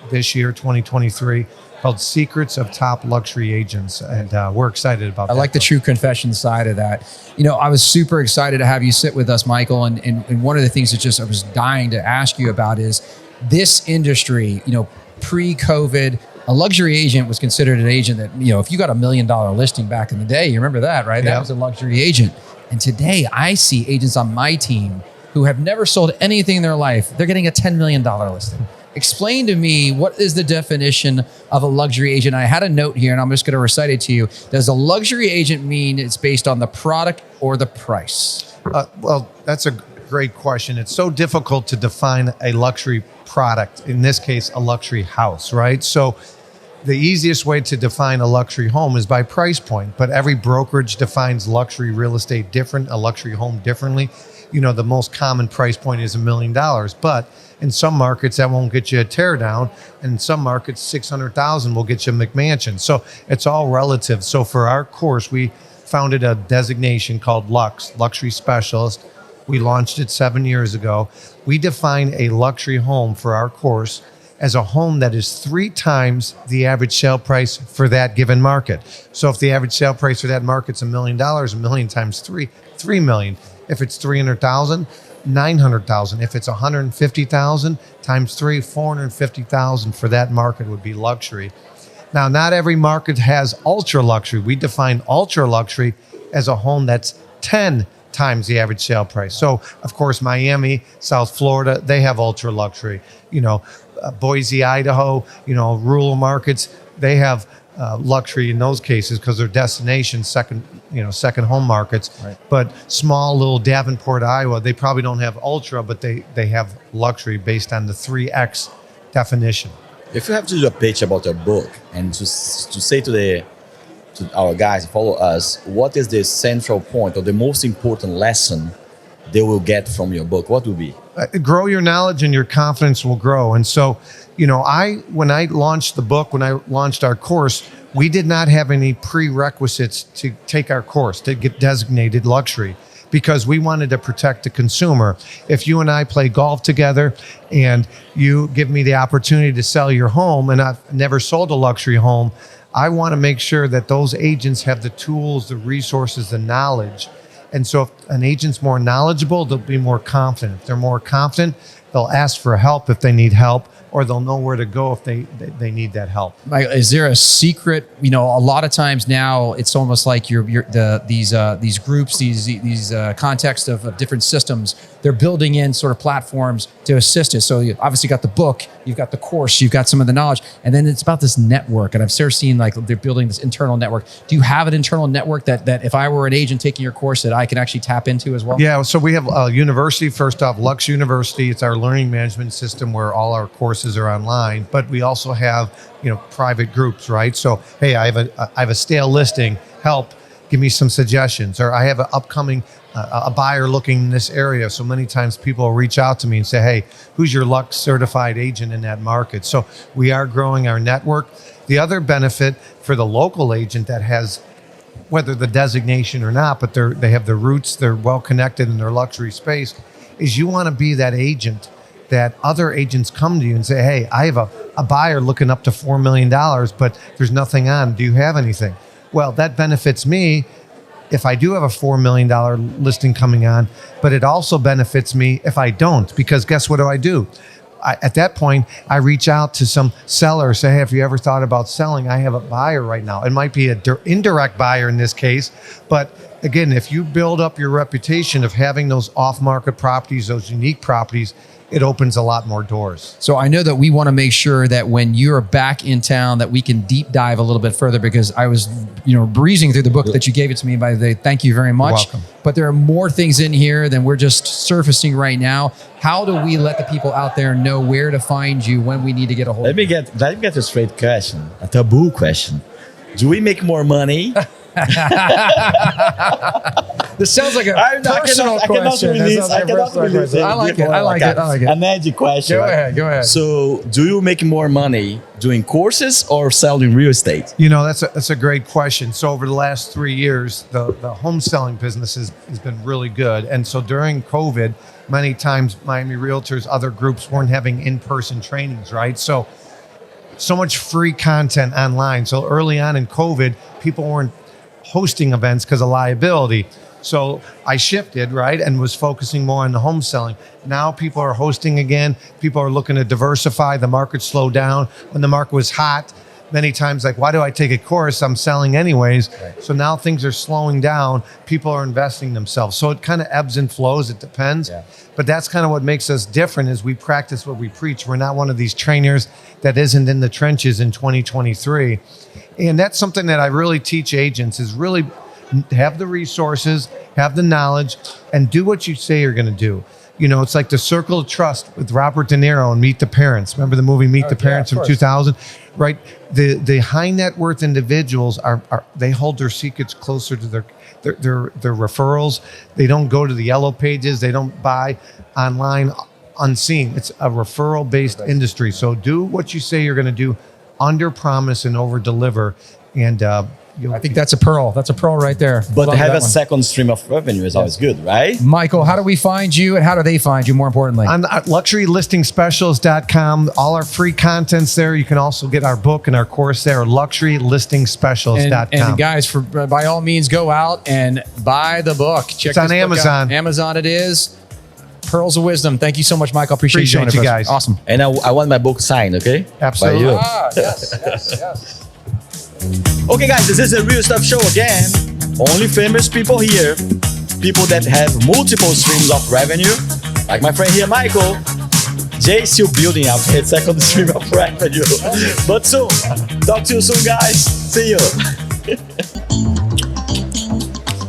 this year, 2023, called Secrets of Top Luxury Agents. And we're excited about that. I like the true confession side of that. You know, I was super excited to have you sit with us, Michael. And one of the things that just I was dying to ask you about is this industry, you know, pre-COVID, a luxury agent was considered an agent that, you know, if you got $1 million listing back in the day, you remember that, right? Yeah. That was a luxury agent. And today I see agents on my team who have never sold anything in their life. They're getting a $10 million listing. Explain to me, what is the definition of a luxury agent? I had a note here and I'm just going to recite it to you. Does a luxury agent mean it's based on the product or the price? Well, that's a great question. It's so difficult to define a luxury product, in this case, a luxury house, right? So the easiest way to define a luxury home is by price point, but every brokerage defines luxury real estate different, a luxury home differently. You know, the most common price point is $1 million, but in some markets that won't get you a tear down, and in some markets 600,000 will get you a McMansion. So it's all relative. So for our course, we founded a designation called Lux, Luxury Specialist. We launched it 7 years ago. We define a luxury home for our course as a home that is 3 times the average sale price for that given market. So if the average sale price for that market's $1 million, $1 million times 3, $3 million. If it's 300,000, 900,000. If it's 150,000 times 3, 450,000 for that market would be luxury. Now, not every market has ultra luxury. We define ultra luxury as a home that's 10 times the average sale price. So, of course, Miami, South Florida, they have ultra luxury. You know, Boise, Idaho, you know, rural markets, they have luxury in those cases because they're destination second home markets. Right. But small little Davenport, Iowa, they probably don't have ultra, but they have luxury based on the 3X definition. If you have to do a pitch about your book and to say to our guys who follow us, what is the central point or the most important lesson they will get from your book? What will be? Grow your knowledge and your confidence will grow. And so, you know, when I launched the book, when I launched our course, we did not have any prerequisites to take our course, to get designated luxury, because we wanted to protect the consumer. If you and I play golf together and you give me the opportunity to sell your home, and I've never sold a luxury home, I want to make sure that those agents have the tools, the resources, the knowledge. And so if an agent's more knowledgeable, they'll be more confident. If they're more confident, they'll ask for help if they need help, or they'll know where to go if they need that help. Is there a secret? You know, a lot of times now it's almost like these groups, these context of different systems. They're building in sort of platforms to assist us. So you obviously got the book, you've got the course, you've got some of the knowledge, and then it's about this network. And I've sort of seen like they're building this internal network. Do you have an internal network that if I were an agent taking your course that I can actually tap into as well? Yeah, so we have a university, first off, Lux University. It's our learning management system where all our courses are online, but we also have, you know, private groups, right? So, hey, I have a stale listing, help, give me some suggestions. Or I have an upcoming a buyer looking in this area. So many times people will reach out to me and say, hey, who's your Lux certified agent in that market? So we are growing our network. The other benefit for the local agent that has, whether the designation or not, but they have the roots, they're well connected in their luxury space, is you want to be that agent that other agents come to you and say, hey, I have a buyer looking up to $4 million, but there's nothing on. Do you have anything? Well, that benefits me if I do have a $4 million listing coming on, but it also benefits me if I don't, because guess what do? At that point, I reach out to some seller, say, hey, have you ever thought about selling? I have a buyer right now. It might be an indirect buyer in this case, but again, if you build up your reputation of having those off-market properties, those unique properties, it opens a lot more doors. So I know that we want to make sure that when you're back in town that we can deep dive a little bit further, because I was, you know, breezing through the book that you gave it to me, by the way. Thank you very much. You're welcome. But there are more things in here than we're just surfacing right now. How do we let the people out there know where to find you when we need to get a hold of you? Let me get a straight question, a taboo question. Do we make more money This sounds like a personal question. I cannot release it. I like it. I like it. A magic question. Go ahead. Go ahead. So, do you make more money doing courses or selling real estate? You know, that's a great question. So over the last 3 years, the home selling business has been really good. And so during COVID, many times Miami Realtors, other groups weren't having in-person trainings, right? So much free content online. So early on in COVID, people weren't hosting events because of liability. So I shifted, right, and was focusing more on the home selling. Now people are hosting again. People are looking to diversify. The market slowed down. When the market was hot, many times like, why do I take a course? I'm selling anyways. Right. So now things are slowing down. People are investing themselves. So it kind of ebbs and flows. It depends. Yeah. But that's kind of what makes us different is we practice what we preach. We're not one of these trainers that isn't in the trenches in 2023. And that's something that I really teach agents is really have the resources, have the knowledge, and do what you say you're going to do. You know, it's like the circle of trust with Robert De Niro and Meet the Parents. Remember the movie Meet the Parents from 2000? Right? The high net worth individuals are they hold their secrets closer to their referrals. They don't go to the yellow pages. They don't buy online unseen. It's a referral based industry. So do what you say you're going to do, under promise and over deliver. And I think that's a pearl. That's a pearl right there. But to have a second stream of revenue is always good, right? Michael, how do we find you and how do they find you, more importantly? On luxurylistingspecialist.com. All our free content's there. You can also get our book and our course there, luxurylistingspecialist.com. And guys, by all means, go out and buy the book. Check it's on Amazon. Amazon it is. Pearls of Wisdom. Thank you so much, Michael. Appreciate you guys. Awesome. And I want my book signed, okay? Absolutely. By you. Yes. Okay, guys, this is a Real Stuff Show again. Only famous people here. People that have multiple streams of revenue. Like my friend here, Michael. Jay's still building up his second stream of revenue. But soon. Talk to you soon, guys. See you.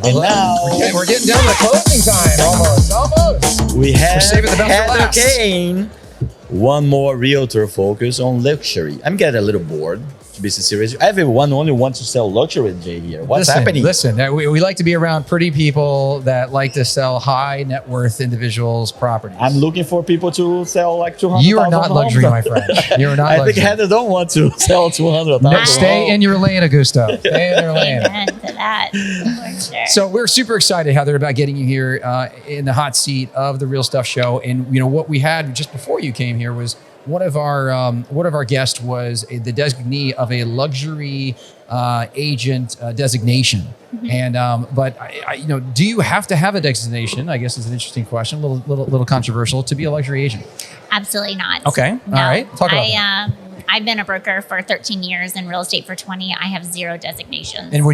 And now we're getting down to closing time. Almost. We have Heather Caine. One more realtor focus on luxury. I'm getting a little bored, to be serious. Everyone only wants to sell luxury, Jay, here. What's happening? Listen, we like to be around pretty people that like to sell high net worth individuals' properties. I'm looking for people to sell like 200,000. You are not luxury, my friend. You are not luxury. I think Heather don't want to sell 200,000. Stay in your lane, Augusto. Stay in your lane. Amen to that. For sure. So we're super excited, Heather, about getting you here in the hot seat of the Real Stuff Show. And you know what we had just before you came here was one of our guests was the designee of a luxury agent designation. Mm-hmm. And but you know, do you have to have a designation? I guess is an interesting question, a little controversial, to be a luxury agent. Absolutely not. Okay, no. All right. Talk about that. I've been a broker for 13 years and real estate for 20. I have 0 designations. And were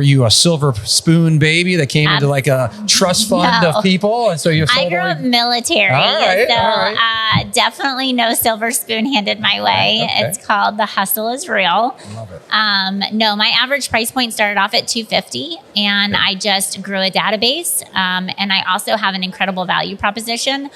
you a silver spoon baby that came into like a trust fund of people? And so you I grew up military. All right. Definitely no silver spoon handed my way. Okay. It's called The Hustle is Real. Love it. No, my average price point started off at $250, and I just grew a database. And I also have an incredible value proposition.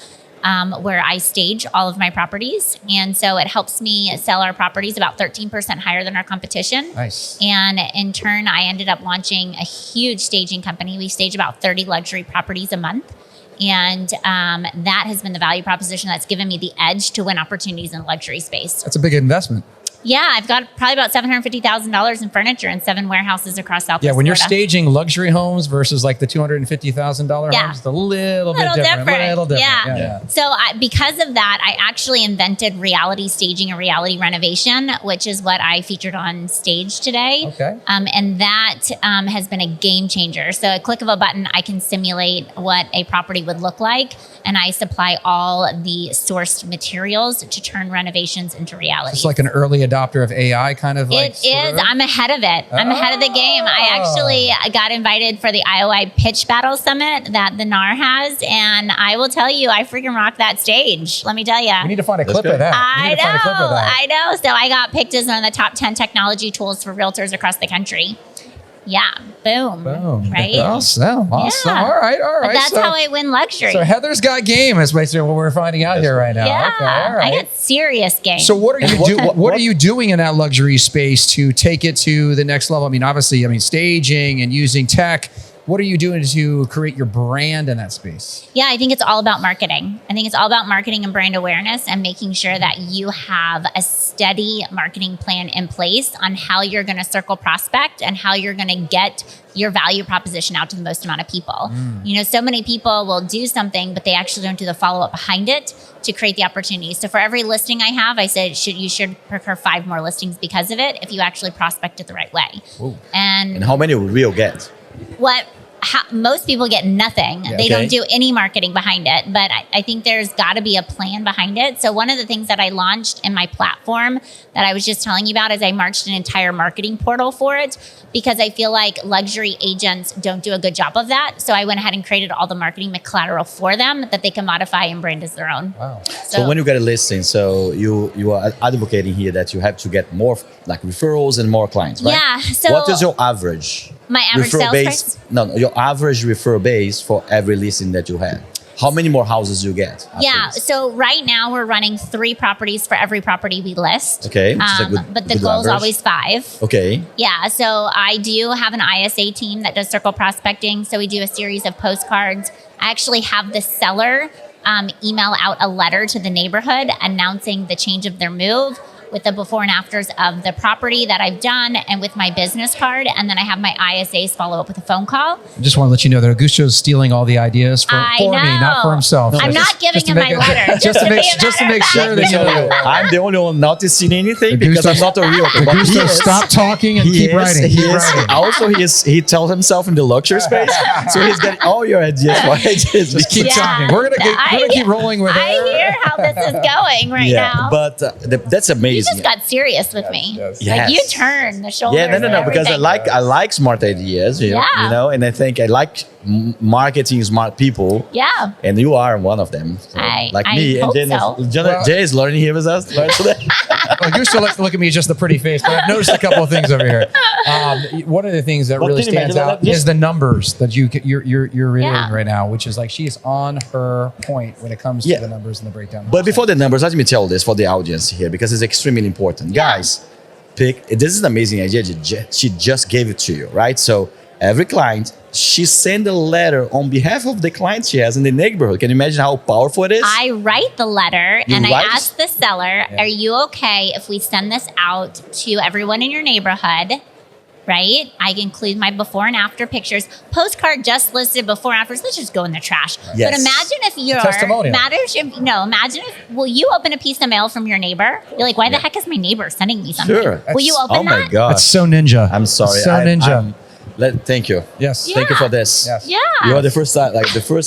Where I stage all of my properties. And so it helps me sell our properties about 13% higher than our competition. Nice. And in turn, I ended up launching a huge staging company. We stage about 30 luxury properties a month. And that has been the value proposition that's given me the edge to win opportunities in the luxury space. That's a big investment. Yeah, I've got probably about $750,000 in furniture in 7 warehouses across Southwest Florida. When you're staging luxury homes versus like the $250,000 homes, it's a little bit different. Yeah. So because of that, I actually invented reality staging and reality renovation, which is what I featured on stage today. Okay. And that has been a game changer. So a click of a button, I can simulate what a property would look like, and I supply all the sourced materials to turn renovations into reality. It's like an early adopter of AI kind of like. It is. I'm ahead of it. I'm ahead of the game. I actually got invited for the IOI Pitch Battle Summit that the NAR has, and I will tell you, I freaking rock that stage. Let me tell you. We need to find a clip of that. I know. So I got picked as one of the top 10 technology tools for realtors across the country. Yeah. Boom. Right? Awesome. Yeah. All right. But that's how I win luxury. So Heather's got game is basically what we're finding out here right now. Yeah. Okay, all right. I got serious game. So what are you doing in that luxury space to take it to the next level? I mean, obviously, staging and using tech. What are you doing to create your brand in that space? Yeah, I think it's all about marketing. I think it's all about marketing and brand awareness and making sure that you have a steady marketing plan in place on how you're going to circle prospect and how you're going to get your value proposition out to the most amount of people. So many people will do something, but they actually don't do the follow-up behind it to create the opportunity. So for every listing I have, I said you should procure 5 more listings because of it if you actually prospect it the right way. And how many will you get? Most people get nothing. They don't do any marketing behind it, but I think there's got to be a plan behind it. So one of the things that I launched in my platform that I was just telling you about is I marched an entire marketing portal for it because I feel like luxury agents don't do a good job of that. So I went ahead and created all the marketing collateral for them that they can modify and brand as their own. Wow. So when you get a listing, so you are advocating here that you have to get more like referrals and more clients, right? Yeah. So what is your average? My average sales price? No, your average referral base for every listing that you have. How many more houses you get? Yeah, so right now we're running 3 properties for every property we list. Okay, but the goal is always 5. Okay. Yeah, so I do have an ISA team that does circle prospecting. So we do a series of postcards. I actually have the seller email out a letter to the neighborhood announcing the change of their move with the before and afters of the property that I've done and with my business card. And then I have my ISAs follow up with a phone call. I just want to let you know that Augusto's stealing all the ideas for me, not for himself. I'm not giving him my letter. Just to make sure that you know. I'm the only one not seeing anything because I'm not a realtor. Augusto, stop talking and keep writing. Also, he tells himself in the luxury space. So he's getting all your ideas. Just keep talking. We're gonna keep rolling with it. I hear how this is going right now. But that's amazing. You just got serious with me. Yes. Like you turned the shoulders. Yeah, no, because I like smart ideas. You know, and I think I like marketing smart people. Yeah. And you are one of them. So, me. And Jay is learning here with us today. Augusto likes to look at me as just the pretty face, but I've noticed a couple of things over here. One of the things that really stands out is the numbers that you're reading right now, which is like she is on her point when it comes to the numbers and the breakdown. But before the numbers, let me tell this for the audience here because it's extremely important. Guys, this is an amazing idea. She just gave it to you, right? So every client, she sent a letter on behalf of the client she has in the neighborhood. Can you imagine how powerful it is? I write the letter and I ask the seller, are you okay if we send this out to everyone in your neighborhood? Right? I include my before and after pictures. Postcard just listed before and afters. Let's just go in the trash. Yes. But imagine if will you open a piece of mail from your neighbor? You're like, why the heck is my neighbor sending me something? Sure. Will you open that? Oh my God. That's so ninja. I'm sorry. So ninja. Thank you. Yes. Thank you for this. Yes. Yeah. You are the first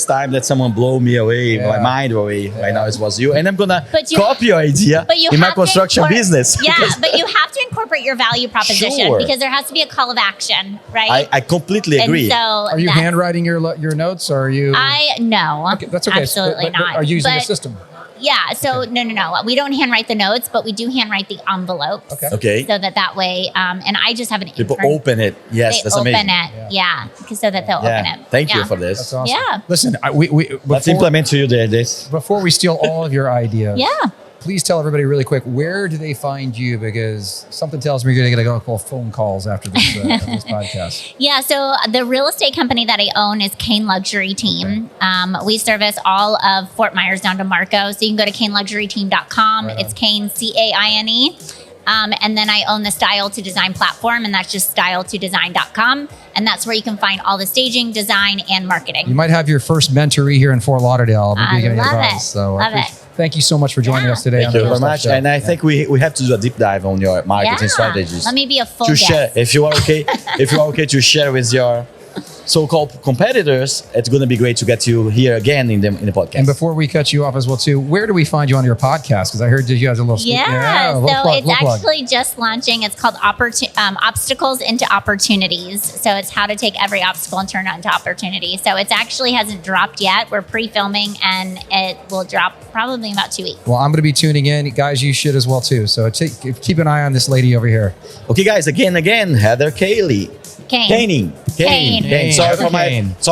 time that someone blew me away, my mind away. Right now it was you. And I'm going to copy your idea in my construction business. Yeah, but you have to incorporate your value proposition because there has to be a call of action, right? I completely agree. And so are you handwriting your notes or are you? No. Okay, that's okay. Absolutely not. Are you using a system? Yeah, so no. We don't handwrite the notes, but we do handwrite the envelopes. Okay. So that way, and I just have an people open it. Yes, that's amazing. They open it, so that they'll open it. Thank you for this. That's awesome. Yeah. Listen, let's implement to you this. Before we steal all of your ideas. Yeah. Please tell everybody really quick, where do they find you? Because something tells me you're going to get a couple of phone calls after this, this podcast. Yeah, so the real estate company that I own is Caine Luxury Team. We service all of Fort Myers down to Marco. So you can go to CaineLuxuryTeam.com. It's Caine, Caine. And then I own the Style to Design platform, and that's just StyleToDesign.com. And that's where you can find all the staging, design, and marketing. You might have your first mentoree here in Fort Lauderdale. I love it. So love it. Thank you so much for joining us today. Thank you very much. And I think we have to do a deep dive on your marketing strategies. Let me be a full to guest. share, if you are okay to share with your so-called competitors, it's going to be great to get you here again in the podcast. And before we cut you off as well, too, where do we find you on your podcast? Because I heard that you have a little... It's actually just launching. It's called Obstacles into Opportunities. So it's how to take every obstacle and turn it into opportunity. So it actually hasn't dropped yet. We're pre-filming, and it will drop probably in about 2 weeks. Well, I'm going to be tuning in. Guys, you should as well, too. So keep an eye on this lady over here. Okay, guys, again, Heather Caine. Sorry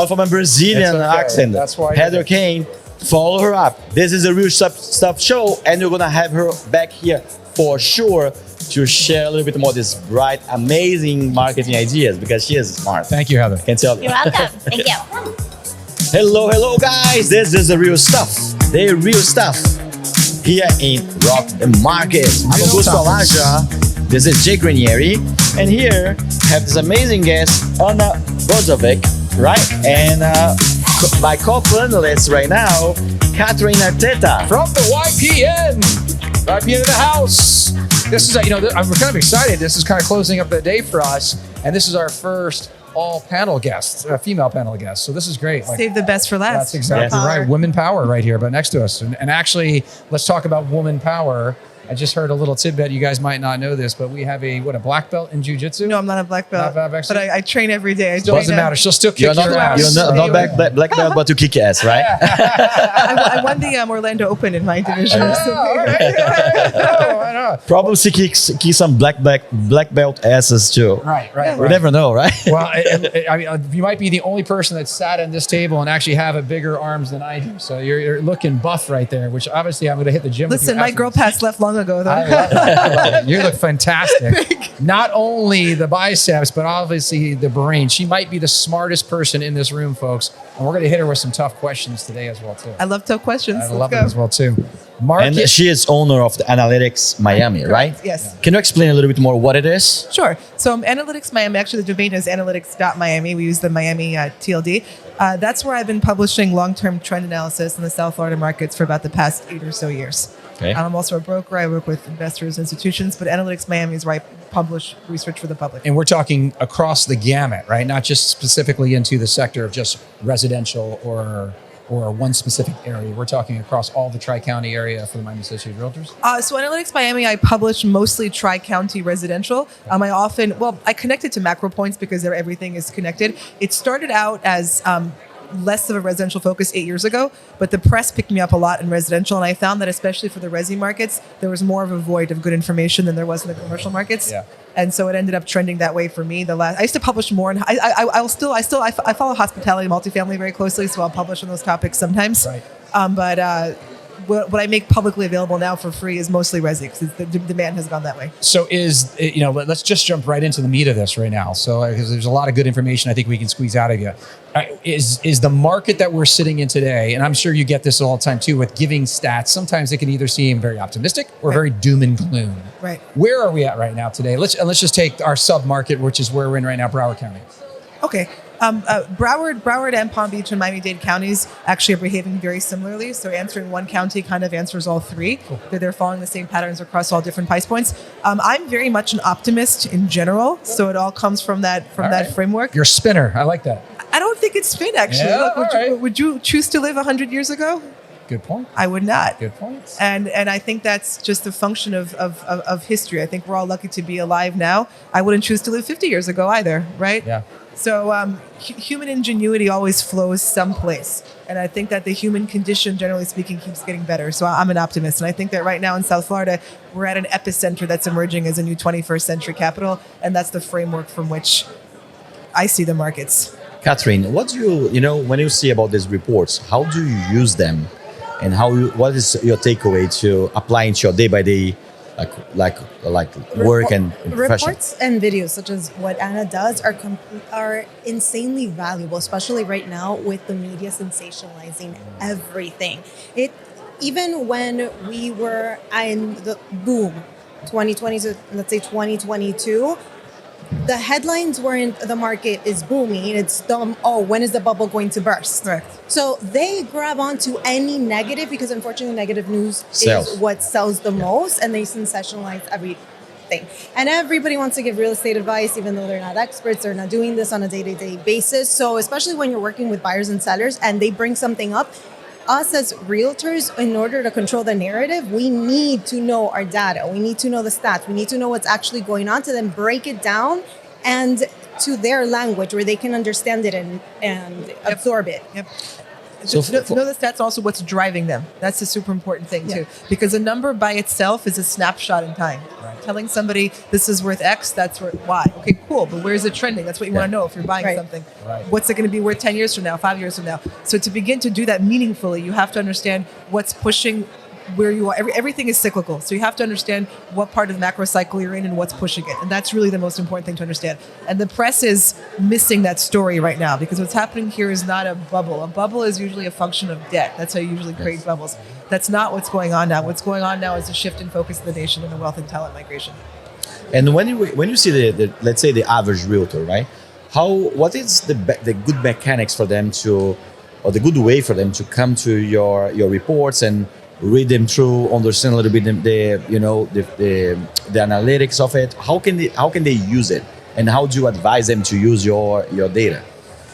for my Brazilian accent. That's why. Heather Caine, follow her up. This is a Real Stuff show, and we're gonna have her back here for sure to share a little bit more this bright, amazing marketing ideas because she is smart. Thank you, Heather. Can tell you. You're welcome. Thank you. Hello, guys. This is the Real Stuff. The Real Stuff here in Rock the Market. I'm Augusto Alaja. This is Jake Granieri, and here have this amazing guest, Anna Bozovic, right? And my co-panelist right now, Katherine Arteta. From the YPN. YPN in the house. This is, we're kind of excited. This is kind of closing up the day for us, and this is our first all-panel guest, female panel guest. So this is great. Save the best for last. That's exactly right. Women power right here, but next to us. And actually, let's talk about woman power. I just heard a little tidbit. You guys might not know this, but we have a black belt in jiu-jitsu? No, I'm not a black belt, but I train every day. Doesn't matter. She'll still kick your ass. You're not black belt, but to kick your ass, right? I won the Orlando Open in my division. Probably she kicks some black belt asses too. Right. We never know, right? Well, I mean, you might be the only person that sat at this table and actually have a bigger arms than I do. So you're looking buff right there, which obviously I'm going to hit the gym. Listen, my girl pass left long ago, though. I love it. You look fantastic. Not only the biceps, but obviously the brain. She might be the smartest person in this room, folks. And we're going to hit her with some tough questions today as well, too. I love tough questions. I love it as well, too. And she is owner of the Analytics Miami, right? Yes. Can you explain a little bit more what it is? Sure. So Analytics Miami, actually the domain is analytics.miami. We use the Miami TLD. That's where I've been publishing long-term trend analysis in the South Florida markets for about the past 8 or so years. Okay. I'm also a broker. I work with investors, institutions, but Analytics Miami is where I publish research for the public. And we're talking across the gamut, right? Not just specifically into the sector of just residential or one specific area. We're talking across all the Tri-County area for the Miami Associated Realtors. So Analytics Miami, I publish mostly Tri-County residential. I connect it to macro points because everything is connected. It started out as less of a residential focus 8 years ago, but the press picked me up a lot in residential, and I found that especially for the resi markets, there was more of a void of good information than there was in the commercial markets. Yeah. And so it ended up trending that way for me. I used to publish more, and I follow hospitality, multifamily very closely, so I'll publish on those topics sometimes. Right. What I make publicly available now for free is mostly resi because the demand has gone that way. So let's just jump right into the meat of this right now. So because there's a lot of good information I think we can squeeze out of you. Is the market that we're sitting in today, and I'm sure you get this all the time too with giving stats, sometimes it can either seem very optimistic or very doom and gloom. Right. Where are we at right now today? Let's just take our sub-market, which is where we're in right now, Broward County. Okay. Broward and Palm Beach and Miami-Dade counties actually are behaving very similarly. So answering one county kind of answers all three. Cool. They're following the same patterns across all different price points. I'm very much an optimist in general. So it all comes from that framework. You're a spinner. I like that. I don't think it's spin, actually. Yeah, would you choose to live 100 years ago? Good point. I would not. Good point. And I think that's just a function of history. I think we're all lucky to be alive now. I wouldn't choose to live 50 years ago either, right? Yeah. So human ingenuity always flows someplace. And I think that the human condition, generally speaking, keeps getting better. So I'm an optimist. And I think that right now in South Florida, we're at an epicenter that's emerging as a new 21st century capital. And that's the framework from which I see the markets. Katherine, what do when you see about these reports, how do you use them? And what is your takeaway to apply into your day-by-day like work and profession? Reports and videos such as what Anna does are insanely valuable, especially right now with the media sensationalizing everything. Even when we were in the boom 2020 to let's say 2022, the headlines were in the market is booming. It's when is the bubble going to burst? Right. So they grab onto any negative because unfortunately negative news sells. is what sells the most, and they sensationalize thing. And everybody wants to give real estate advice, even though they're not experts, they're not doing this on a day-to-day basis. So especially when you're working with buyers and sellers and they bring something up, us as realtors, in order to control the narrative, we need to know our data. We need to know the stats. We need to know what's actually going on to then break it down and to their language where they can understand it and absorb it. Yep. So know the stats, also what's driving them. That's a super important thing too, because a number by itself is a snapshot in time. Right. Telling somebody this is worth X, that's worth Y. Okay, cool, but where's it trending? That's what you want to know if you're buying something. Right. What's it going to be worth 10 years from now, 5 years from now? So to begin to do that meaningfully, you have to understand what's pushing where you are. Everything is cyclical. So you have to understand what part of the macro cycle you're in and what's pushing it. And that's really the most important thing to understand. And the press is missing that story right now because what's happening here is not a bubble. A bubble is usually a function of debt. That's how you usually create bubbles. That's not what's going on now. What's going on now is a shift in focus of the nation and the wealth and talent migration. And when you see the let's say the average realtor, right? What is the good mechanics for them to, or the good way for them to come to your reports and read them through, understand a little bit the analytics of it? How can they use it, and how do you advise them to use your data?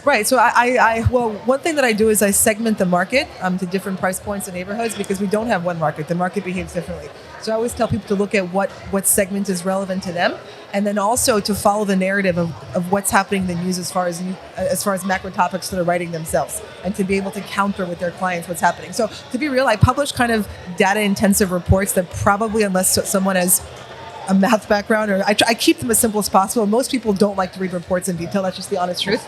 Right. So well, one thing that I do is I segment the market to different price points and neighborhoods because we don't have one market. The market behaves differently. So I always tell people to look at what segment is relevant to them, and then also to follow the narrative of what's happening in the news as far as macro topics that are writing themselves, and to be able to counter with their clients what's happening. So to be real, I publish kind of data intensive reports that probably, unless someone has a math background, or I keep them as simple as possible. Most people don't like to read reports in detail. That's just the honest truth.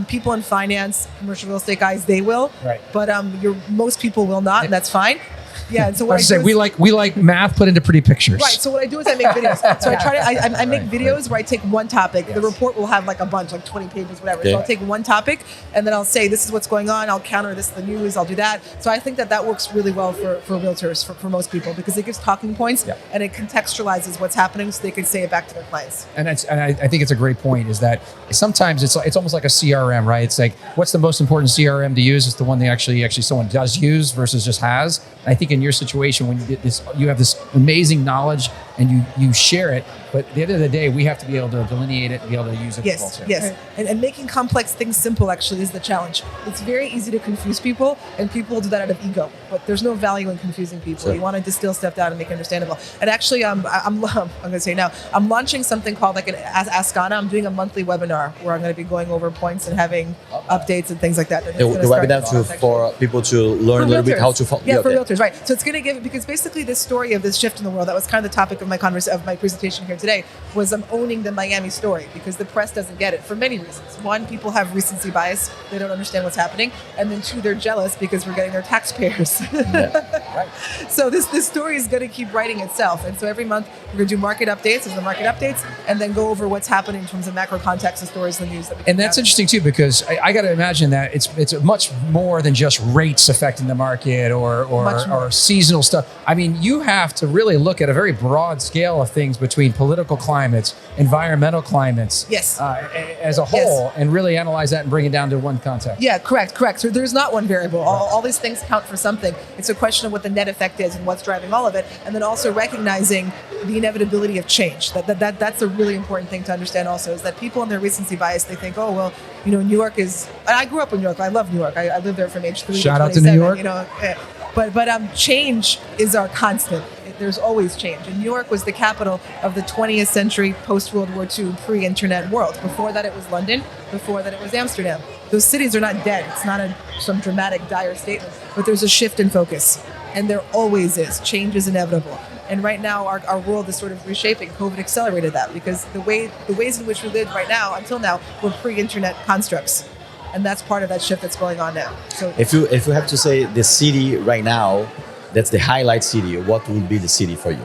People in finance, commercial real estate guys, they will, but most people will not, and that's fine. Yeah, and so what we like math put into pretty pictures. Right. So what I do is I make videos. So I make videos where I take one topic. The report will have like a bunch, like 20 pages, whatever. Okay. So I'll take one topic and then I'll say this is what's going on. I'll counter this in the news. I'll do that. So I think that works really well for realtors, for most people, because it gives talking points and it contextualizes what's happening so they can say it back to their clients. And I think it's a great point. Is that sometimes it's almost like a CRM, right? It's like, what's the most important CRM to use? It's the one that actually someone does use versus just has. And I think in your situation, when you get this, you have this amazing knowledge and you share it, but at the end of the day, we have to be able to delineate it and be able to use it. Yes. And making complex things simple actually is the challenge. It's very easy to confuse people, and people do that out of ego, but there's no value in confusing people. Sure. You want to distill stuff down and make it understandable. And actually, I'm going to say now, I'm launching something called like an Ascana. I'm doing a monthly webinar where I'm going to be going over points and having updates and things like that. The webinar for people to learn a little bit how to follow. Yeah, for realtors, right. So it's going to give, because basically this story of this shift in the world, that was kind of the topic of my presentation here today, was I'm owning the Miami story, because the press doesn't get it for many reasons. One, people have recency bias. They don't understand what's happening. And then two, they're jealous because we're getting their taxpayers. Right. So this story is going to keep writing itself. And so every month we're going to do market updates as the market updates, and then go over what's happening in terms of macro context and stories in the news. And that's interesting too, because I got to imagine that it's much more than just rates affecting the market or seasonal stuff. I mean, you have to really look at a very broad scale of things between political climates, environmental climates, as a whole, and really analyze that and bring it down to one context. Yeah, correct. So there's not one variable. All these things count for something. It's a question of what the net effect is and what's driving all of it, and then also recognizing the inevitability of change. That's a really important thing to understand also, is that people in their recency bias, they think, oh, well, New York is, and I grew up in New York. I love New York. I lived there from age 3 to 27. Shout out to New York. But change is our constant. There's always change. And New York was the capital of the 20th century post-World War II, pre-internet world. Before that, it was London. Before that, it was Amsterdam. Those cities are not dead. It's not some dramatic, dire statement, but there's a shift in focus. And there always is. Change is inevitable. And right now, our world is sort of reshaping. COVID accelerated that, because the ways in which we live right now, until now, were pre-internet constructs. And that's part of that shift that's going on now. So if you have to say the city right now, that's the highlight city, what would be the city for you?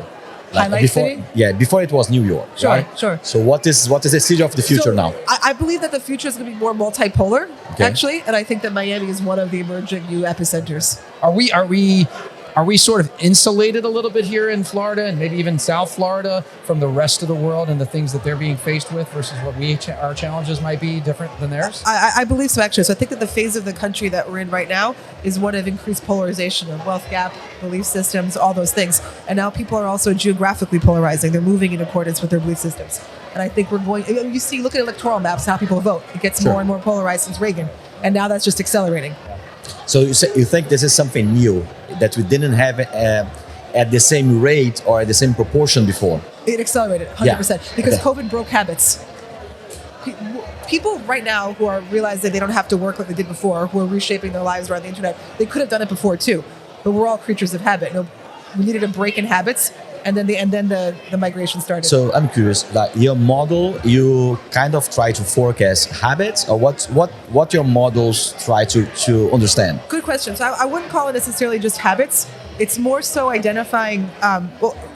City? Yeah, before it was New York. Sure. So what is the city of the future now? I believe that the future is going to be more multipolar, actually, and I think that Miami is one of the emerging new epicenters. Are we are we sort of insulated a little bit here in Florida and maybe even South Florida from the rest of the world and the things that they're being faced with versus what our challenges might be different than theirs? I believe so, actually. So I think that the phase of the country that we're in right now is one of increased polarization of wealth gap, belief systems, all those things. And now people are also geographically polarizing. They're moving in accordance with their belief systems. And I think we're going, you see, look at electoral maps, how people vote. It gets more and more polarized since Reagan. And now that's just accelerating. So you think this is something new that we didn't have at the same rate or at the same proportion before? It accelerated 100% because COVID broke habits. People right now who are realizing they don't have to work like they did before, who are reshaping their lives around the internet, they could have done it before too. But we're all creatures of habit. We needed a break in habits, and then the migration started. So I'm curious, like your model, you kind of try to forecast habits, or what your models try to understand? Good question. So I wouldn't call it necessarily just habits. It's more so identifying,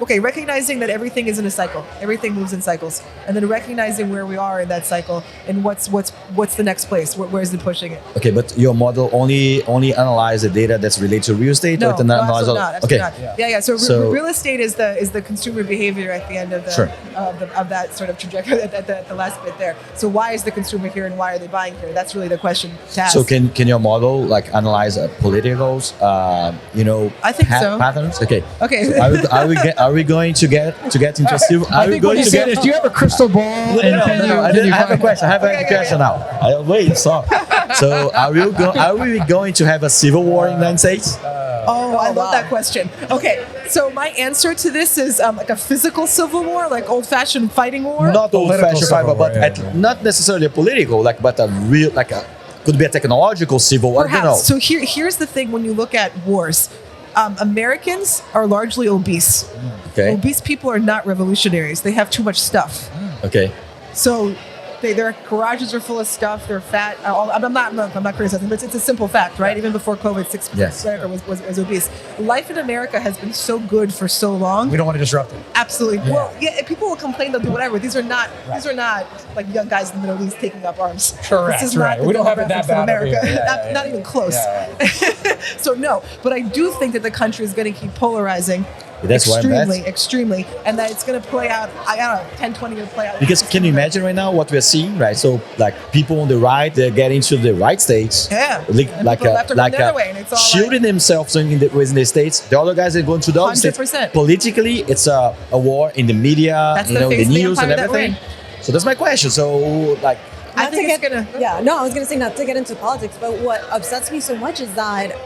recognizing that everything is in a cycle. Everything moves in cycles. And then recognizing where we are in that cycle and what's the next place, where's it pushing it. Okay, but your model only analyze the data that's related to real estate? No, or absolutely not. Okay. Yeah. So real estate is the consumer behavior at the end of of that sort of trajectory, at the last bit there. So why is the consumer here and why are they buying here? That's really the question to ask. So can your model like analyze politicals, I think so. Patterns? Okay. Okay. So are we going to get into silver? I think what you said is, do you have a crystal ball? No, I have a question. I have a question now. Wait, stop. So are we going to have a civil war in the United States? I love that question. Okay, so my answer to this is like a physical civil war, like old-fashioned fighting war. Not old-fashioned fighting war, but not necessarily a political, but a real, could be a technological civil war. Perhaps. I don't know. So here's the thing: when you look at wars, Americans are largely obese. Okay. Obese people are not revolutionaries. They have too much stuff. Okay. So their garages are full of stuff. They're fat. I'm not criticizing, but it's a simple fact, right? Even before COVID, 6% was obese. Life in America has been so good for so long. We don't want to disrupt it. Absolutely. Yeah. Well, yeah. People will complain. They'll do whatever. These are not like young guys in the Middle East taking up arms. Correct. This is not We don't have it that bad. America. Not even close. Yeah. So no, but I do think that the country is going to keep polarizing. That's Extremely, and that it's going to play out. I don't know, 10, 20 year play out. Because can you imagine right now what we're seeing, right? So like people on the right, they're getting to the right states. Yeah. Shooting themselves within the states. The other guys are going to the other states. Politically, it's a war in the media, the news and everything. So that's my question. So I was gonna say not to get into politics, but what upsets me so much is that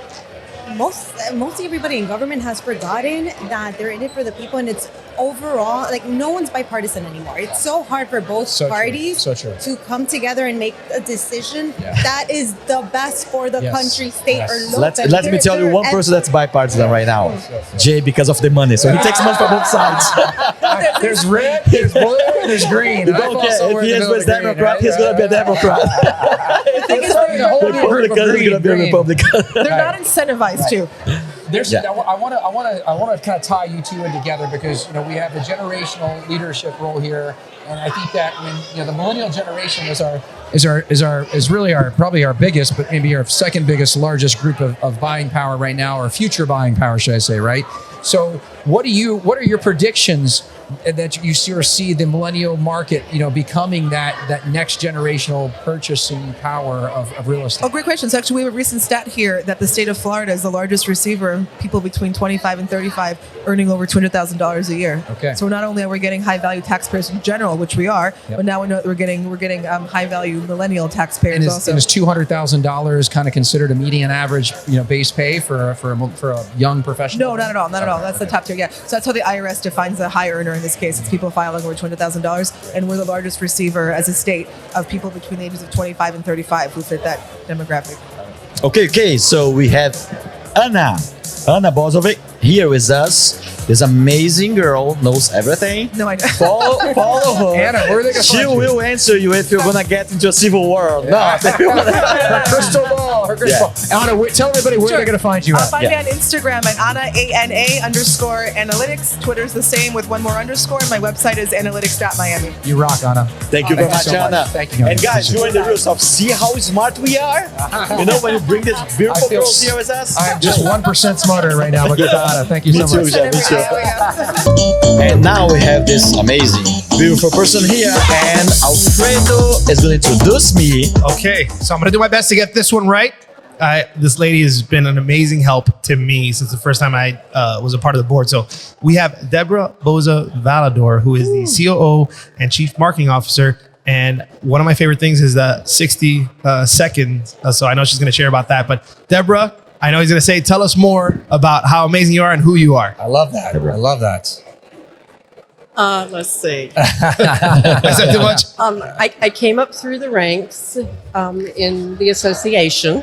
mostly everybody in government has forgotten that they're in it for the people, and it's overall like no one's bipartisan anymore. It's so hard for both parties to come together and make a decision that is the best for the country, state, or local. Let me tell you one person that's bipartisan right now, Jay, because of the money. So he takes money from both sides. There's red, there's blue, there's green. If he is a Democrat, he's going to be a Democrat. Republican is going to be a Republican. They're not incentivized to. I want to kind of tie you two in together because we have a generational leadership role here, and I think that when the millennial generation is really probably our biggest, but maybe our second biggest, largest group of buying power right now, or future buying power, should I say, right? So what are your predictions that you see the millennial market, becoming that next generational purchasing power of real estate? Oh, great question. So actually, we have a recent stat here that the state of Florida is the largest receiver of people between 25 and 35 earning over $200,000 a year. Okay. So not only are we getting high value taxpayers in general, which we are, but now we know that we're getting high value millennial taxpayers also. And is $200,000 kind of considered a median average, base pay for a young professional? No, not at all. Not at all. That's the top tier. Yeah. So that's how the IRS defines a high earner in this case. It's people filing over $200,000, and we're the largest receiver as a state of people between the ages of 25 and 35 who fit that demographic. Okay. So we have Anna Bozovic here with us. This amazing girl knows everything. No, I don't. Follow her. Anna, where are they going to She will answer you if you're going to get into a civil war. Crystal ball. Tell her. Anna, tell everybody where they're going to find you at. Find me on Instagram at Anna, ANA_analytics. Twitter's the same with one more underscore. My website is analytics.miami. You rock, Anna. Thank you very much, Anna. Thank you. And guys, join the real stuff. See how smart we are? You know, when you bring this beautiful girls here with us? I am just 1% smarter right now. Look at Anna. Thank you so much. Me too. And now we have this amazing, beautiful person here, and Alfredo is going to introduce me. Okay, so I'm going to do my best to get this one right. This lady has been an amazing help to me since the first time I was a part of the board. So we have Deborah Boza-Valledor, who is the COO and Chief Marketing Officer. And one of my favorite things is the 60 seconds. So I know she's going to share about that. But Deborah, I know he's going to say, tell us more about how amazing you are and who you are. I love that. I love that. Let's see. I said too much. I came up through the ranks in the association.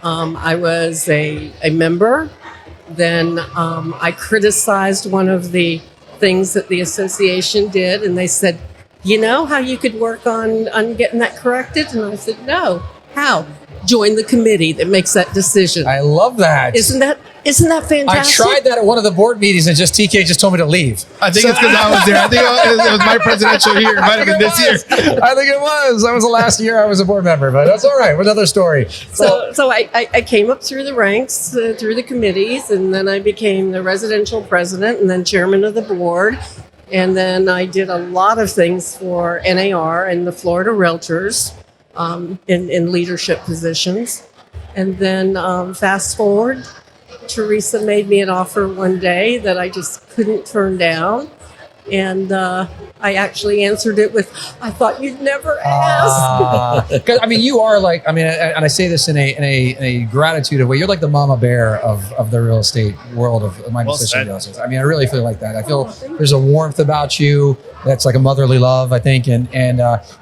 I was a member. Then I criticized one of the things that the association did, and they said, you know how you could work on getting that corrected? And I said, no. How? Join the committee that makes that decision. I love that. Isn't that fantastic? I tried that at one of the board meetings and TK just told me to leave. I think it's because I was there. I think it was my presidential year. It might have been this year. I think it was. That was the last year I was a board member, but that's all right. Another story. So I came up through the ranks, through the committees, and then I became the residential president and then chairman of the board. And then I did a lot of things for NAR and the Florida Realtors in leadership positions. And then fast forward, Tereza made me an offer one day that I just couldn't turn down. And I actually answered it with, I thought you'd never ask. Because I mean, you are like, I mean, and I say this in a gratitude of way. You're like the mama bear of the real estate world of my position. I mean, I really feel like that. I feel there's a warmth about you that's like a motherly love, I think. And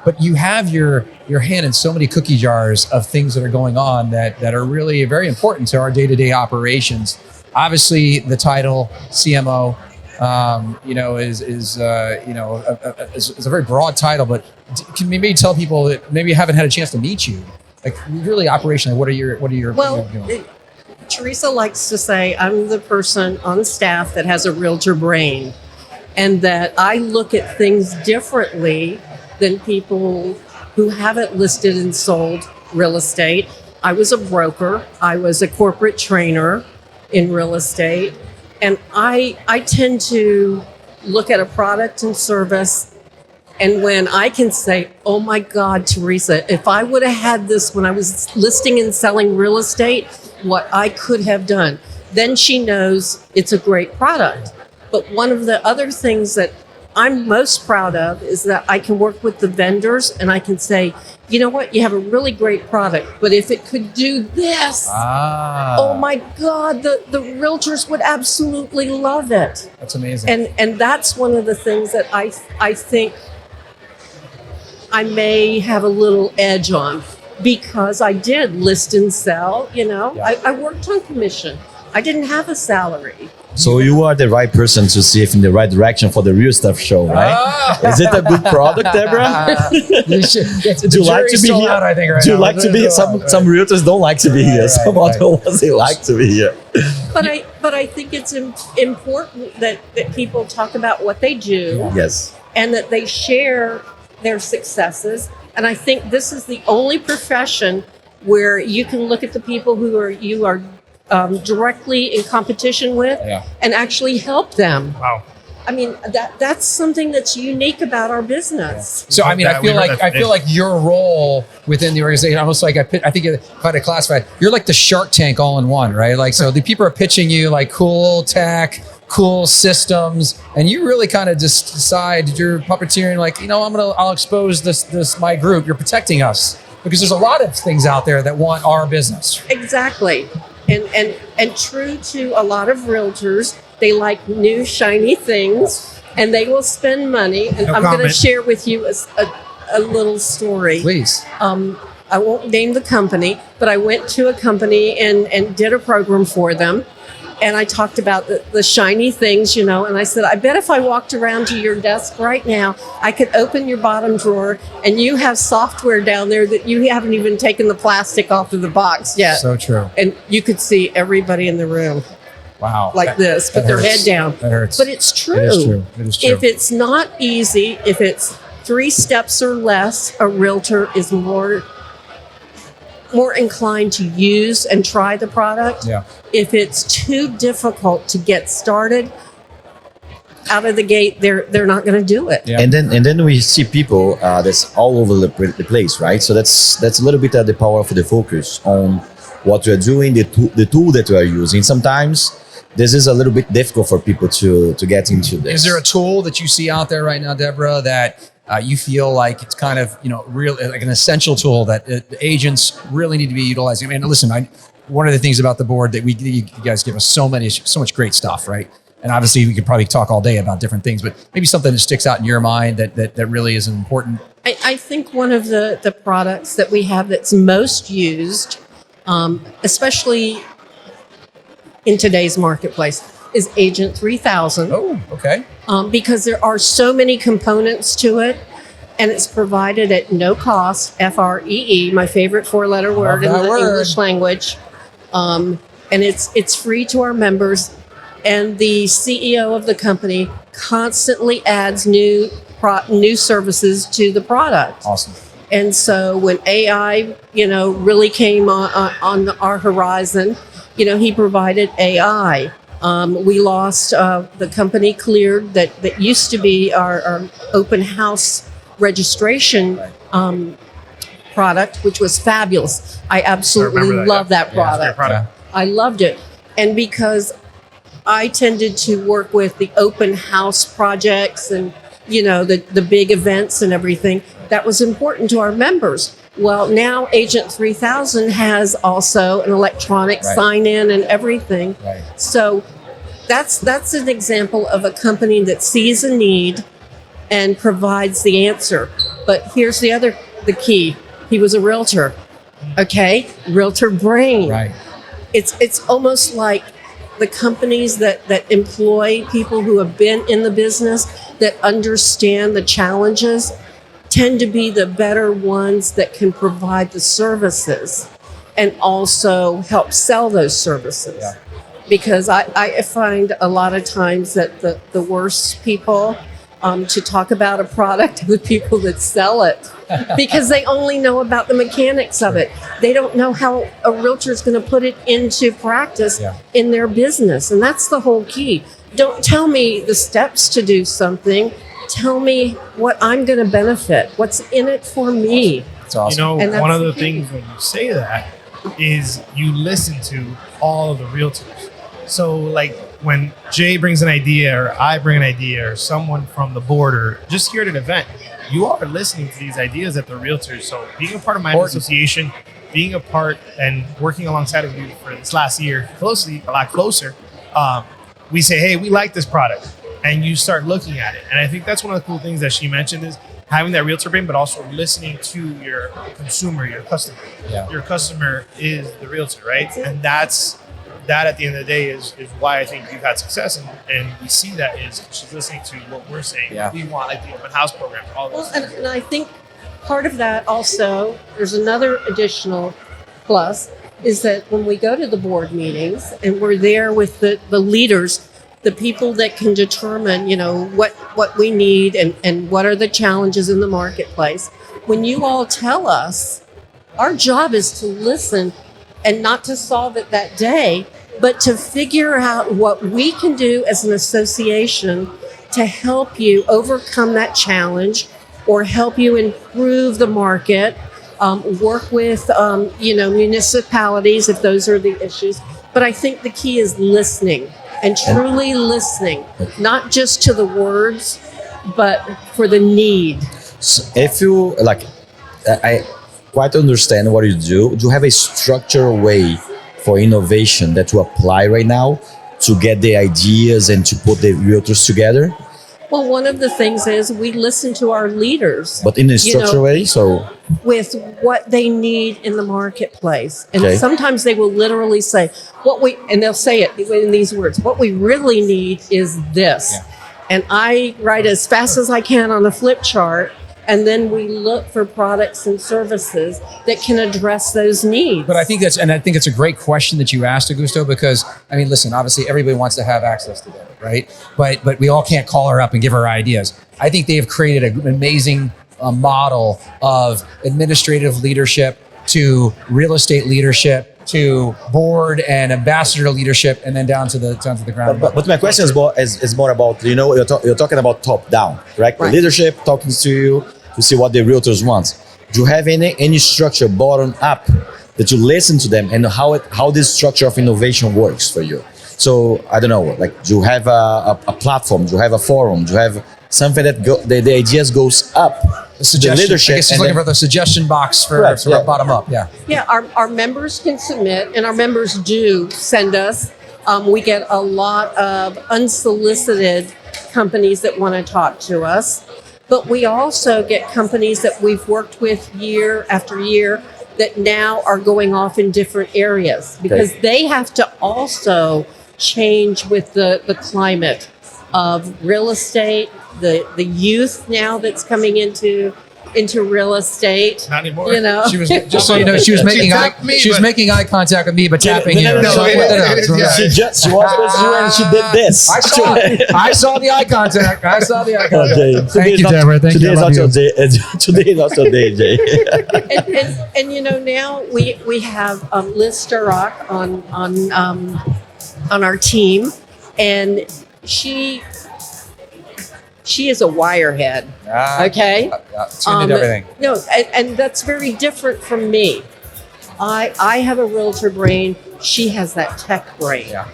but you have your hand in so many cookie jars of things that are going on that are really very important to our day-to-day operations. Obviously, the title CMO. Is a very broad title, but can maybe tell people that maybe haven't had a chance to meet you, like really operationally, what are your well, Tereza likes to say I'm the person on staff that has a realtor brain, and that I look at things differently than people who haven't listed and sold real estate. I was a broker. I was a corporate trainer in real estate. And I tend to look at a product and service, and when I can say, oh my God, Tereza, if I would have had this when I was listing and selling real estate, what I could have done, then she knows it's a great product. But one of the other things that I'm most proud of is that I can work with the vendors and I can say, you know what, you have a really great product, but if it could do this, oh my God, the realtors would absolutely love it. That's amazing. And that's one of the things that I think I may have a little edge on, because I did list and sell, I worked on commission. I didn't have a salary. So you are the right person to see if in the right direction for the Real Stuff show, right? Is it a good product, Deborah? Do you like to be here? I think, right Do you now. like to be here? Some realtors don't like to be here. Some other ones they like to be here. But I think it's important that people talk about what they do. Yes. And that they share their successes. And I think this is the only profession where you can look at the people you are directly in competition with and actually help them. Wow. I mean, that's something that's unique about our business. So I mean, I feel like your role within the organization, almost like I think if I had to classify it, you're like the Shark Tank all in one, right? Like, so the people are pitching you like cool tech, cool systems, and you really kind of just decide you're puppeteering, like, I'll expose this my group. You're protecting us because there's a lot of things out there that want our business. Exactly. And true to a lot of realtors, they like new shiny things, and they will spend money. And I'm going to share with you a little story. Please. I won't name the company, but I went to a company and did a program for them. And I talked about the shiny things, and I said, I bet if I walked around to your desk right now, I could open your bottom drawer and you have software down there that you haven't even taken the plastic off of the box yet. So true. And you could see everybody in the room. Wow. Like this, put their head down. That hurts. But it's true. It is true. It is true. If it's not easy, if it's 3 steps or less, a realtor is more inclined to use and try the product. Yeah. If it's too difficult to get started out of the gate, they're not going to do it. Yeah. And then we see people that's all over the place, right? So that's a little bit of the power of the focus on what we're doing, the tool that we are using. Sometimes this is a little bit difficult for people to get into this. Is there a tool that you see out there right now, Deborah, that you feel like it's kind of, real, like an essential tool that agents really need to be utilizing? I mean, listen, one of the things about the board that you guys give us so much great stuff, right? And obviously we could probably talk all day about different things, but maybe something that sticks out in your mind that really is important. I think one of the products that we have that's most used, especially in today's marketplace, is Agent 3000. Oh, okay. Because there are so many components to it, and it's provided at no cost. FREE, my favorite 4-letter word in the English language, and it's free to our members. And the CEO of the company constantly adds new services to the product. Awesome. And so when AI, really came on our horizon, he provided AI. We lost the company cleared that used to be our open house registration product, which was fabulous. I absolutely love that product. Yeah. I loved it. And because I tended to work with the open house projects and, the big events and everything, that was important to our members. Well, now Agent 3000 has also an electronic sign-in and everything. Right. So that's an example of a company that sees a need and provides the answer. But here's the key. He was a realtor. Okay? Realtor brain. Right. It's almost like the companies that employ people who have been in the business, that understand the challenges, tend to be the better ones that can provide the services and also help sell those services. Yeah. Because I find a lot of times that the worst people to talk about a product are the people that sell it, because they only know about the mechanics of it. They don't know how a realtor is going to put it into practice in their business. And that's the whole key. Don't tell me the steps to do something. Tell me what I'm going to benefit, what's in it for me. That's awesome. One of the things when you say that is you listen to all of the realtors. So like when Jay brings an idea or I bring an idea or someone from the board or just here at an event, you are listening to these ideas at the realtors. So being a part of MIAMI Association, being a part and working alongside of you for this last year a lot closer, we say, hey, we like this product. And you start looking at it. And I think that's one of the cool things that she mentioned is having that realtor brain, but also listening to your consumer, your customer. Yeah. Your customer is the realtor, right? And that at the end of the day is why I think you've had success. And we see that is she's listening to what we're saying. Yeah. We want like the open house program, all those things. And I think part of that also, there's another additional plus, is that when we go to the board meetings and we're there with the leaders, the people that can determine, what we need and what are the challenges in the marketplace. When you all tell us, our job is to listen and not to solve it that day, but to figure out what we can do as an association to help you overcome that challenge or help you improve the market, work with, municipalities if those are the issues. But I think the key is listening. And truly listening, not just to the words, but for the need. So if you I quite understand what you do. Do you have a structural way for innovation that you apply right now to get the ideas and to put the realtors together? Well, one of the things is we listen to our leaders. But in a structured way, so with what they need in the marketplace. And Okay. sometimes they will literally say, and they'll say it in these words, what we really need is this. And I write as fast as I can on a flip chart, and then we look for products and services that can address those needs. But I think it's a great question that you asked, Augusto, because I mean, listen, obviously everybody wants to have access to that, right? But we all can't call her up and give her ideas. I think they have created an amazing model of administrative leadership to real estate leadership to board and ambassador leadership, and then down to the ground. But my question is more about, you're talking about top down, correct? Right. Leadership talking to you to see what the realtors want. Do you have any structure bottom up that you listen to them and how this structure of innovation works for you? So I don't know, like, do you have a platform? Do you have a forum? Do you have something that the ideas goes up? The leadership. I guess he's looking for the suggestion box for bottom up. Yeah. Yeah, our members can submit, and our members do send us. We get a lot of unsolicited companies that want to talk to us, but we also get companies that we've worked with year after year that now are going off in different areas because they have to also change with the climate of real estate, the youth now that's coming into real estate. Not anymore. She was just so you know, she was making eye contact with me, but tapping you. She was supposed to do and she did this. I saw the eye contact. Okay. Thank you, Deborah. Thank you. Today is not your day. Today is not your day, Jay. and now we have Liz Sturrock on our team, and she is a wirehead. Okay. Tuned into everything. No, and that's very different from me. I have a realtor brain. She has that tech brain. Yeah.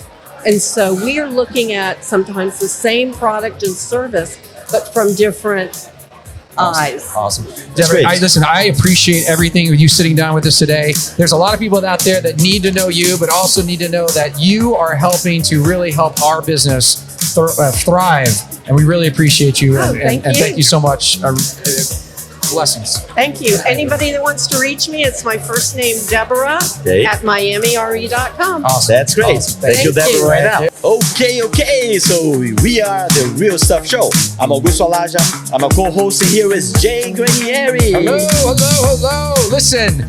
And so we are looking at sometimes the same product and service, but from different eyes. Awesome. Deborah, I appreciate everything with you sitting down with us today. There's a lot of people out there that need to know you, but also need to know that you are helping to really help our business thrive. And we really appreciate you. And thank you so much. Blessings. Thank you. Anybody that wants to reach me, it's my first name, Deborah, at MiamiRE.com. Awesome. That's great. Awesome. Thank you, Deborah, right now. Okay. So we are the Real Stuff Show. I'm Augusto Alaja. I'm a co-host, and here is Jay Granieri. Hello. Listen,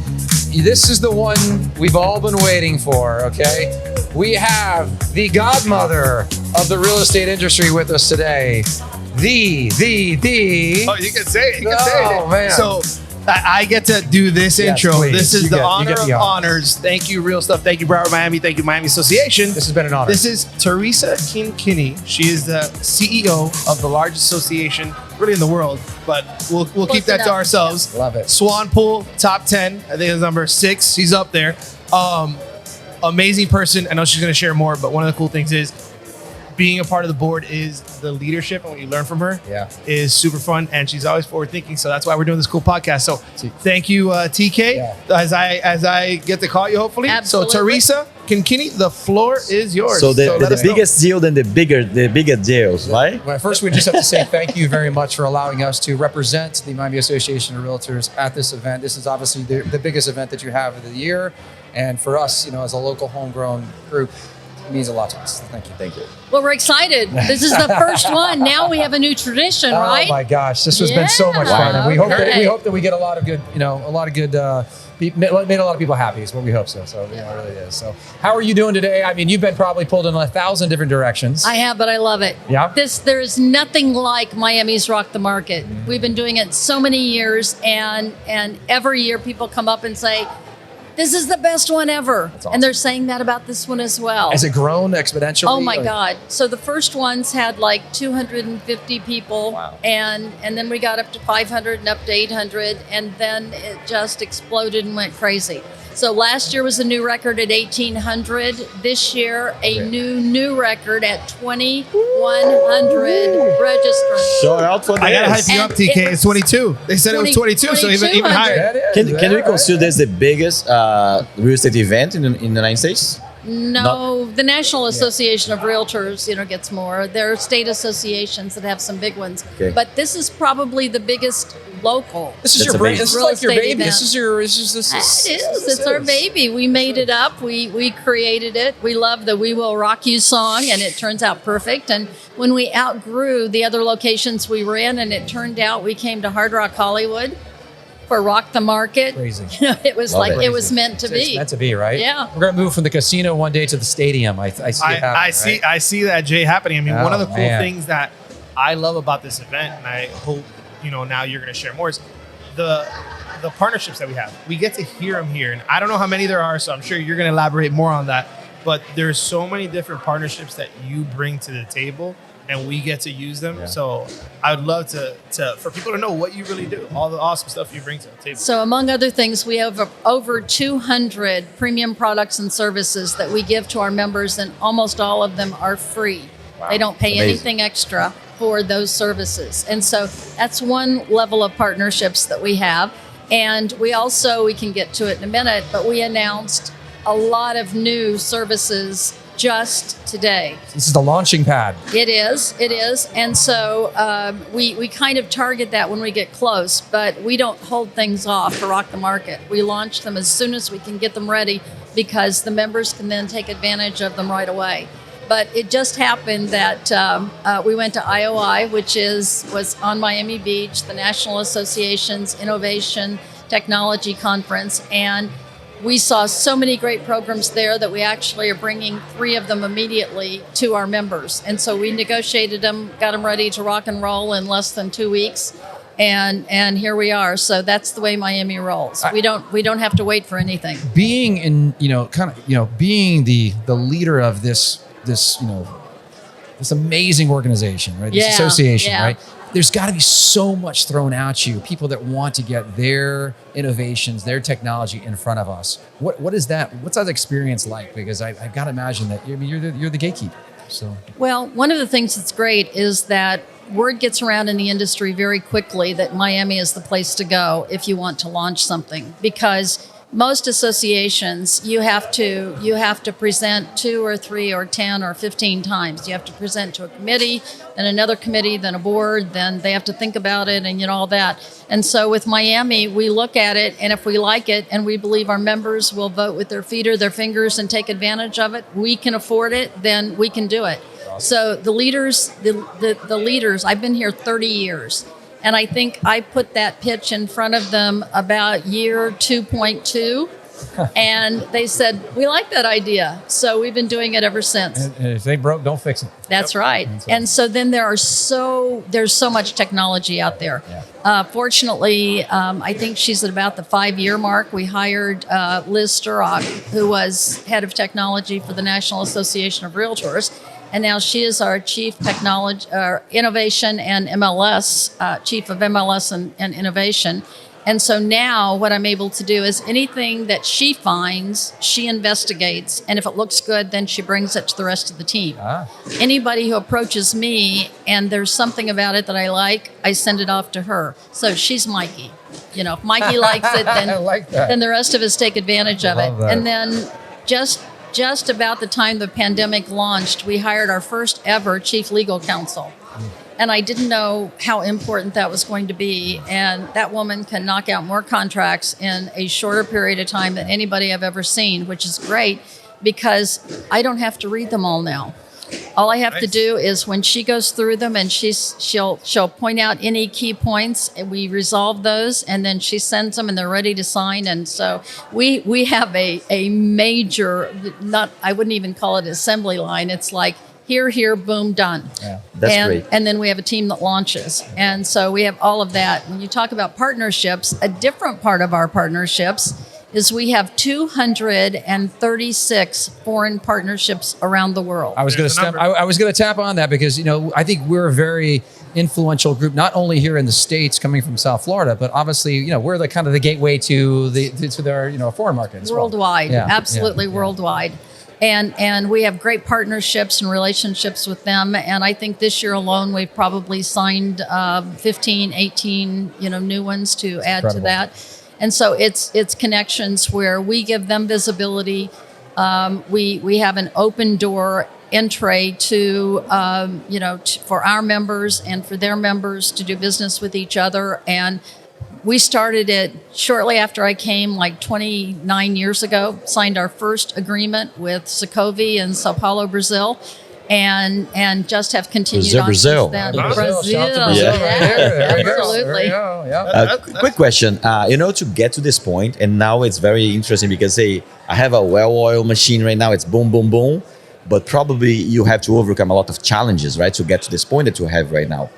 this is the one we've all been waiting for, okay? We have the godmother of the real estate industry with us today. The. Oh, you can say it. Oh, man. So I get to do this intro. please. This is the honor of the honor. honors. Thank you, Real Stuff. Thank you, Broward Miami. Thank you, Miami Association. This has been an honor. This is Tereza Kinney. She is the CEO of the largest association really in the world, but we'll keep that to ourselves. Love it. Swan Pool, top 10. I think it's number 6. She's up there. Amazing person. I know she's going to share more, but one of the cool things is being a part of the board is the leadership, and what you learn from her is super fun, and she's always forward thinking. So that's why we're doing this cool podcast. So thank you, TK, as I get to call you, hopefully. Absolutely. So Tereza Kinney, the floor is yours. So the biggest deal than the bigger deals, right? Well, first, we just have to say thank you very much for allowing us to represent the Miami Association of Realtors at this event. This is obviously the biggest event that you have of the year. And for us, as a local homegrown group, it means a lot to us. Thank you. Thank you. Well, we're excited. This is the first one. Now we have a new tradition, right? Oh my gosh, this has been so much fun, and we hope that we get a lot of good, made a lot of people happy. Is what we hope so. So it really is. So how are you doing today? I mean, you've been probably pulled in 1,000 different directions. I have, but I love it. Yeah. There is nothing like Miami's Rock the Market. We've been doing it so many years, and every year people come up and say, this is the best one ever. Awesome. And they're saying that about this one as well. Has it grown exponentially? Oh my God. So the first ones had like 250 people. Wow. And then we got up to 500 and up to 800. And then it just exploded and went crazy. So last year was a new record at 1,800. This year, a new record at 2,100 registrants. Shout out for this. I gotta hype you up, TK. It's 22. They said it was 22, so even higher. Can we consider this the biggest real estate event in the United States? No, the National Association of Realtors, gets more. There are state associations that have some big ones, but this is probably the biggest local. This is This is like your baby. This is your. It is. It's our baby. We made it up. We created it. We love the "We Will Rock You" song, and it turns out perfect. And when we outgrew the other locations we were in, and it turned out we came to Hard Rock Hollywood for Rock the Market. Crazy. It was it was meant to be. It's meant to be, right? Yeah. We're gonna move from the casino one day to the stadium. I see it happening. I see that, Jay, happening. I mean, one of the cool man. things that I love about this event, and I hope now you're going to share more, is the partnerships that we have. We get to hear them here, and I don't know how many there are, so I'm sure you're going to elaborate more on that. But there's so many different partnerships that you bring to the table, and we get to use them. Yeah. So I would love to for people to know what you really do, all the awesome stuff you bring to the table. So among other things, we have over 200 premium products and services that we give to our members, and almost all of them are free. Wow. They don't pay anything extra for those services. And so that's one level of partnerships that we have. And we can get to it in a minute, but we announced a lot of new services just today. This is the launching pad. It is. And so we kind of target that when we get close, but we don't hold things off for Rock the Market. We launch them as soon as we can get them ready, because the members can then take advantage of them right away. But it just happened that we went to IOI, which was on Miami Beach, the National Association's Innovation Technology Conference, and we saw so many great programs there that we actually are bringing 3 of them immediately to our members. And so we negotiated them, got them ready to rock and roll in less than 2 weeks. And here we are. So that's the way Miami rolls. We don't have to wait for anything. Being in, being the leader of this amazing organization, right? This association, right? There's got to be so much thrown at you. People that want to get their innovations, their technology in front of us. What is that? What's that experience like? Because I've got to imagine that you're the gatekeeper. So well, one of the things that's great is that word gets around in the industry very quickly that Miami is the place to go if you want to launch something, because most associations, you have to present 2 or 3 or 10 or 15 times. You have to present to a committee, then another committee, then a board, then they have to think about it, and all that. And so with Miami, we look at it, and if we like it and we believe our members will vote with their feet or their fingers and take advantage of it, we can afford it, then we can do it. So the leaders, I've been here 30 years. And I think I put that pitch in front of them about year 2.2. And they said, we like that idea. So we've been doing it ever since. And if they broke, don't fix it. That's right. And so then there's so much technology out there. Yeah. Fortunately, I think she's at about the 5-year mark. We hired Liz Sturrock, who was head of technology for the National Association of Realtors. And now she is our chief technology, innovation and MLS, chief of MLS and innovation. And so now what I'm able to do is anything that she finds, she investigates. And if it looks good, then she brings it to the rest of the team. Anybody who approaches me and there's something about it that I like, I send it off to her. So she's Mikey. If Mikey likes it, then, then the rest of us take advantage of it. And then just about the time the pandemic launched, we hired our first ever chief legal counsel. And I didn't know how important that was going to be. And that woman can knock out more contracts in a shorter period of time than anybody I've ever seen, which is great because I don't have to read them all now. All I have to do is when she goes through them and she'll point out any key points and we resolve those and then she sends them and they're ready to sign. And so we have a major, I wouldn't even call it assembly line. It's like here, boom, done. Yeah, that's great. And then we have a team that launches. And so we have all of that. When you talk about partnerships, a different part of our partnerships is we have 236 foreign partnerships around the world. I was going to tap on that because, I think we're a very influential group, not only here in the States coming from South Florida, but obviously, we're the kind of the gateway to their foreign market as worldwide, well. absolutely worldwide. And we have great partnerships and relationships with them. And I think this year alone, we've probably signed 15, 18, new ones to add to that. And so it's connections where we give them visibility. We have an open door entree to, for our members and for their members to do business with each other. And we started it shortly after I came, like 29 years ago, signed our first agreement with Socovi in Sao Paulo, Brazil. And just have continued on Brazil. since then. Brazil. Absolutely. Quick question. To get to this point, and now it's very interesting because I have a well-oiled machine right now. It's boom, boom, boom. But probably you have to overcome a lot of challenges, right, to get to this point that you have right now.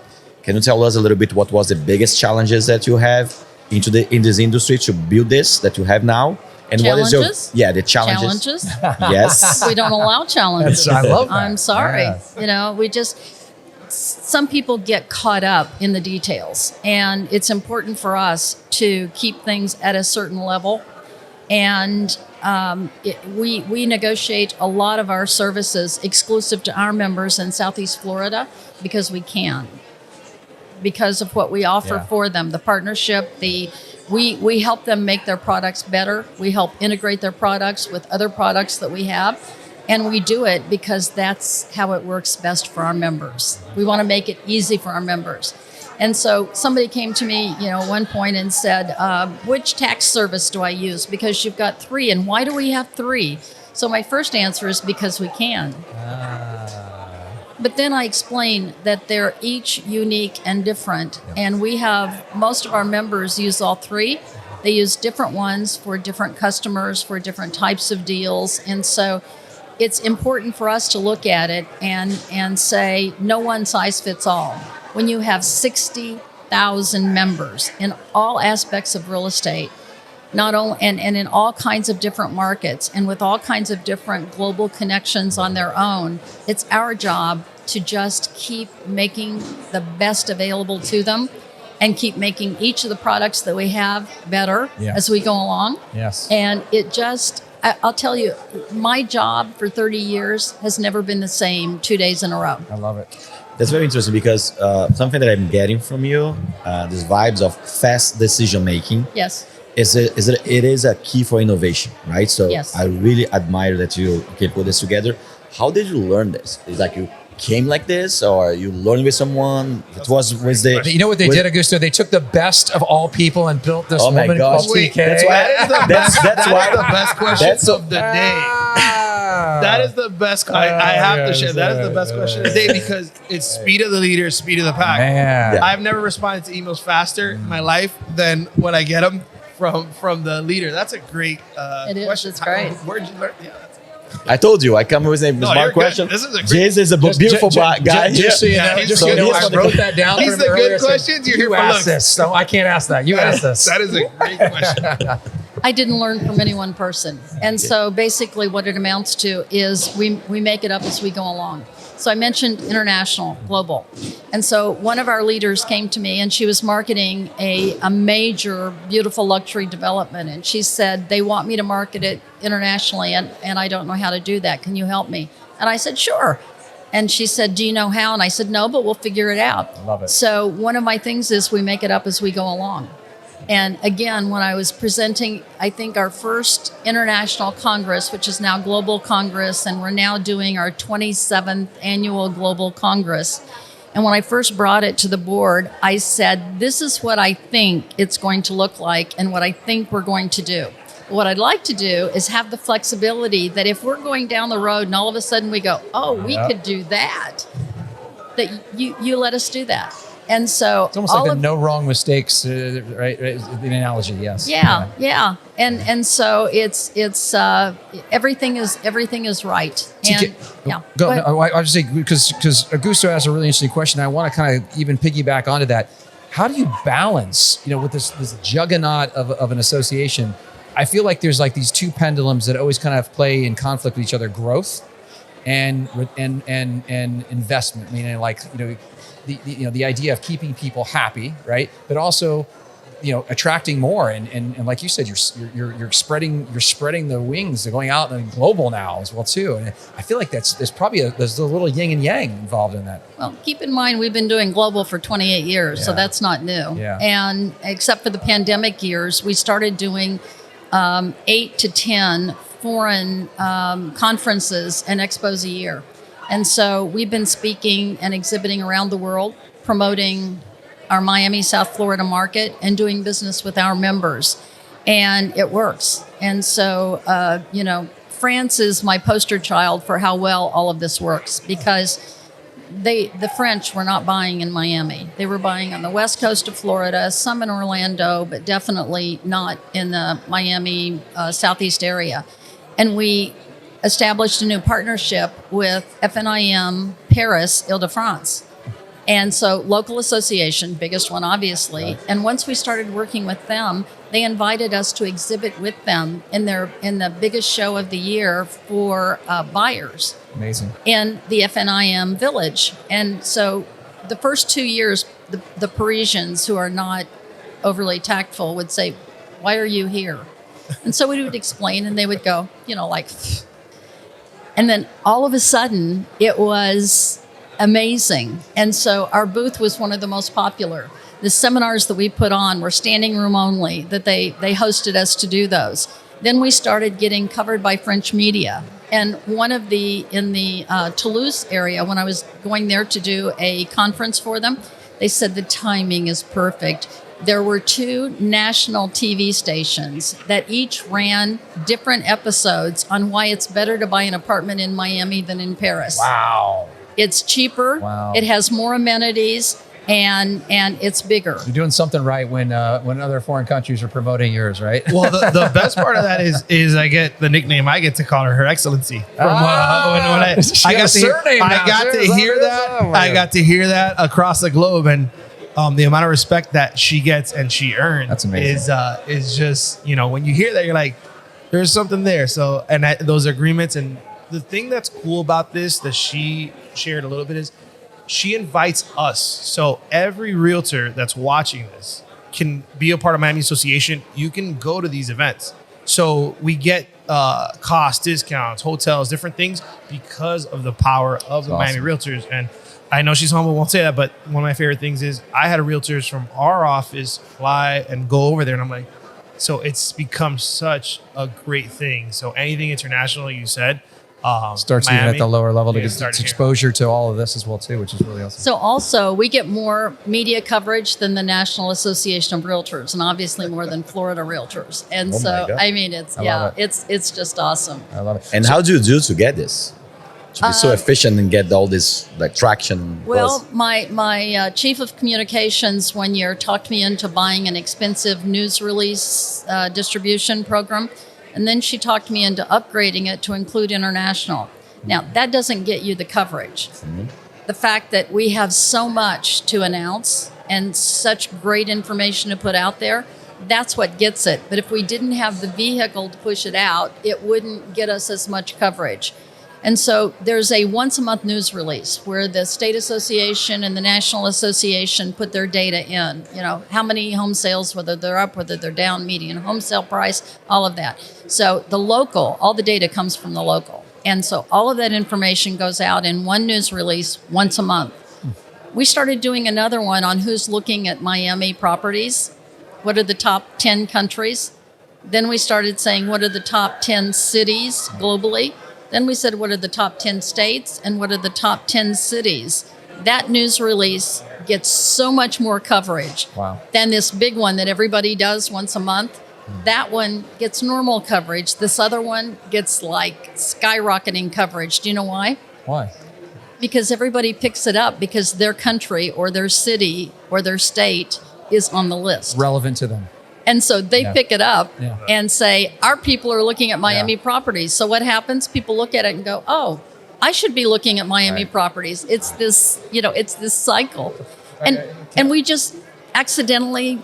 Can you tell us a little bit what was the biggest challenges that you have in this industry to build this that you have now? And challenges? what is the challenges? Yes. We don't allow challenges. I love that. I'm sorry. Yeah. Some people get caught up in the details, and it's important for us to keep things at a certain level. And we negotiate a lot of our services exclusive to our members in Southeast Florida because we can, because of what we offer for them, the partnership, we help them make their products better. We help integrate their products with other products that we have. And we do it because that's how it works best for our members. We want to make it easy for our members. And so somebody came to me, at one point and said, which tax service do I use? Because you've got 3. And why do we have 3? So my first answer is because we can. But then I explain that they're each unique and different. And we have most of our members use all 3. They use different ones for different customers, for different types of deals. And so it's important for us to look at it and say no one size fits all. When you have 60,000 members in all aspects of real estate, not only and in all kinds of different markets and with all kinds of different global connections on their own, it's our job to just keep making the best available to them and keep making each of the products that we have better as we go along. Yes. And I'll tell you, my job for 30 years has never been the same 2 days in a row. I love it. That's very interesting because something that I'm getting from you, these vibes of fast decision making. Yes. It is a key for innovation, right? So yes. I really admire that you can put this together. How did you learn this? Is like you came like this, or you learned with someone? It was with the. You know what they did, Augusto? They took the best of all people and built this woman called TK. That's why. That's the best question of the day. That is the best. I have to share. That is the best question of the day because it's speed of the leader, speed of the pack. Man. Yeah. I've never responded to emails faster in my life than when I get them from the leader. That's a great question. It's great. Where'd you learn? Yeah. I told you, I come with a smart question. This is a great. James is a beautiful guy. Just so you know, I wrote that down. He's the good questions. You're here for asked this, so I can't ask that. You asked this. That is a great question. I didn't learn from any one person. And so basically what it amounts to is we make it up as we go along. So I mentioned international, global. And so one of our leaders came to me and she was marketing a major, beautiful luxury development. And she said, they want me to market it internationally and I don't know how to do that. Can you help me? And I said, sure. And she said, do you know how? And I said, no, but we'll figure it out. I love it. So one of my things is we make it up as we go along. And again, when I was presenting, I think our first international Congress, which is now Global Congress, and we're now doing our 27th annual Global Congress. And when I first brought it to the board, I said, this is what I think it's going to look like and what I think we're going to do. What I'd like to do is have the flexibility that if we're going down the road and all of a sudden we go, oh, we could do that you let us do that. And so it's almost like the no wrong mistakes, right? The analogy, yes. Yeah. And so it's everything is right. And go. No, I was just saying because Augusto asked a really interesting question. I want to kind of even piggyback onto that. How do you balance, with this juggernaut of an association? I feel like there's like these two pendulums that always kind of play in conflict with each other: growth and investment. Meaning, like the idea of keeping people happy, right? But also, attracting more and like you said, you're spreading the wings. They're going out and global now as well too. And I feel like there's a little yin and yang involved in that. Well, keep in mind we've been doing global for 28 years, so that's not new. Yeah. And except for the pandemic years, we started doing 8 to 10 foreign conferences and expos a year. And so we've been speaking and exhibiting around the world, promoting our Miami, South Florida market and doing business with our members. And it works. And so, France is my poster child for how well all of this works, because the French were not buying in Miami. They were buying on the west coast of Florida, some in Orlando, but definitely not in the Miami southeast area. And we established a new partnership with FNIM Paris Île-de-France. And so local association, biggest one obviously. And once we started working with them, they invited us to exhibit with them in the biggest show of the year for buyers. Amazing. In the FNIM village. And so the first 2 years, the Parisians, who are not overly tactful, would say, "Why are you here?" And so we would explain, and they would go, like, and then all of a sudden it was amazing. And so our booth was one of the most popular. The seminars that we put on were standing room only, that they hosted us to do those. Then we started getting covered by French media. And in the Toulouse area, when I was going there to do a conference for them, they said the timing is perfect. There were 2 national TV stations that each ran different episodes on why it's better to buy an apartment in Miami than in Paris. Wow. It's cheaper. Wow. It has more amenities, and it's bigger. You're doing something right when other foreign countries are promoting yours, right? Well, the best part of that is I get the nickname. I get to call her Excellency. From, when I got to hear that across the globe, and the amount of respect that she gets and she earned. That's amazing. Is just, when you hear that, you're like, there's something there. So, and those agreements, and the thing that's cool about this that she shared a little bit is she invites us. So every realtor that's watching this can be a part of Miami Association. You can go to these events. So we get cost discounts, hotels, different things because of the power of the Miami Realtors. And I know she's humble, won't say that, but one of my favorite things is I had realtors from our office fly and go over there. And I'm like, so it's become such a great thing. So anything international, you said, starts Miami, even at the lower level to yeah, get exposure to all of this as well too, which is really awesome. So also, we get more media coverage than the National Association of Realtors, and obviously more than Florida Realtors. And I mean, it's just awesome. I love it. And how do you do to get this? To be so efficient and get all this traction? Well, my chief of communications one year talked me into buying an expensive news release distribution program. And then she talked me into upgrading it to include international. Now, that doesn't get you the coverage. Mm-hmm. The fact that we have so much to announce and such great information to put out there, that's what gets it. But if we didn't have the vehicle to push it out, it wouldn't get us as much coverage. And so there's a once-a-month news release where the state association and the national association put their data in. How many home sales, whether they're up, whether they're down, median home sale price, all of that. So all the data comes from the local. And so all of that information goes out in one news release once a month. We started doing another one on who's looking at Miami properties. What are the top 10 countries? Then we started saying, what are the top 10 cities globally? Then we said, what are the top 10 states and what are the top 10 cities? That news release gets so much more coverage than this big one that everybody does once a month. That one gets normal coverage. This other one gets skyrocketing coverage. Do you know why? Why? Because everybody picks it up because their country or their city or their state is on the list. Relevant to them. And so they pick it up and say, our people are looking at Miami properties. So what happens? People look at it and go, oh, I should be looking at Miami properties. It's this, it's this cycle. And we just accidentally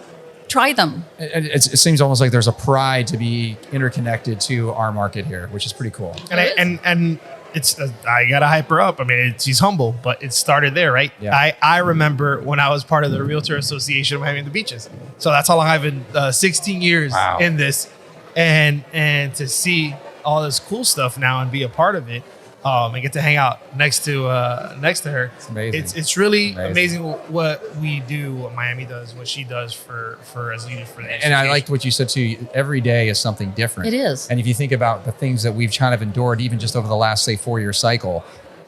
try them. It seems almost like there's a pride to be interconnected to our market here, which is pretty cool. And it's I gotta hype her up. I mean, she's humble, but it started there, right? Yeah. I remember when I was part of the Realtor Association of Miami and the Beaches. So that's how long I've been 16 years in this, and to see all this cool stuff now and be a part of it. and get to hang out next to her. It's amazing. It's really amazing what we do, what Miami does, what she does for as leaders for the And I liked what you said too. Every day is something different. It is. And if you think about the things that we've kind of endured, even just over the last, say, 4-year cycle,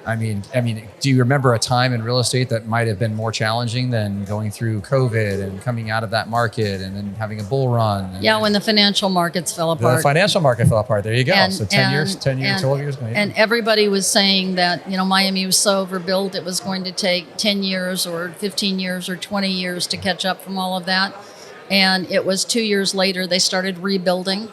I mean, do you remember a time in real estate that might have been more challenging than going through COVID and coming out of that market and then having a bull run? Yeah, when the financial markets fell apart. The financial market fell apart. There you go. And- So 10 years, and- 12 years. Yeah. And everybody was saying that, Miami was so overbuilt, it was going to take 10 years or 15 years or 20 years to catch up from all of that. And it was 2 years later, they started rebuilding,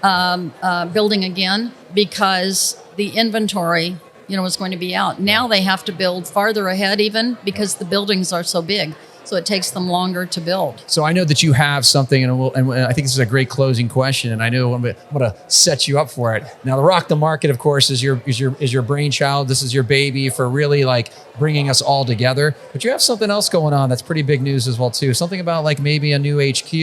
building again, because the inventory, was going to be out. Now they have to build farther ahead even because the buildings are so big. So it takes them longer to build. So I know that you have something, and I think this is a great closing question. And I know I'm going to set you up for it. Now, the Rock the Market, of course, is your brainchild. This is your baby for really like bringing us all together. But you have something else going on that's pretty big news as well too. Something about like maybe a new HQ.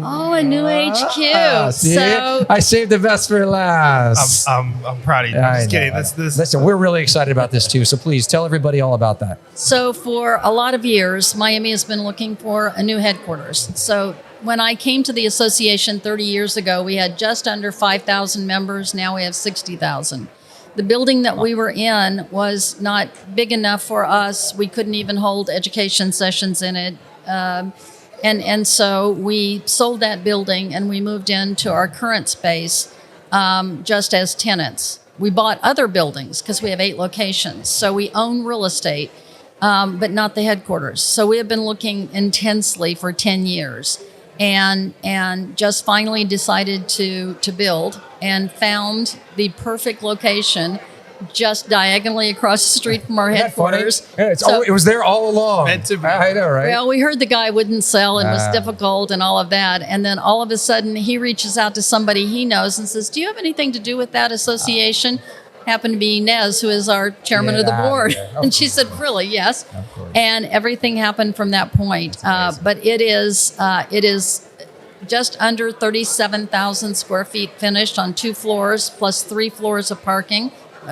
Oh, a new HQ. See? So I saved the best for last. I'm proud of you. I'm just kidding. Listen, we're really excited about this too. So please tell everybody all about that. So for a lot of years, Miami has been looking for a new headquarters. So when I came to the association 30 years ago, we had just under 5,000 members. Now we have 60,000. The building that we were in was not big enough for us. We couldn't even hold education sessions in it. And so we sold that building and we moved into our current space just as tenants. We bought other buildings because we have 8 locations. So we own real estate. But not the headquarters. So we have been looking intensely for 10 years and just finally decided to build and found the perfect location just diagonally across the street from our headquarters. Yeah, it was there all along. I know, right? Well, we heard the guy wouldn't sell and was difficult and all of that. And then all of a sudden he reaches out to somebody he knows and says, do you have anything to do with that association? Happened to be Ines, who is our chairman of the board. And she said, really, yes. And everything happened from that point. But it is just under 37,000 square feet finished on 2 floors, plus 3 floors of parking,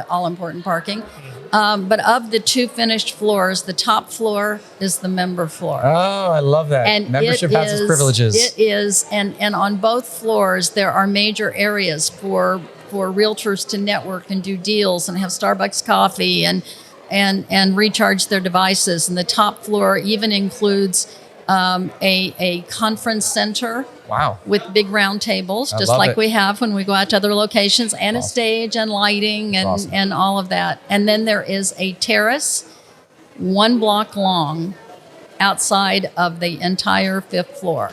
all important parking. But of the 2 finished floors, the top floor is the member floor. Oh, I love that. And membership has its privileges. It is. And on both floors, there are major areas for realtors to network and do deals and have Starbucks coffee and recharge their devices. And the top floor even includes a conference center. Wow. With big round tables, just like we have when we go out to other locations, and a stage and lighting and all of that. And then there is a terrace 1 block long outside of the entire 5th floor.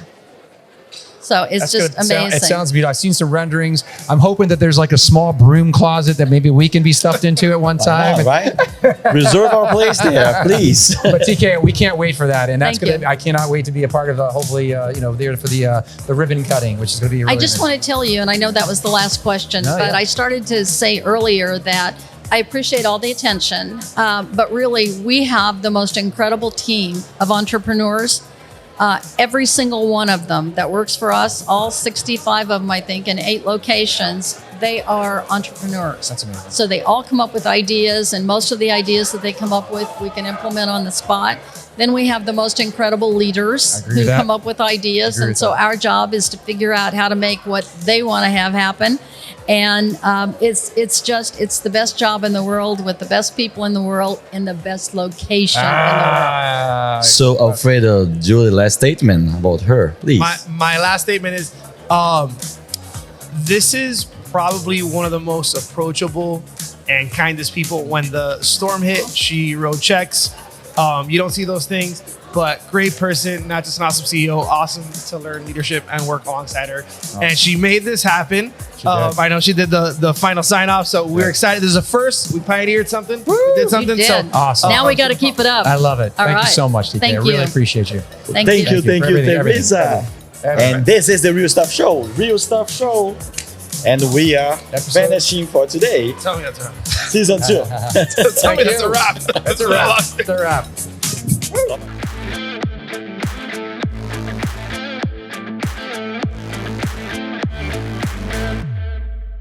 So it's just amazing. It sounds beautiful. I've seen some renderings. I'm hoping that there's like a small broom closet that maybe we can be stuffed into at one time. Right? Reserve our place there, please. But TK, we can't wait for that, and that's gonna. I cannot wait to be a part of. Hopefully, there for the ribbon cutting, which is going to be. Really I just want to tell you, and I know that was the last question, but I started to say earlier that I appreciate all the attention, but really, we have the most incredible team of entrepreneurs. Every single one of them that works for us, all 65 of them, I think, in 8 locations, they are entrepreneurs. That's amazing. So they all come up with ideas, and most of the ideas that they come up with, we can implement on the spot. Then we have the most incredible leaders who come up with ideas. And so our job is to figure out how to make what they want to have happen. And it's the best job in the world with the best people in the world in the best location in the world. So, Alfredo, Julie, last statement about her, please. My last statement is, this is probably one of the most approachable and kindest people. When the storm hit, she wrote checks. You don't see those things, but great person, not just an awesome CEO, awesome to learn leadership and work alongside her. Awesome. And she made this happen. I know she did the final sign off, so we're excited. This is a first. We pioneered something. We did something. We did. So awesome. Now we got to keep it up. I love it. Thank you right. so much, TK. Thank I really you. appreciate you. Thank you, Tereza. And this is the Real Stuff Show. Real Stuff Show. And we are finishing for today. Tell me that's a wrap. Season 2. Tell me that's a wrap. That's a wrap. That's a wrap.